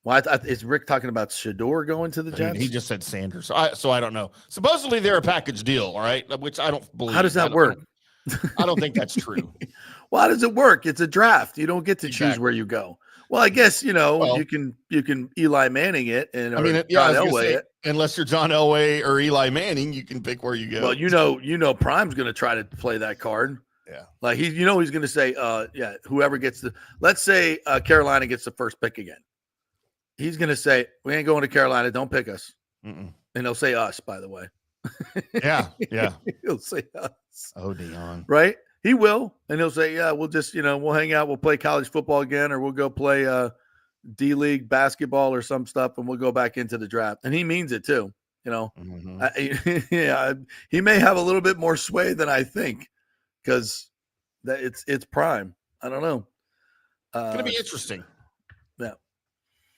Well, is Rick talking about Shedeur going to the Jets? He just said Sanders. So I don't know. Supposedly they're a package deal, all right? Which I don't believe. How does that work? I don't think that's true. Well, how does it work? It's a draft. You don't get to choose where you go. Well, I guess you can Eli Manning it and John Elway it. Unless you're John Elway or Eli Manning, you can pick where you go. Well, Prime's going to try to play that card. Yeah, like he's going to say, whoever gets let's say Carolina gets the first pick again. He's going to say, we ain't going to Carolina. Don't pick us. Mm-mm. And he'll say us, by the way. Yeah. He'll say us. Oh, Deion. Right? He will. And he'll say, yeah, we'll just, we'll hang out. We'll play college football again, or we'll go play D-League basketball or some stuff, and we'll go back into the draft. And he means it too. Mm-hmm. He may have a little bit more sway than I think because it's Prime. I don't know. It's going to be interesting. Yeah.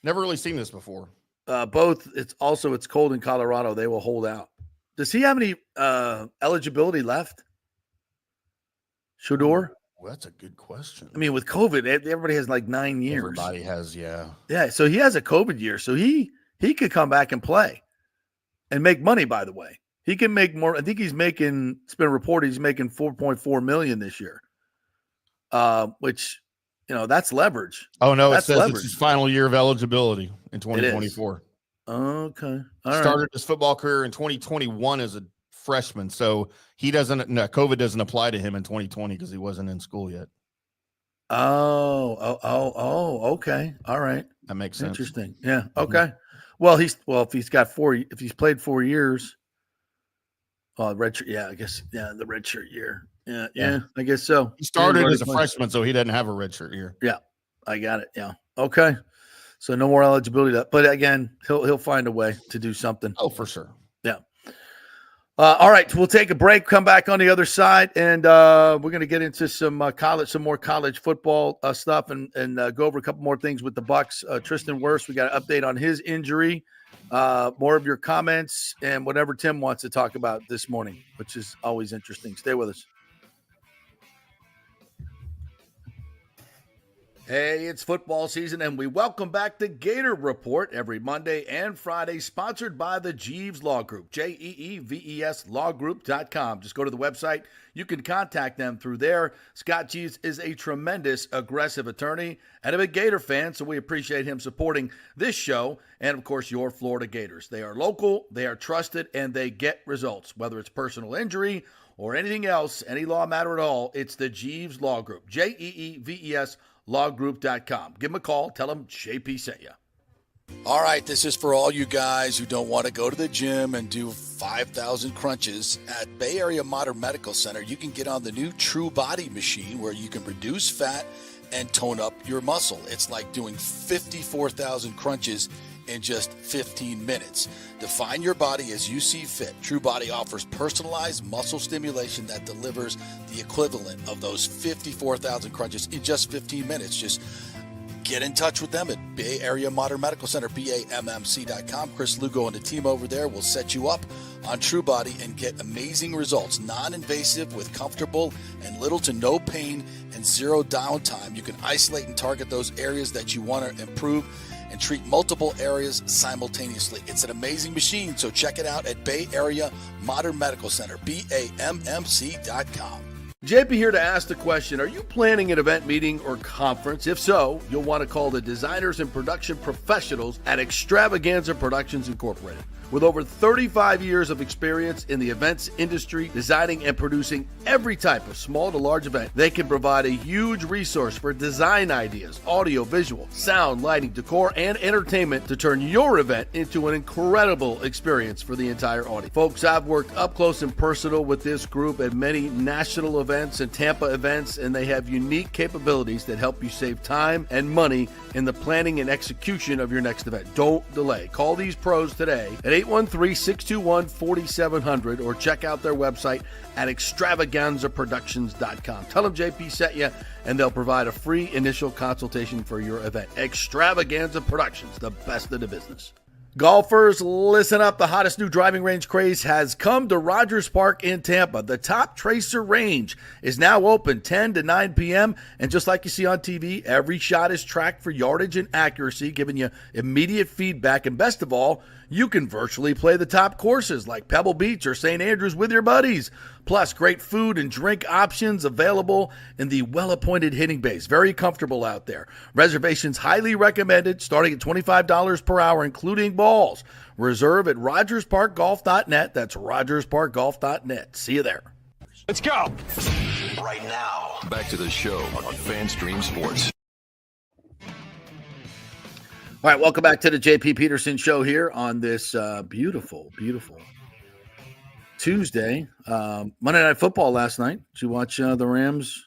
Never really seen this before. It's cold in Colorado. They will hold out. Does he have any eligibility left? Shador? Well, that's a good question. I mean, with COVID, everybody has like 9 years. Everybody has, yeah. Yeah, so he has a COVID year. So he could come back and play and make money, by the way. He can make more. I think it's been reported he's making $4.4 million this year. Which, that's leverage. Oh, no, That's it says leverage. it's his final year of eligibility in 2024. Okay. All right. Started his football career in 2021 as a freshman. So COVID doesn't apply to him in 2020 because he wasn't in school yet. Oh, okay. All right. That makes sense. Interesting. Yeah. Okay. Well, if he's played 4 years, redshirt. Yeah, I guess. Yeah, the redshirt year. Yeah. I guess so. He started as a freshman, so he doesn't have a redshirt year. Yeah, I got it. Yeah. Okay. So no more eligibility, but again, he'll find a way to do something. Oh, for sure. Yeah. All right, we'll take a break. Come back on the other side, and we're going to get into some more college football stuff, and go over a couple more things with the Bucs. Tristan Wirfs, we got an update on his injury. More of your comments and whatever Tim wants to talk about this morning, which is always interesting. Stay with us. Hey, it's football season, and we welcome back the Gator Report every Monday and Friday, sponsored by the Jeeves Law Group, Jeeves lawgroup.com. Just go to the website. You can contact them through there. Scott Jeeves is a tremendous, aggressive attorney and a big Gator fan, so we appreciate him supporting this show and, of course, your Florida Gators. They are local, they are trusted, and they get results, whether it's personal injury or anything else, any law matter at all. It's the Jeeves Law Group, Jeeves lawgroup.com. Give them a call. Tell them JP sent you. All right, this is for all you guys who don't want to go to the gym and do 5,000 crunches. At Bay Area Modern Medical Center, you can get on the new True Body machine where you can reduce fat and tone up your muscle. It's like doing 54,000 crunches in just 15 minutes. Define your body as you see fit. True Body offers personalized muscle stimulation that delivers the equivalent of those 54,000 crunches in just 15 minutes. Just get in touch with them at Bay Area Modern Medical Center, BAMMC.com. Chris Lugo and the team over there will set you up on True Body and get amazing results. Non-invasive with comfortable and little to no pain and zero downtime. You can isolate and target those areas that you want to improve and treat multiple areas simultaneously. It's an amazing machine, so check it out at Bay Area Modern Medical Center, BAMMC.com. JP here to ask the question, are you planning an event, meeting, or conference? If so, you'll want to call the designers and production professionals at Extravaganza Productions Incorporated. With over 35 years of experience in the events industry, designing and producing every type of small to large event, they can provide a huge resource for design ideas, audio, visual, sound, lighting, decor, and entertainment to turn your event into an incredible experience for the entire audience. Folks, I've worked up close and personal with this group at many national events and Tampa events, and they have unique capabilities that help you save time and money in the planning and execution of your next event. Don't delay. Call these pros today at 813-621-4700 or check out their website at extravaganzaproductions.com. Tell them JP sent you, and they'll provide a free initial consultation for your event. Extravaganza Productions, the best in the business. Golfers, listen up. The hottest new driving range craze has come to Rogers Park in Tampa. The Top Tracer range is now open 10 to 9 p.m. And just like you see on TV, every shot is tracked for yardage and accuracy, giving you immediate feedback. And best of all, you can virtually play the top courses like Pebble Beach or St. Andrews with your buddies. Plus, great food and drink options available in the well-appointed hitting bays. Very comfortable out there. Reservations highly recommended, starting at $25 per hour, including balls. Reserve at RogersParkGolf.net. That's RogersParkGolf.net. See you there. Let's go. Right now, back to the show on FanStream Sports. All right, welcome back to the JP Peterson Show here on this beautiful, beautiful Tuesday. Monday Night Football last night. Did you watch the Rams?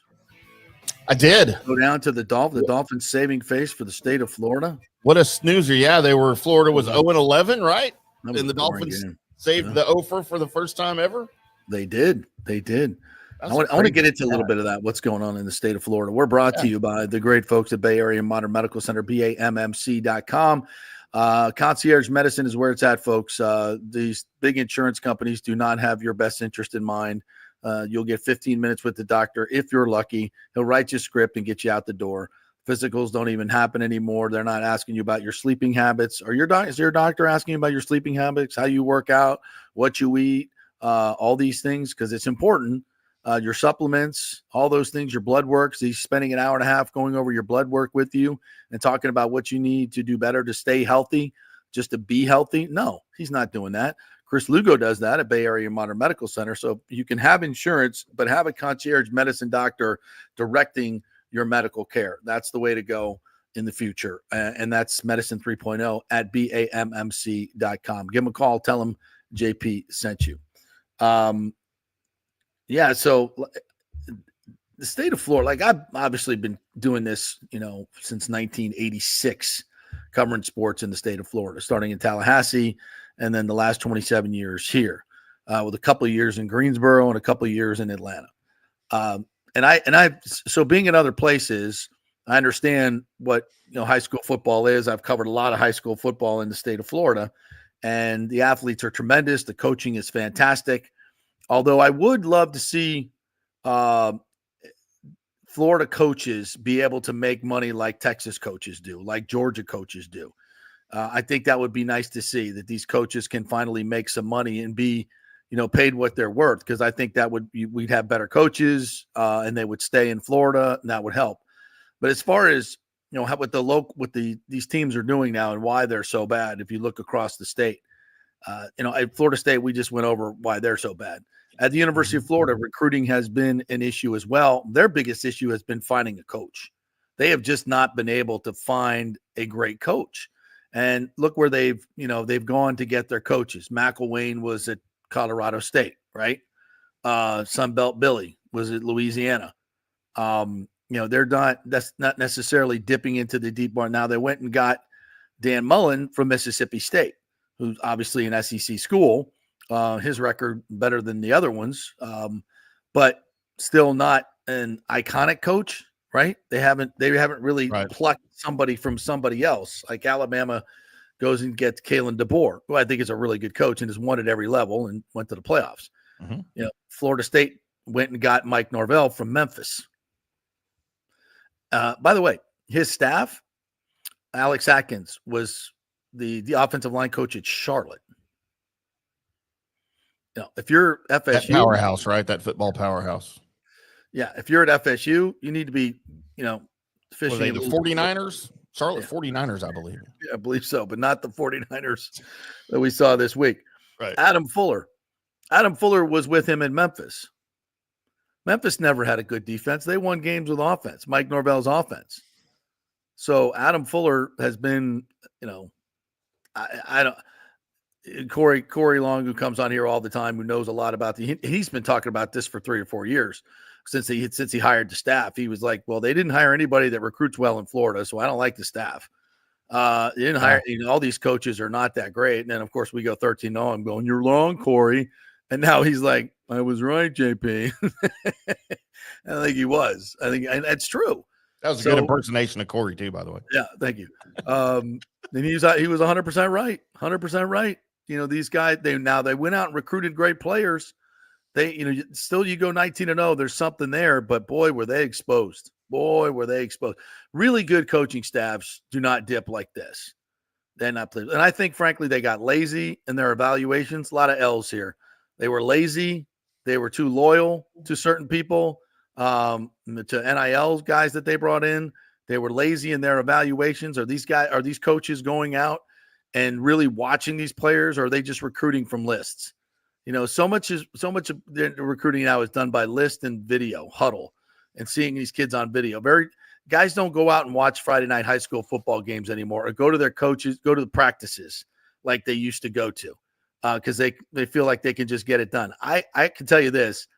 I did. Go down to the Dolphins. The Dolphins saving face for the state of Florida. What a snoozer. Yeah, Florida was 0-11, right? And the Dolphins saved the 0 for the first time ever. They did. I want to get into a little bit of that, what's going on in the state of Florida. We're brought to you by the great folks at Bay Area Modern Medical Center, BAMMC.com. Concierge medicine is where it's at, folks. These big insurance companies do not have your best interest in mind. You'll get 15 minutes with the doctor if you're lucky. He'll write you a script and get you out the door. Physicals don't even happen anymore. They're not asking you about your sleeping habits. Is your doctor asking you about your sleeping habits, how you work out, what you eat, all these things? Because it's important. Your supplements, all those things, your blood works. He's spending an hour and a half going over your blood work with you and talking about what you need to do better to stay healthy, just to be healthy. No, he's not doing that. Chris Lugo does that at Bay Area Modern Medical Center. So you can have insurance, but have a concierge medicine doctor directing your medical care. That's the way to go in the future. And that's Medicine 3.0 at BAMMC.com. Give him a call. Tell him JP sent you. Yeah. So the state of Florida, like I've obviously been doing this, since 1986, covering sports in the state of Florida, starting in Tallahassee, and then the last 27 years here, with a couple of years in Greensboro and a couple of years in Atlanta. So being in other places, I understand what, high school football is. I've covered a lot of high school football in the state of Florida, and the athletes are tremendous. The coaching is fantastic. Although I would love to see Florida coaches be able to make money like Texas coaches do, like Georgia coaches do. I think that would be nice to see, that these coaches can finally make some money and be, paid what they're worth. Because I think that we'd have better coaches and they would stay in Florida, and that would help. But as far as what these teams are doing now and why they're so bad, if you look across the state, at Florida State, we just went over why they're so bad. At the University of Florida, recruiting has been an issue as well. Their biggest issue has been finding a coach. They have just not been able to find a great coach. And look where they've gone to get their coaches. McElwain was at Colorado State, right? Sunbelt Billy was at Louisiana. That's not necessarily dipping into the deep water. Now they went and got Dan Mullen from Mississippi State, who's obviously an SEC school. His record better than the other ones, but still not an iconic coach, right? They haven't really plucked somebody from somebody else. Like Alabama goes and gets Kalen DeBoer, who I think is a really good coach and has won at every level and went to the playoffs. Mm-hmm. Florida State went and got Mike Norvell from Memphis. By the way, his staff, Alex Atkins was the offensive line coach at Charlotte. If you're FSU, that powerhouse, right? That football powerhouse. Yeah. If you're at FSU, you need to be, fishing. Were they the 49ers? Charlotte 49ers, I believe. Yeah, I believe so, but not the 49ers that we saw this week. Right. Adam Fuller was with him in Memphis. Memphis never had a good defense. They won games with offense, Mike Norvell's offense. So Adam Fuller has been, I don't. Corey Long, who comes on here all the time, who knows a lot about he's been talking about this for 3 or 4 years since he hired the staff. He was like, well, they didn't hire anybody that recruits well in Florida, so I don't like the staff. They didn't hire, all these coaches are not that great. And then of course we go 13-0. I'm going, you're wrong, Corey. And now he's like, I was right, JP. I think he was. And that's true. That was a good impersonation of Corey too, by the way. Yeah, thank you. And he was 100% right. 100% right. These guys, they went out and recruited great players. They, still you go 19-0, there's something there, but boy, were they exposed. Really good coaching staffs do not dip like this. They're not pleased. And I think, frankly, they got lazy in their evaluations. A lot of L's here. They were lazy. They were too loyal to certain people, to NIL guys that they brought in. They were lazy in their evaluations. Are these coaches going out and really watching these players, or are they just recruiting from lists? So much of the recruiting now is done by list and video, huddle, and seeing these kids on video. Guys don't go out and watch Friday night high school football games anymore, or go to their coaches, go to the practices like they used to go to, because they feel like they can just get it done. I can tell you this.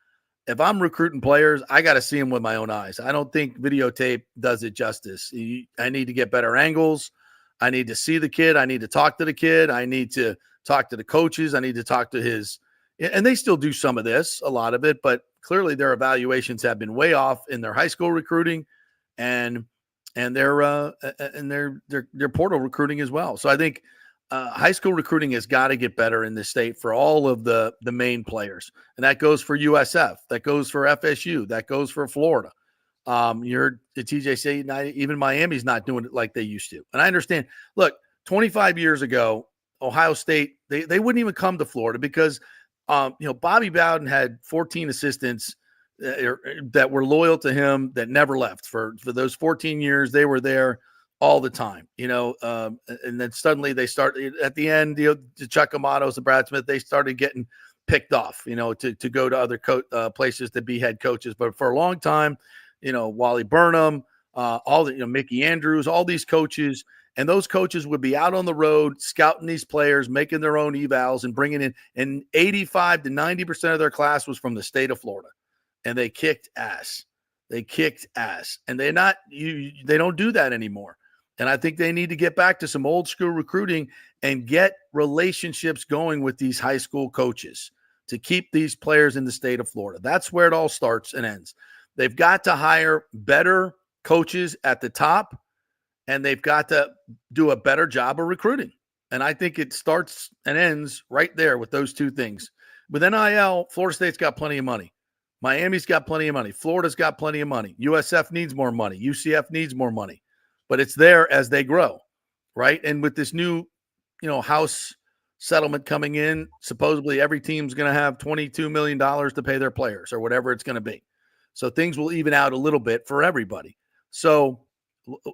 If I'm recruiting players, I got to see them with my own eyes. I don't think videotape does it justice. I need to get better angles. I need to see the kid. I need to talk to the kid. I need to talk to the coaches. I need to talk to his, and they still do some of this, a lot of it, but clearly their evaluations have been way off in their high school recruiting and their portal recruiting as well. So I think high school recruiting has got to get better in this state for all of the main players. And that goes for USF, that goes for FSU, that goes for Florida. You're the TJ say even Miami's not doing it like they used to. And I understand, look, 25 years ago, Ohio State, they wouldn't even come to Florida because, Bobby Bowden had 14 assistants that were loyal to him that never left for those 14 years. They were there all the time, and then suddenly they start at the end, the Chuck Amatos, the Brad Smith, they started getting picked off, to go to other places to be head coaches. But for a long time, Wally Burnham, all the, Mickey Andrews, all these coaches, and those coaches would be out on the road scouting these players, making their own evals and bringing in, and 85 to 90% of their class was from the state of Florida, and they kicked ass. And they don't do that anymore. And I think they need to get back to some old school recruiting and get relationships going with these high school coaches to keep these players in the state of Florida. That's where it all starts and ends. They've got to hire better coaches at the top, and they've got to do a better job of recruiting. And I think it starts and ends right there with those two things. With NIL, Florida State's got plenty of money. Miami's got plenty of money. Florida's got plenty of money. USF needs more money. UCF needs more money. But it's there as they grow, right? And with this new, House settlement coming in, supposedly every team's going to have $22 million to pay their players or whatever it's going to be. So things will even out a little bit for everybody. So,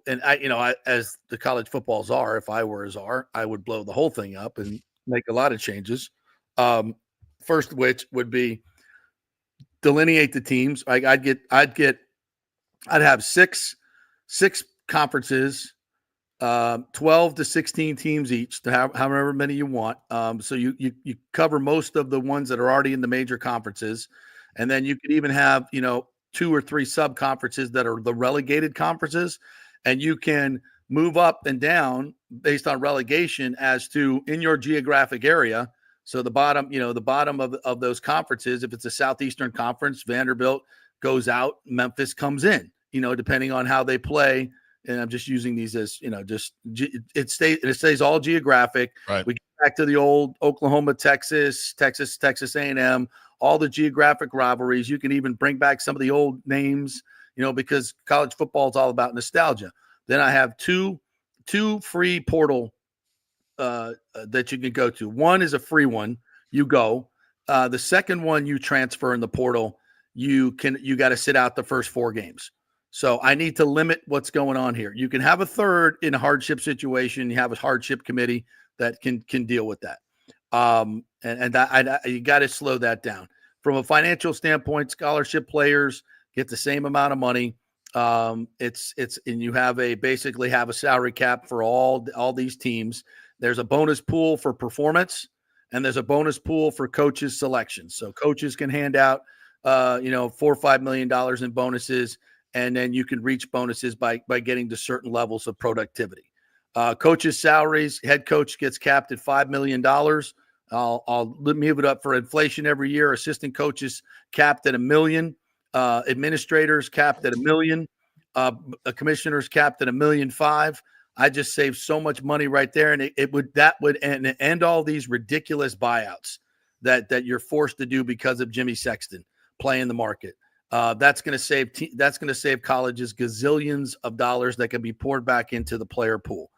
and I, as the college football czar, if I were a czar, I would blow the whole thing up and make a lot of changes. First of which would be delineate the teams. I'd have six conferences, 12 to 16 teams each, to have however many you want. So you cover most of the ones that are already in the major conferences. And then you could even have, 2 or 3 sub-conferences that are the relegated conferences. And you can move up and down based on relegation as to in your geographic area. So the bottom of those conferences, if it's a Southeastern Conference, Vanderbilt goes out, Memphis comes in, depending on how they play. And I'm just using these as, it stays all geographic. Right. We get back to the old Oklahoma, Texas A&M, all the geographic rivalries. You can even bring back some of the old names, because college football is all about nostalgia. Then I have two free portal that you can go to. One is a free one. You go. The second one you transfer in the portal. You got to sit out the first 4 games. So I need to limit what's going on here. You can have a third in a hardship situation. You have a hardship committee that can deal with that. You got to slow that down. From a financial standpoint, scholarship players get the same amount of money. And you basically have a salary cap for all these teams. There's a bonus pool for performance, and there's a bonus pool for coaches selection. So coaches can hand out, $4 or $5 million in bonuses. And then you can reach bonuses by getting to certain levels of productivity. Coaches' salaries, head coach gets capped at $5 million. I'll move it up for inflation every year. Assistant coaches capped at $1 million. Administrators capped at $1 million. Commissioners capped at $1.5 million. I just saved so much money right there, and that would end all these ridiculous buyouts that you're forced to do because of Jimmy Sexton playing the market. That's going to save colleges gazillions of dollars that can be poured back into the player pool.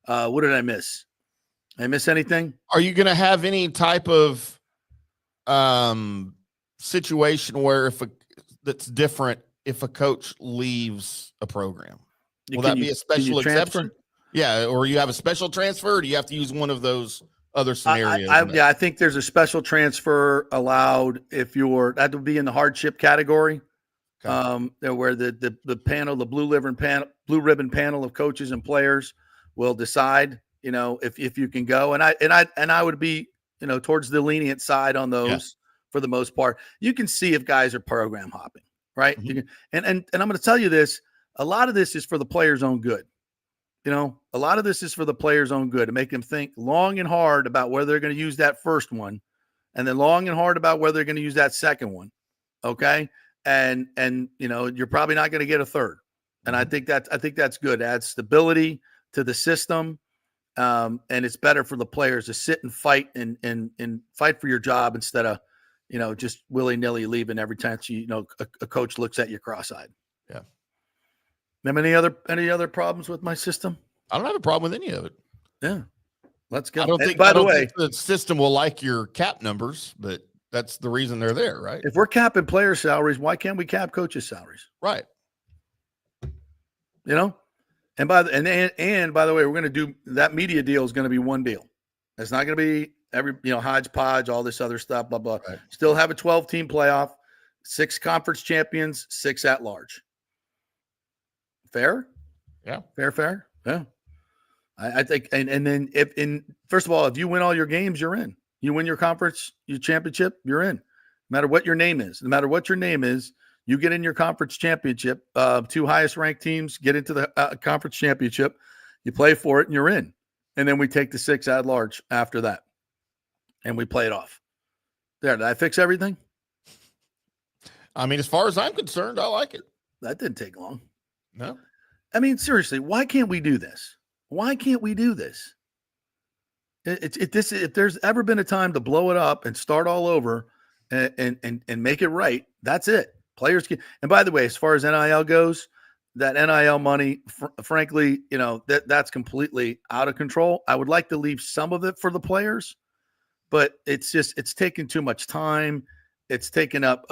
What did I miss? Did I miss anything? Are you going to have any type of situation where that's different if a coach leaves a program? Will that be a special exception? Yeah, or you have a special transfer, or do you have to use one of those other scenarios? I think there's a special transfer allowed if that would be in the hardship category. Okay. Where the panel, the blue ribbon panel of coaches and players will decide, if you can go. And I would be, towards the lenient side on those for the most part. You can see if guys are program hopping, right? Mm-hmm. And I'm going to tell you this, a lot of this is for the player's own good. A lot of this is for the player's own good, to make them think long and hard about whether they're going to use that first one, and then long and hard about whether they're going to use that second one. Okay. And you're probably not going to get a third. And I think that's good. It adds stability to the system. And it's better for the players to sit and fight and fight for your job instead of, just willy-nilly leaving every time a coach looks at you cross-eyed. Yeah. Have any other problems with my system? I don't have a problem with any of it. Yeah. Let's go. I don't think the system will like your cap numbers, but that's the reason they're there, right? If we're capping player salaries, why can't we cap coaches' salaries? Right. And by the way, we're going to do that media deal is going to be one deal. It's not going to be hodgepodge, all this other stuff, blah, blah. Right. Still have a 12-team playoff, 6 conference champions, 6 at large. Fair? Yeah. Fair. Yeah. I think, and then first of all, if you win all your games, you're in. You win your conference, your championship, you're in. No matter what your name is. No matter what your name is, you get in your conference championship. 2 highest ranked teams get into the conference championship. You play for it and you're in. And then we take the 6 at large after that. And we play it off. There, did I fix everything? I mean, as far as I'm concerned, I like it. That didn't take long. No. I mean, seriously, why can't we do this? Why can't we do this? If there's ever been a time to blow it up and start all over and make it right, that's it. Players can. And by the way, as far as NIL goes, that NIL money, frankly, that's completely out of control. I would like to leave some of it for the players, but it's taking too much time. It's taken up,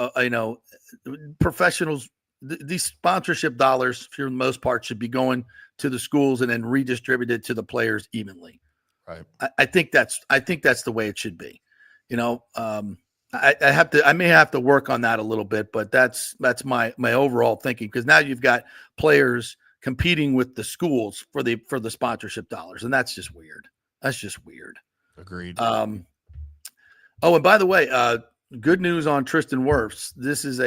professionals. These sponsorship dollars, for the most part, should be going to the schools and then redistributed to the players evenly. Right. I think that's the way it should be. I may have to work on that a little bit, but that's my overall thinking, because now you've got players competing with the schools for the sponsorship dollars, and that's just weird. Agreed. And by the way, good news on Tristan Wirfs. This is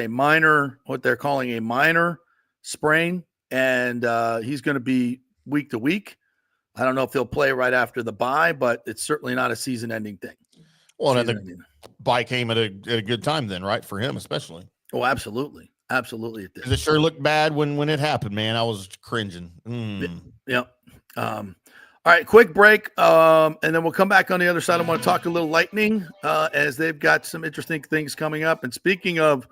what they're calling a minor sprain, and he's going to be week to week. I don't know if he'll play right after the bye, but it's certainly not a season-ending thing. Well, and the bye came at a good time then, right? For him, especially. Oh, absolutely. Absolutely. It did. It sure looked bad when it happened, man. I was cringing. Yep. All right, quick break. And then we'll come back on the other side. I want to talk a little Lightning as they've got some interesting things coming up. And speaking of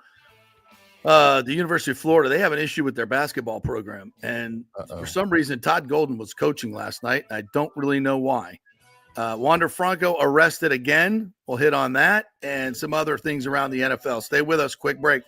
the University of Florida, they have an issue with their basketball program. And for some reason, Todd Golden was coaching last night. I don't really know why. Wander Franco arrested again. We'll hit on that and some other things around the NFL. Stay with us. Quick break.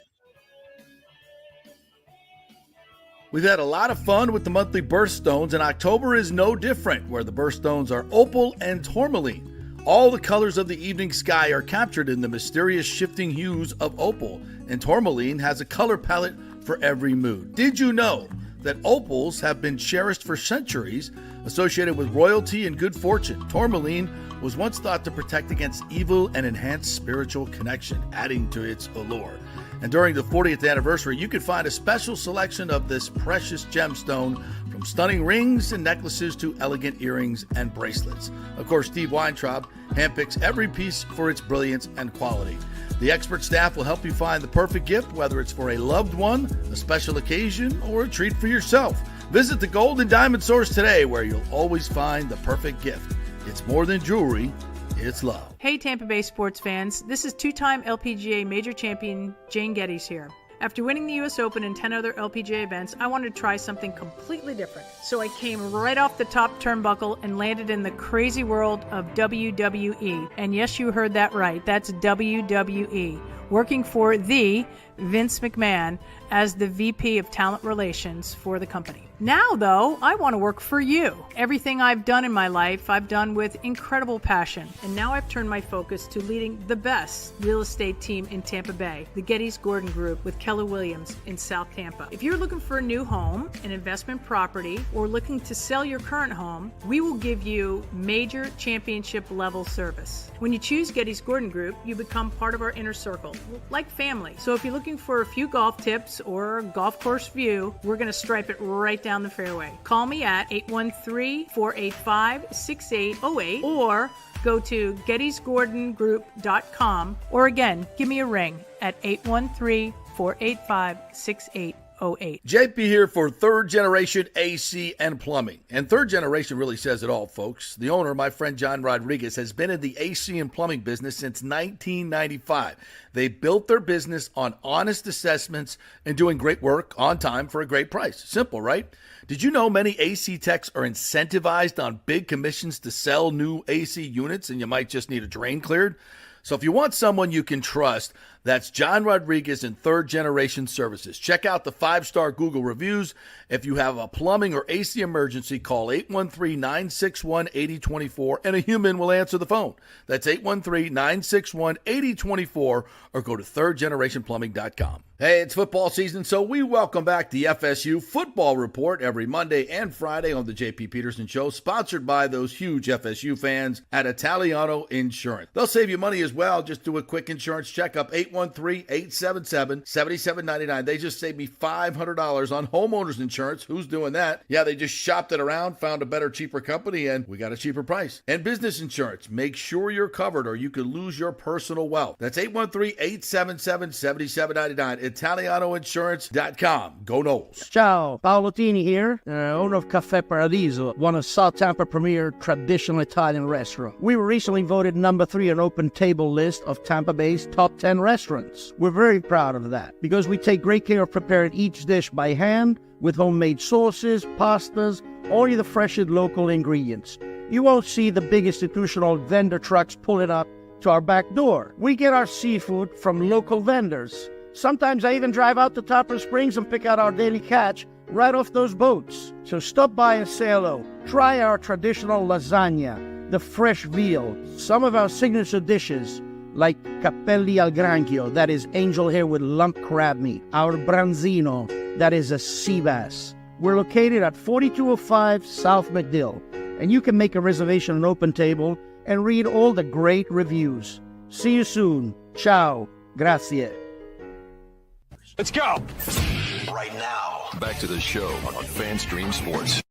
We've had a lot of fun with the monthly birthstones, and October is no different, where the birthstones are opal and tourmaline. All the colors of the evening sky are captured in the mysterious shifting hues of opal, and tourmaline has a color palette for every mood. Did you know that opals have been cherished for centuries, associated with royalty and good fortune? Tourmaline was once thought to protect against evil and enhance spiritual connection, adding to its allure. And during the 40th anniversary, you can find a special selection of this precious gemstone, from stunning rings and necklaces to elegant earrings and bracelets. Of course, Steve Weintraub handpicks every piece for its brilliance and quality. The expert staff will help you find the perfect gift, whether it's for a loved one, a special occasion, or a treat for yourself. Visit the Gold and Diamond Source today, where you'll always find the perfect gift. It's more than jewelry, it's love. Hey Tampa Bay sports fans, this is 2-time LPGA major champion Jane Geddes here. After winning the US Open and 10 other LPGA events, I wanted to try something completely different. So I came right off the top turnbuckle and landed in the crazy world of WWE. And yes, you heard that right, that's WWE. Working for the Vince McMahon as the VP of Talent Relations for the company. Now, though, I want to work for you. Everything I've done in my life, I've done with incredible passion. And now I've turned my focus to leading the best real estate team in Tampa Bay, the Geddes Gordon Group with Keller Williams in South Tampa. If you're looking for a new home, an investment property, or looking to sell your current home, we will give you major championship level service. When you choose Geddes Gordon Group, you become part of our inner circle, like family. So if you're looking for a few golf tips or a golf course view, we're going to stripe it right down the fairway. Call me at 813-485-6808 or go to gettysgordongroup.com, or again, give me a ring at 813-485-6808. JP here for Third Generation AC and Plumbing. And Third Generation really says it all, folks. The owner, my friend John Rodriguez, has been in the AC and plumbing business since 1995. They built their business on honest assessments and doing great work on time for a great price. Simple, right? Did you know many AC techs are incentivized on big commissions to sell new AC units and you might just need a drain cleared? So if you want someone you can trust, that's John Rodriguez in Third Generation Services. Check out the 5-star Google reviews. If you have a plumbing or AC emergency, call 813-961-8024 and a human will answer the phone. That's 813-961-8024 or go to thirdgenerationplumbing.com. Hey, it's football season, so we welcome back the FSU Football Report every Monday and Friday on the JP Peterson Show, sponsored by those huge FSU fans at Italiano Insurance. They'll save you money as well. Just do a quick insurance checkup, 813-877-7799. They just saved me $500 on homeowners insurance. Who's doing that? Yeah, they just shopped it around, found a better, cheaper company, and we got a cheaper price. And business insurance. Make sure you're covered or you could lose your personal wealth. That's 813-877-7799. ItalianoInsurance.com. Go Noles. Ciao, Paolo Tini here, owner of Caffè Paradiso, one of South Tampa premier traditional Italian restaurant. We were recently voted number 3 on Open Table list of Tampa-based top 10 restaurants. We're very proud of that because we take great care of preparing each dish by hand with homemade sauces, pastas, only the freshest local ingredients. You won't see the big institutional vendor trucks pulling up to our back door. We get our seafood from local vendors. Sometimes I even drive out to Topper Springs and pick out our daily catch right off those boats. So stop by and say hello. Try our traditional lasagna, the fresh veal, some of our signature dishes like capelli al granchio, that is angel hair with lump crab meat, our branzino, that is a sea bass. We're located at 4205 South McDill, and you can make a reservation on Open Table and read all the great reviews. See you soon. Ciao. Grazie. Let's go. Right now. Back to the show on FanStream Sports.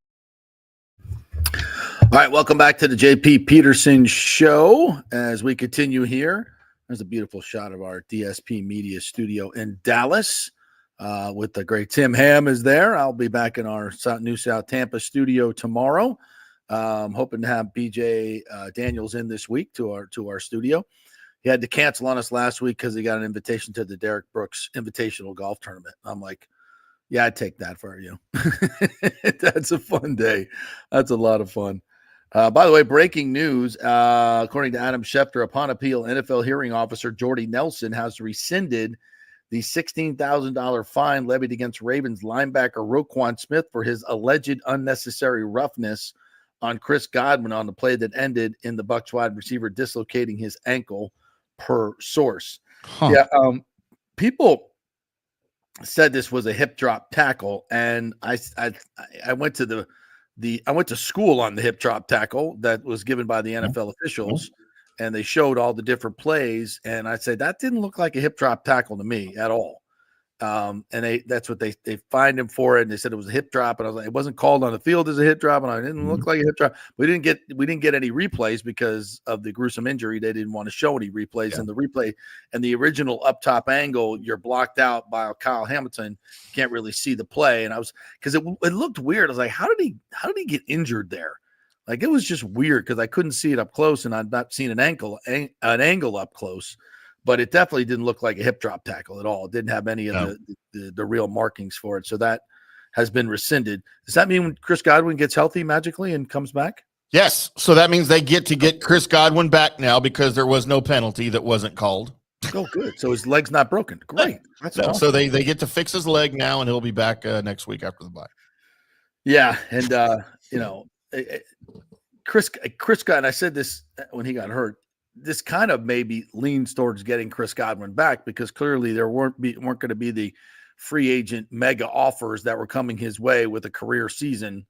All right, welcome back to the JP Peterson Show. As we continue here, there's a beautiful shot of our DSP Media studio in Dallas with the great Tim Ham is there. I'll be back in our new South Tampa studio tomorrow. Hoping to have BJ Daniels in this week to our studio. He had to cancel on us last week because he got an invitation to the Derek Brooks Invitational Golf Tournament. I'm like, yeah, I'd take that for you. That's a fun day. That's a lot of fun. By the way, breaking news, according to Adam Schefter, upon appeal, NFL hearing officer Jordy Nelson has rescinded the $16,000 fine levied against Ravens linebacker Roquan Smith for his alleged unnecessary roughness on Chris Godwin on the play that ended in the Bucs wide receiver dislocating his ankle, per source. Yeah, people said this was a hip drop tackle, and I went to I went to school on the hip drop tackle that was given by the NFL officials, and they showed all the different plays, and I said that didn't look like a hip drop tackle to me at all. And that's what they fined him for it, and they said it was a hip drop, and I was like, it wasn't called on the field as a hip drop, and I didn't look like a hip drop. We didn't get any replays because of the gruesome injury. They didn't want to show any replays, and the replay and the original up top angle, you're blocked out by Kyle Hamilton. You can't really see the play, and I was because it looked weird. I was like, how did he get injured there? Like it was just weird because I couldn't see it up close, and I've not seen an angle up close. But it definitely didn't look like a hip drop tackle at all. It didn't have any of the real markings for it. So that has been rescinded. Does that mean when Chris Godwin gets healthy magically and comes back? Yes. So that means they get to get Chris Godwin back now because there was no penalty that wasn't called. Oh, good. So his leg's not broken. Great. That's awesome. So they get to fix his leg now, and he'll be back next week after the bye. Yeah. And, Chris Godwin, I said this when he got hurt, this kind of maybe leans towards getting Chris Godwin back because clearly there weren't going to be the free agent mega offers that were coming his way with a career season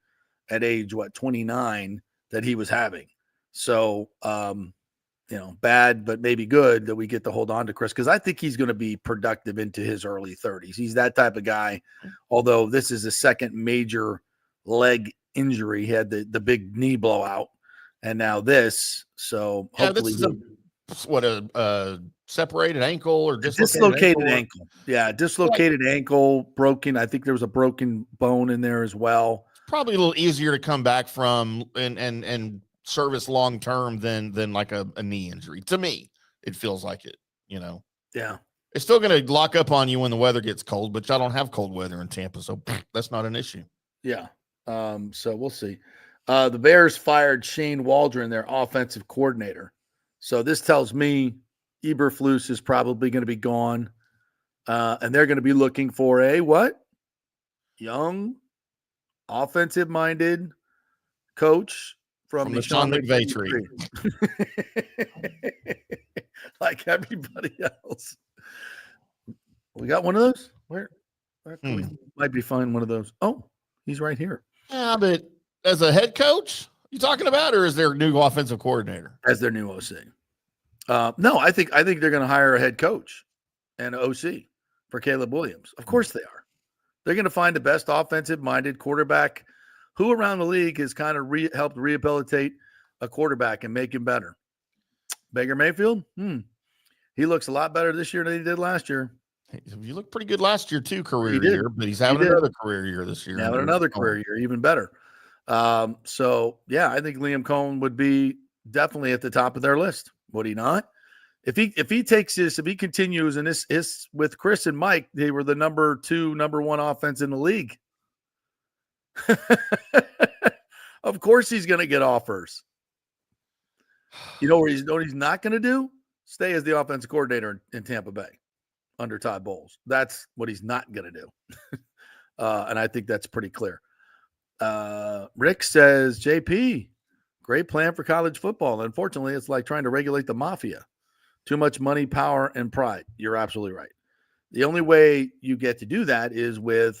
at age 29 that he was having. So, bad, but maybe good that we get to hold on to Chris because I think he's going to be productive into his early 30s. He's that type of guy. Although this is a second major leg injury, he had the big knee blowout. And now this, so hopefully a separated ankle or dislocated ankle. Yeah, dislocated ankle, broken. I think there was a broken bone in there as well. Probably a little easier to come back from and service long term than like a knee injury. To me, it feels like it. Yeah, it's still going to lock up on you when the weather gets cold, but y'all don't have cold weather in Tampa, so that's not an issue. Yeah. So we'll see. The Bears fired Shane Waldron, their offensive coordinator. So this tells me Eberflus is probably going to be gone. And they're going to be looking for a what? Young, offensive-minded coach from the Sean McVay tree. Like everybody else. We got one of those? Where we might be finding one of those. Oh, he's right here. Yeah, but as a head coach, you talking about, or is their new offensive coordinator? As their new OC. No, I think they're going to hire a head coach and an OC for Caleb Williams. Of course they are. They're going to find the best offensive-minded quarterback who around the league has kind of helped rehabilitate a quarterback and make him better. Baker Mayfield, he looks a lot better this year than he did last year. You looked pretty good last year too, career year, but he's having another career year this year. Having another career year, even better. So yeah, I think Liam Coen would be definitely at the top of their list. Would he not? If he takes this, if he continues, and this is with Chris and Mike, they were the number 1 offense in the league. Of course he's going to get offers. You know what he's not going to do? Stay as the offensive coordinator in Tampa Bay under Todd Bowles. That's what he's not going to do. And I think that's pretty clear. Rick says, JP, great plan for college football. Unfortunately, it's like trying to regulate the mafia. Too much money, power, and pride. You're absolutely right. The only way you get to do that is with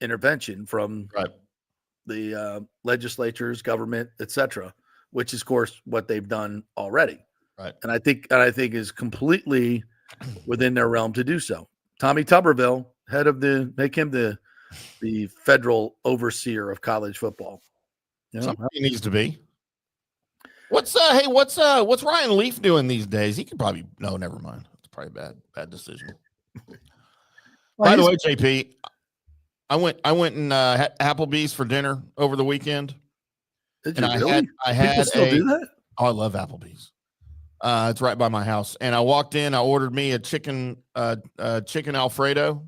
intervention from the legislatures, government, etc., which is, of course, what they've done already. Right. And I think is completely within their realm to do so. Tommy Tuberville, make him the federal overseer of college football. Something he needs to be. What's Ryan Leaf doing these days? He could probably never mind. It's probably a bad decision. By the way, JP, I went and had Applebee's for dinner over the weekend. Did you really? I had People still do that? Oh, I love Applebee's. It's right by my house. And I walked in, I ordered me a chicken Alfredo.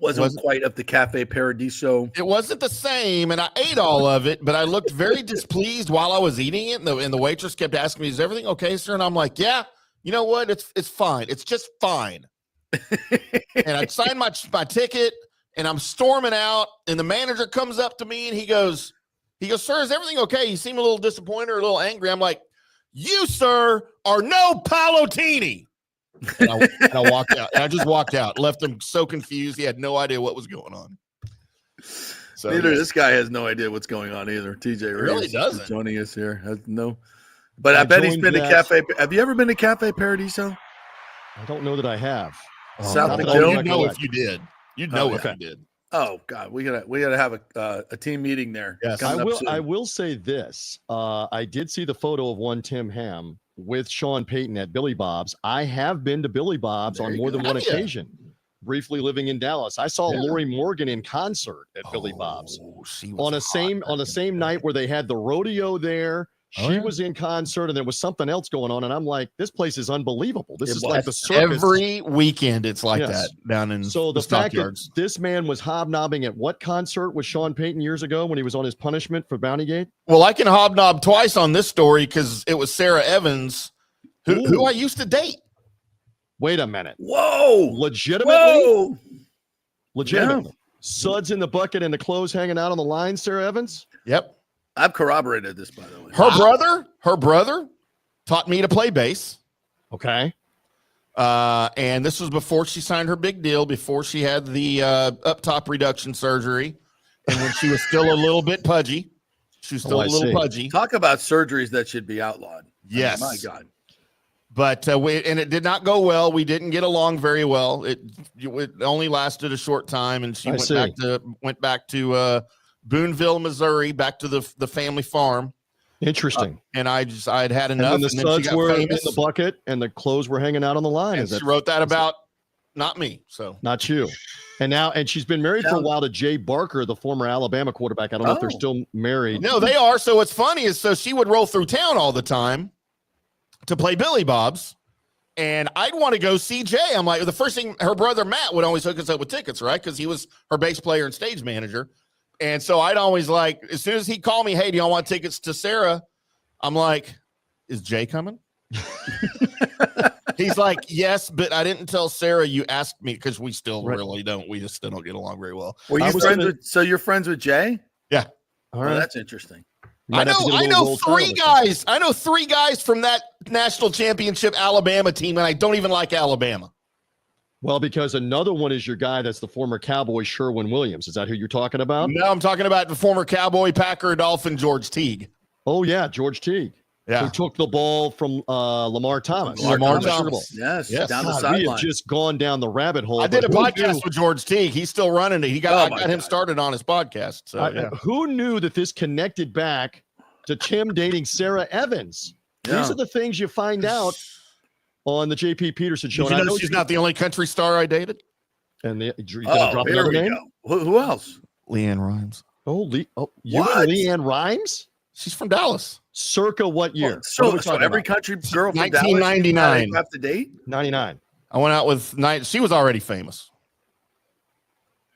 Wasn't quite up the Cafe Paradiso. It wasn't the same, and I ate all of it, but I looked very displeased while I was eating it, and the waitress kept asking me, "Is everything okay, sir?" And I'm like, "Yeah, you know what? It's fine. It's just fine." And I signed my ticket, and I'm storming out, and the manager comes up to me, and he goes, "Sir, is everything okay?" He seemed a little disappointed or a little angry. I'm like, "You, sir, are no Palotini." And I walked out. And I just walked out, left him so confused. He had no idea what was going on. So this guy has no idea what's going on either. TJ really doesn't. Joining us here has no. But I bet he's been to Cafe. Have you ever been to Cafe Paradiso? I don't know that I have. South McGill? You'd know if you did. You'd know if you did. Oh God, we gotta have a team meeting there. Yes, I will say this. I did see the photo of one Tim Ham with Sean Payton at Billy Bob's. I have been to Billy Bob's on more than one occasion, briefly living in Dallas. I saw Lori Morgan in concert at Billy Bob's on the same night where they had the rodeo there. She was in concert, and there was something else going on, and I'm like, this place is unbelievable. This is like the circus. Every weekend it's like that down in the fact that this man was hobnobbing at what concert with Sean Payton years ago when he was on his punishment for Bountygate? Well, I can hobnob twice on this story because it was Sarah Evans, who I used to date. Wait a minute. Whoa. Legitimately? Legitimately. Suds in the bucket and the clothes hanging out on the line, Sarah Evans? Yep. I've corroborated this, by the way. Her brother taught me to play bass. Okay. And this was before she signed her big deal, before she had the up top reduction surgery, and when she was still a little bit pudgy. She was still a little pudgy. Talk about surgeries that should be outlawed. Yes. My God. But it did not go well. We didn't get along very well. It only lasted a short time, and she went back to Booneville, Missouri, back to the family farm. Interesting. And I'd had And enough. then the and then studs she got were famous, in the bucket and the clothes were hanging out on the line. and she wrote that about not me. So not you. And she's been married for a while to Jay Barker, the former Alabama quarterback. I don't know if they're still married. No, they are. So what's funny is she would roll through town all the time to play Billy Bob's. And I'd want to go see Jay. I'm like, the first thing, her brother Matt would always hook us up with tickets, right? Because he was her bass player and stage manager. And so I'd always as soon as he called me, hey, do y'all want tickets to Sarah? I'm like, is Jay coming? He's like, yes, but I didn't tell Sarah you asked me because we still really don't. We just still don't get along very well. Were you friends so you're friends with Jay? Yeah. All right. That's interesting. I know three guys. I know 3 guys from that national championship Alabama team, and I don't even like Alabama. Well, because another one is your guy that's the former Cowboy Sherwin Williams. Is that who you're talking about? No, I'm talking about the former Cowboy, Packer, Dolphin, George Teague. Oh, yeah, George Teague. Yeah. Who took the ball from Lamar Thomas. Lamar Thomas. Yes. Down the God, sideline. we have just gone down the rabbit hole. I did a podcast with George Teague. He's still running it. I got him started on his podcast. So who knew that this connected back to Tim dating Sarah Evans? Yeah. These are the things you find out on the JP Peterson show. Did you know she's not the only country star I dated? And you're gonna drop another name? Who else? Leanne Rhymes. You and Leanne Rhymes? She's from Dallas. Circa what year? So every country girl from 1999. Dallas up to date? 99. I went out with she was already famous.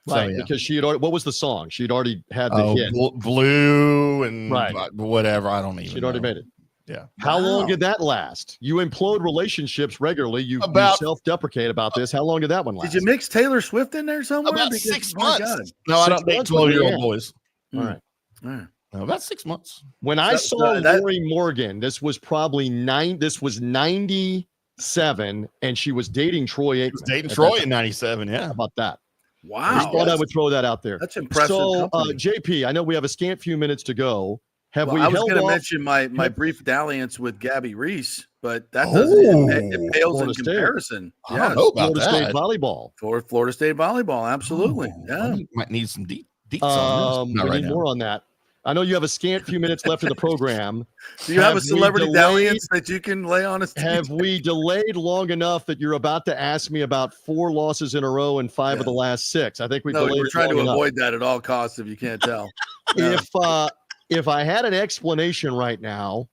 Right, because she had already, what was the song? She'd already had the hit. Blue and whatever. I don't even She'd already made it. Yeah. How long did that last? You implode relationships regularly. You self-deprecate about this. How long did that one last? Did you mix Taylor Swift in there somewhere? About 6 months. No, I don't date 12-year-old boys. All right. No, about 6 months. When I saw Lori Morgan, this was probably 97, and she was dating Troy Aikman. She was dating Troy in 97, yeah. How about that? Wow. I just thought I would throw that out there. That's impressive. So, JP, I know we have a scant few minutes to go. I was going to mention my brief dalliance with Gabby Reese, but that doesn't it pales in comparison. Yeah, Florida State volleyball. For Florida State volleyball, absolutely. Yeah, might need some deets on this. We need more on that. I know you have a scant few minutes left in the program. Do you have a celebrity dalliance that you can lay on us? Have we delayed long enough that you're about to ask me about 4 losses in a row and 5 of the last 6? I think we're trying to avoid that at all costs. If you can't tell, if I had an explanation right now,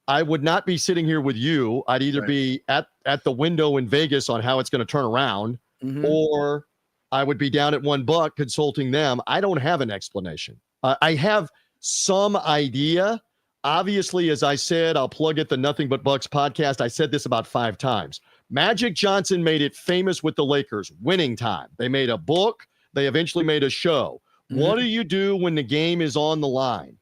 I would not be sitting here with you. I'd either be at the window in Vegas on how it's going to turn around, or I would be down at $1 consulting them. I don't have an explanation. I have some idea. Obviously, as I said, I'll plug it, the Nothing But Bucks podcast. I said this about 5 times. Magic Johnson made it famous with the Lakers, Winning Time. They made a book. They eventually made a show. What do you do when the game is on the line?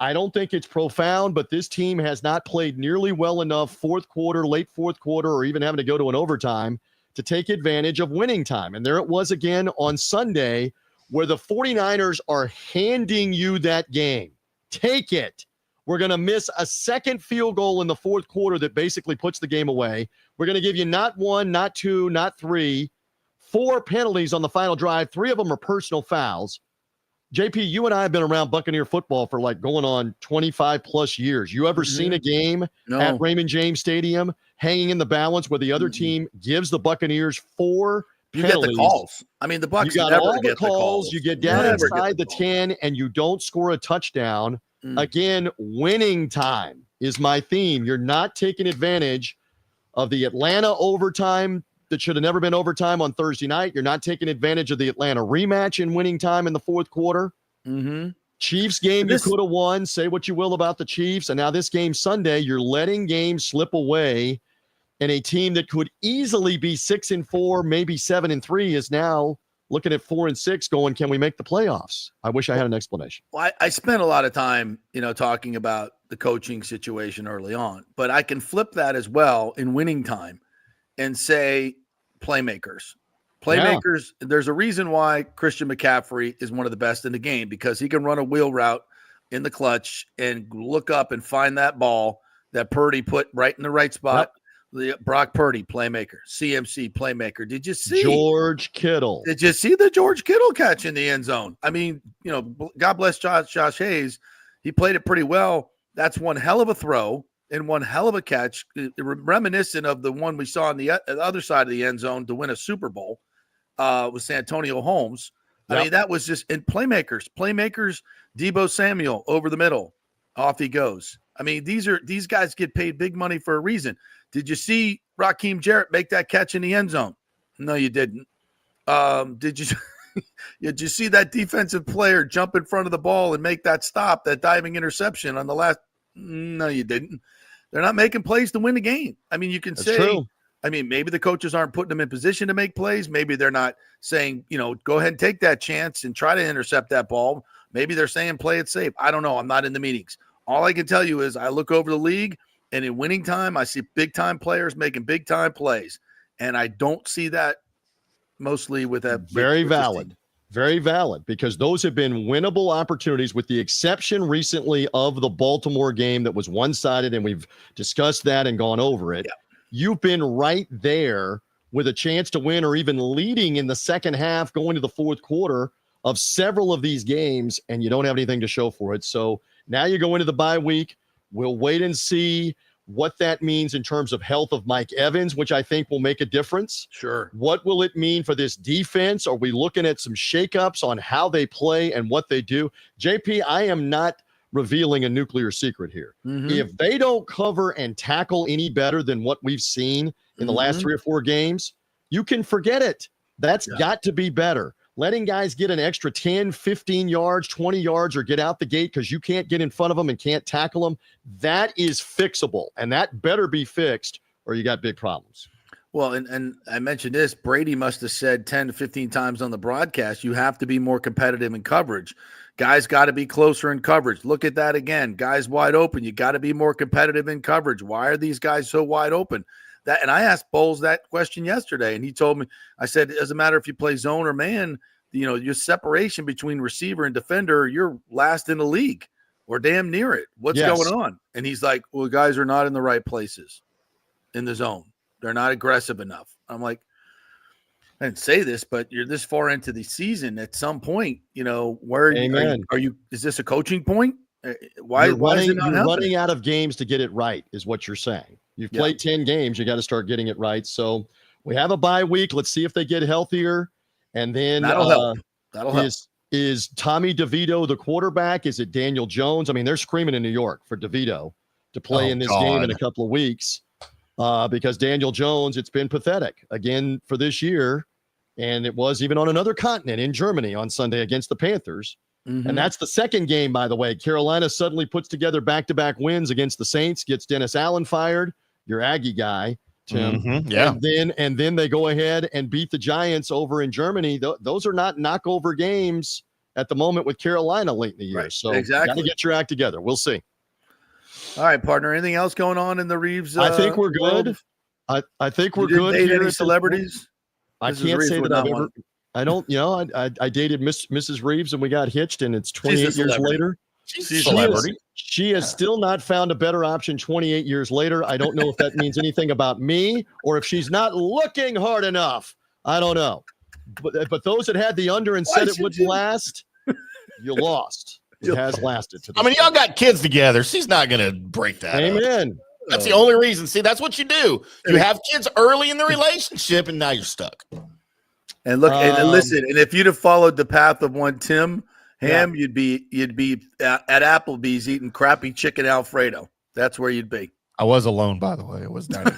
I don't think it's profound, but this team has not played nearly well enough fourth quarter, late fourth quarter, or even having to go to an overtime to take advantage of winning time. And there it was again on Sunday, where the 49ers are handing you that game. Take it. We're going to miss a second field goal in the fourth quarter that basically puts the game away. We're going to give you not 1, not 2, not 3, 4 penalties on the final drive. 3 of them are personal fouls. JP, you and I have been around Buccaneer football for like going on 25 plus years. You ever seen a game at Raymond James Stadium hanging in the balance where the other team gives the Buccaneers 4 penalties? You get the calls. I mean, the Bucs you got never all get the calls. You get down inside the 10 and you don't score a touchdown. Again, winning time is my theme. You're not taking advantage of the Atlanta overtime that should have never been overtime on Thursday night. You're not taking advantage of the Atlanta rematch in winning time in the fourth quarter. Chiefs game you could have won. Say what you will about the Chiefs. And now this game Sunday, you're letting games slip away. And a team that could easily be 6-4, maybe 7-3 is now looking at 4-6 going, can we make the playoffs? I wish I had an explanation. Well, I spent a lot of time, talking about the coaching situation early on, but I can flip that as well in winning time and say playmakers. There's a reason why Christian McCaffrey is one of the best in the game, because he can run a wheel route in the clutch and look up and find that ball that Purdy put right in the right spot. The Brock Purdy, playmaker. CMC, playmaker. Did you see George Kittle? Did you see the George Kittle catch in the end zone? I mean, God bless Josh Hayes. He played it pretty well That's one hell of a throw and one hell of a catch, reminiscent of the one we saw on the other side of the end zone to win a Super Bowl with Santonio Holmes. Yep. I mean, that was just in playmakers, Deebo Samuel over the middle. Off he goes. I mean, these guys get paid big money for a reason. Did you see Raheem Jarrett make that catch in the end zone? No, you didn't. Did you see that defensive player jump in front of the ball and make that stop, that diving interception on the last? No, you didn't. They're not making plays to win the game. I mean, you can say, true. I mean, maybe the coaches aren't putting them in position to make plays. Maybe they're not saying, go ahead and take that chance and try to intercept that ball. Maybe they're saying play it safe. I don't know. I'm not in the meetings. All I can tell you is I look over the league, and in winning time, I see big-time players making big-time plays. And I don't see that mostly with that. Very valid. Very valid, because those have been winnable opportunities, with the exception recently of the Baltimore game that was one-sided, and we've discussed that and gone over it. Yeah. You've been right there with a chance to win or even leading in the second half going to the fourth quarter of several of these games, and you don't have anything to show for it. So now you go into the bye week. We'll wait and see what that means in terms of health of Mike Evans, which I think will make a difference. Sure. What will it mean for this defense? Are we looking at some shakeups on how they play and what they do? JP, I am not revealing a nuclear secret here. Mm-hmm. If they don't cover and tackle any better than what we've seen in the last 3 or 4 games, you can forget it. That's got to be better. Letting guys get an extra 10, 15 yards, 20 yards, or get out the gate because you can't get in front of them and can't tackle them, that is fixable. And that better be fixed, or you got big problems. Well, and I mentioned this, Brady must have said 10 to 15 times on the broadcast, you have to be more competitive in coverage. Guys got to be closer in coverage. Look at that again. Guys wide open. You got to be more competitive in coverage. Why are these guys so wide open? And I asked Bowles that question yesterday, and he told me, I said, it doesn't matter if you play zone or man, your separation between receiver and defender, you're last in the league or damn near it. What's going on? And he's like, well, guys are not in the right places in the zone. They're not aggressive enough. I'm like, I didn't say this, but you're this far into the season. At some point, where are you? Is this a coaching point? Why is it not happening? Running out of games to get it right is what you're saying. You've played 10 games. You got to start getting it right. So we have a bye week. Let's see if they get healthier. And then that'll help. Is Tommy DeVito the quarterback? Is it Daniel Jones? I mean, they're screaming in New York for DeVito to play in this game in a couple of weeks because Daniel Jones, it's been pathetic again for this year. And it was even on another continent in Germany on Sunday against the Panthers. Mm-hmm. And that's the second game, by the way. Carolina suddenly puts together back-to-back wins against the Saints, gets Dennis Allen fired, your Aggie guy, Tim. Mm-hmm. Yeah. And then they go ahead and beat the Giants over in Germany. Those are not knockover games at the moment with Carolina late in the year. Right. So exactly. got to get your act together. We'll see. All right, partner. Anything else going on in the Reeves? I think we're good. I think we're good. Date any celebrities? I can't say that I've ever. I don't. I dated Mrs. Reeves and we got hitched, and it's 28 years later. She's a celebrity. She has still not found a better option 28 years later. I don't know if that means anything about me or if she's not looking hard enough. I don't know. But those that had the under and said it wouldn't last, you lost. It has lasted. I mean, y'all got kids together. She's not going to break that. Amen. Up. That's the only reason. See, that's what you do. You have kids early in the relationship, and now you're stuck. And look, and listen, and if you'd have followed the path of one Tim Ham, you'd be at Applebee's eating crappy chicken Alfredo. That's where you'd be. I was alone, by the way. I was dining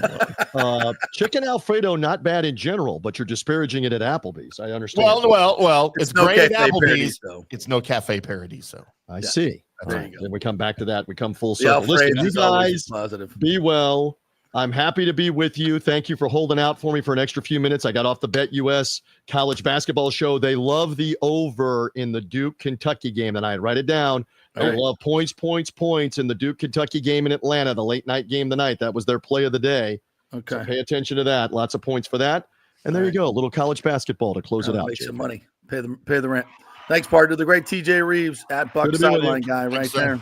alone. Chicken Alfredo, not bad in general, but you're disparaging it at Applebee's. I understand. Well, it's no great at Cafe Applebee's. Paradies, though. It's no Cafe Paradiso. I see. There you go. Then we come back to that. We come full The circle. Listen, Alfredo you is always guys, positive. be well. I'm happy to be with you. Thank you for holding out for me for an extra few minutes. I got off the Bet US college basketball show. They love the over in the Duke-Kentucky game tonight. Write it down. They love points in the Duke-Kentucky game in Atlanta, the late night game tonight. That was their play of the day. Okay. So pay attention to that. Lots of points for that. And there you go. A little college basketball to close it out. Make some money. Pay the rent. Thanks, partner. The great TJ Reeves at Buck Sideline guy right there.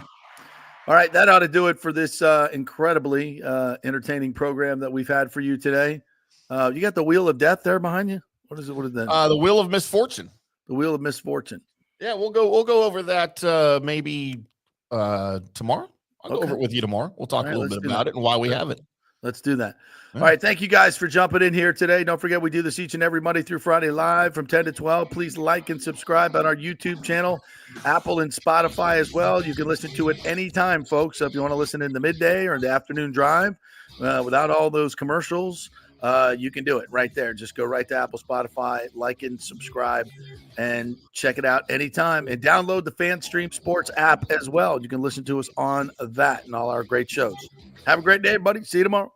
All right, that ought to do it for this incredibly entertaining program that we've had for you today. You got the Wheel of Death there behind you? What is it? What is that? The Wheel of Misfortune. The Wheel of Misfortune. Yeah, we'll go over that maybe tomorrow. I'll go over it with you tomorrow. We'll talk a little bit about it and why we have it. Let's do that. All right. Thank you guys for jumping in here today. Don't forget, we do this each and every Monday through Friday live from 10 to 12. Please like and subscribe on our YouTube channel, Apple and Spotify as well. You can listen to it anytime, folks. So if you want to listen in the midday or the afternoon drive without all those commercials, you can do it right there. Just go right to Apple, Spotify, like and subscribe, and check it out anytime. And download the FanStream Sports app as well. You can listen to us on that and all our great shows. Have a great day, everybody. See you tomorrow.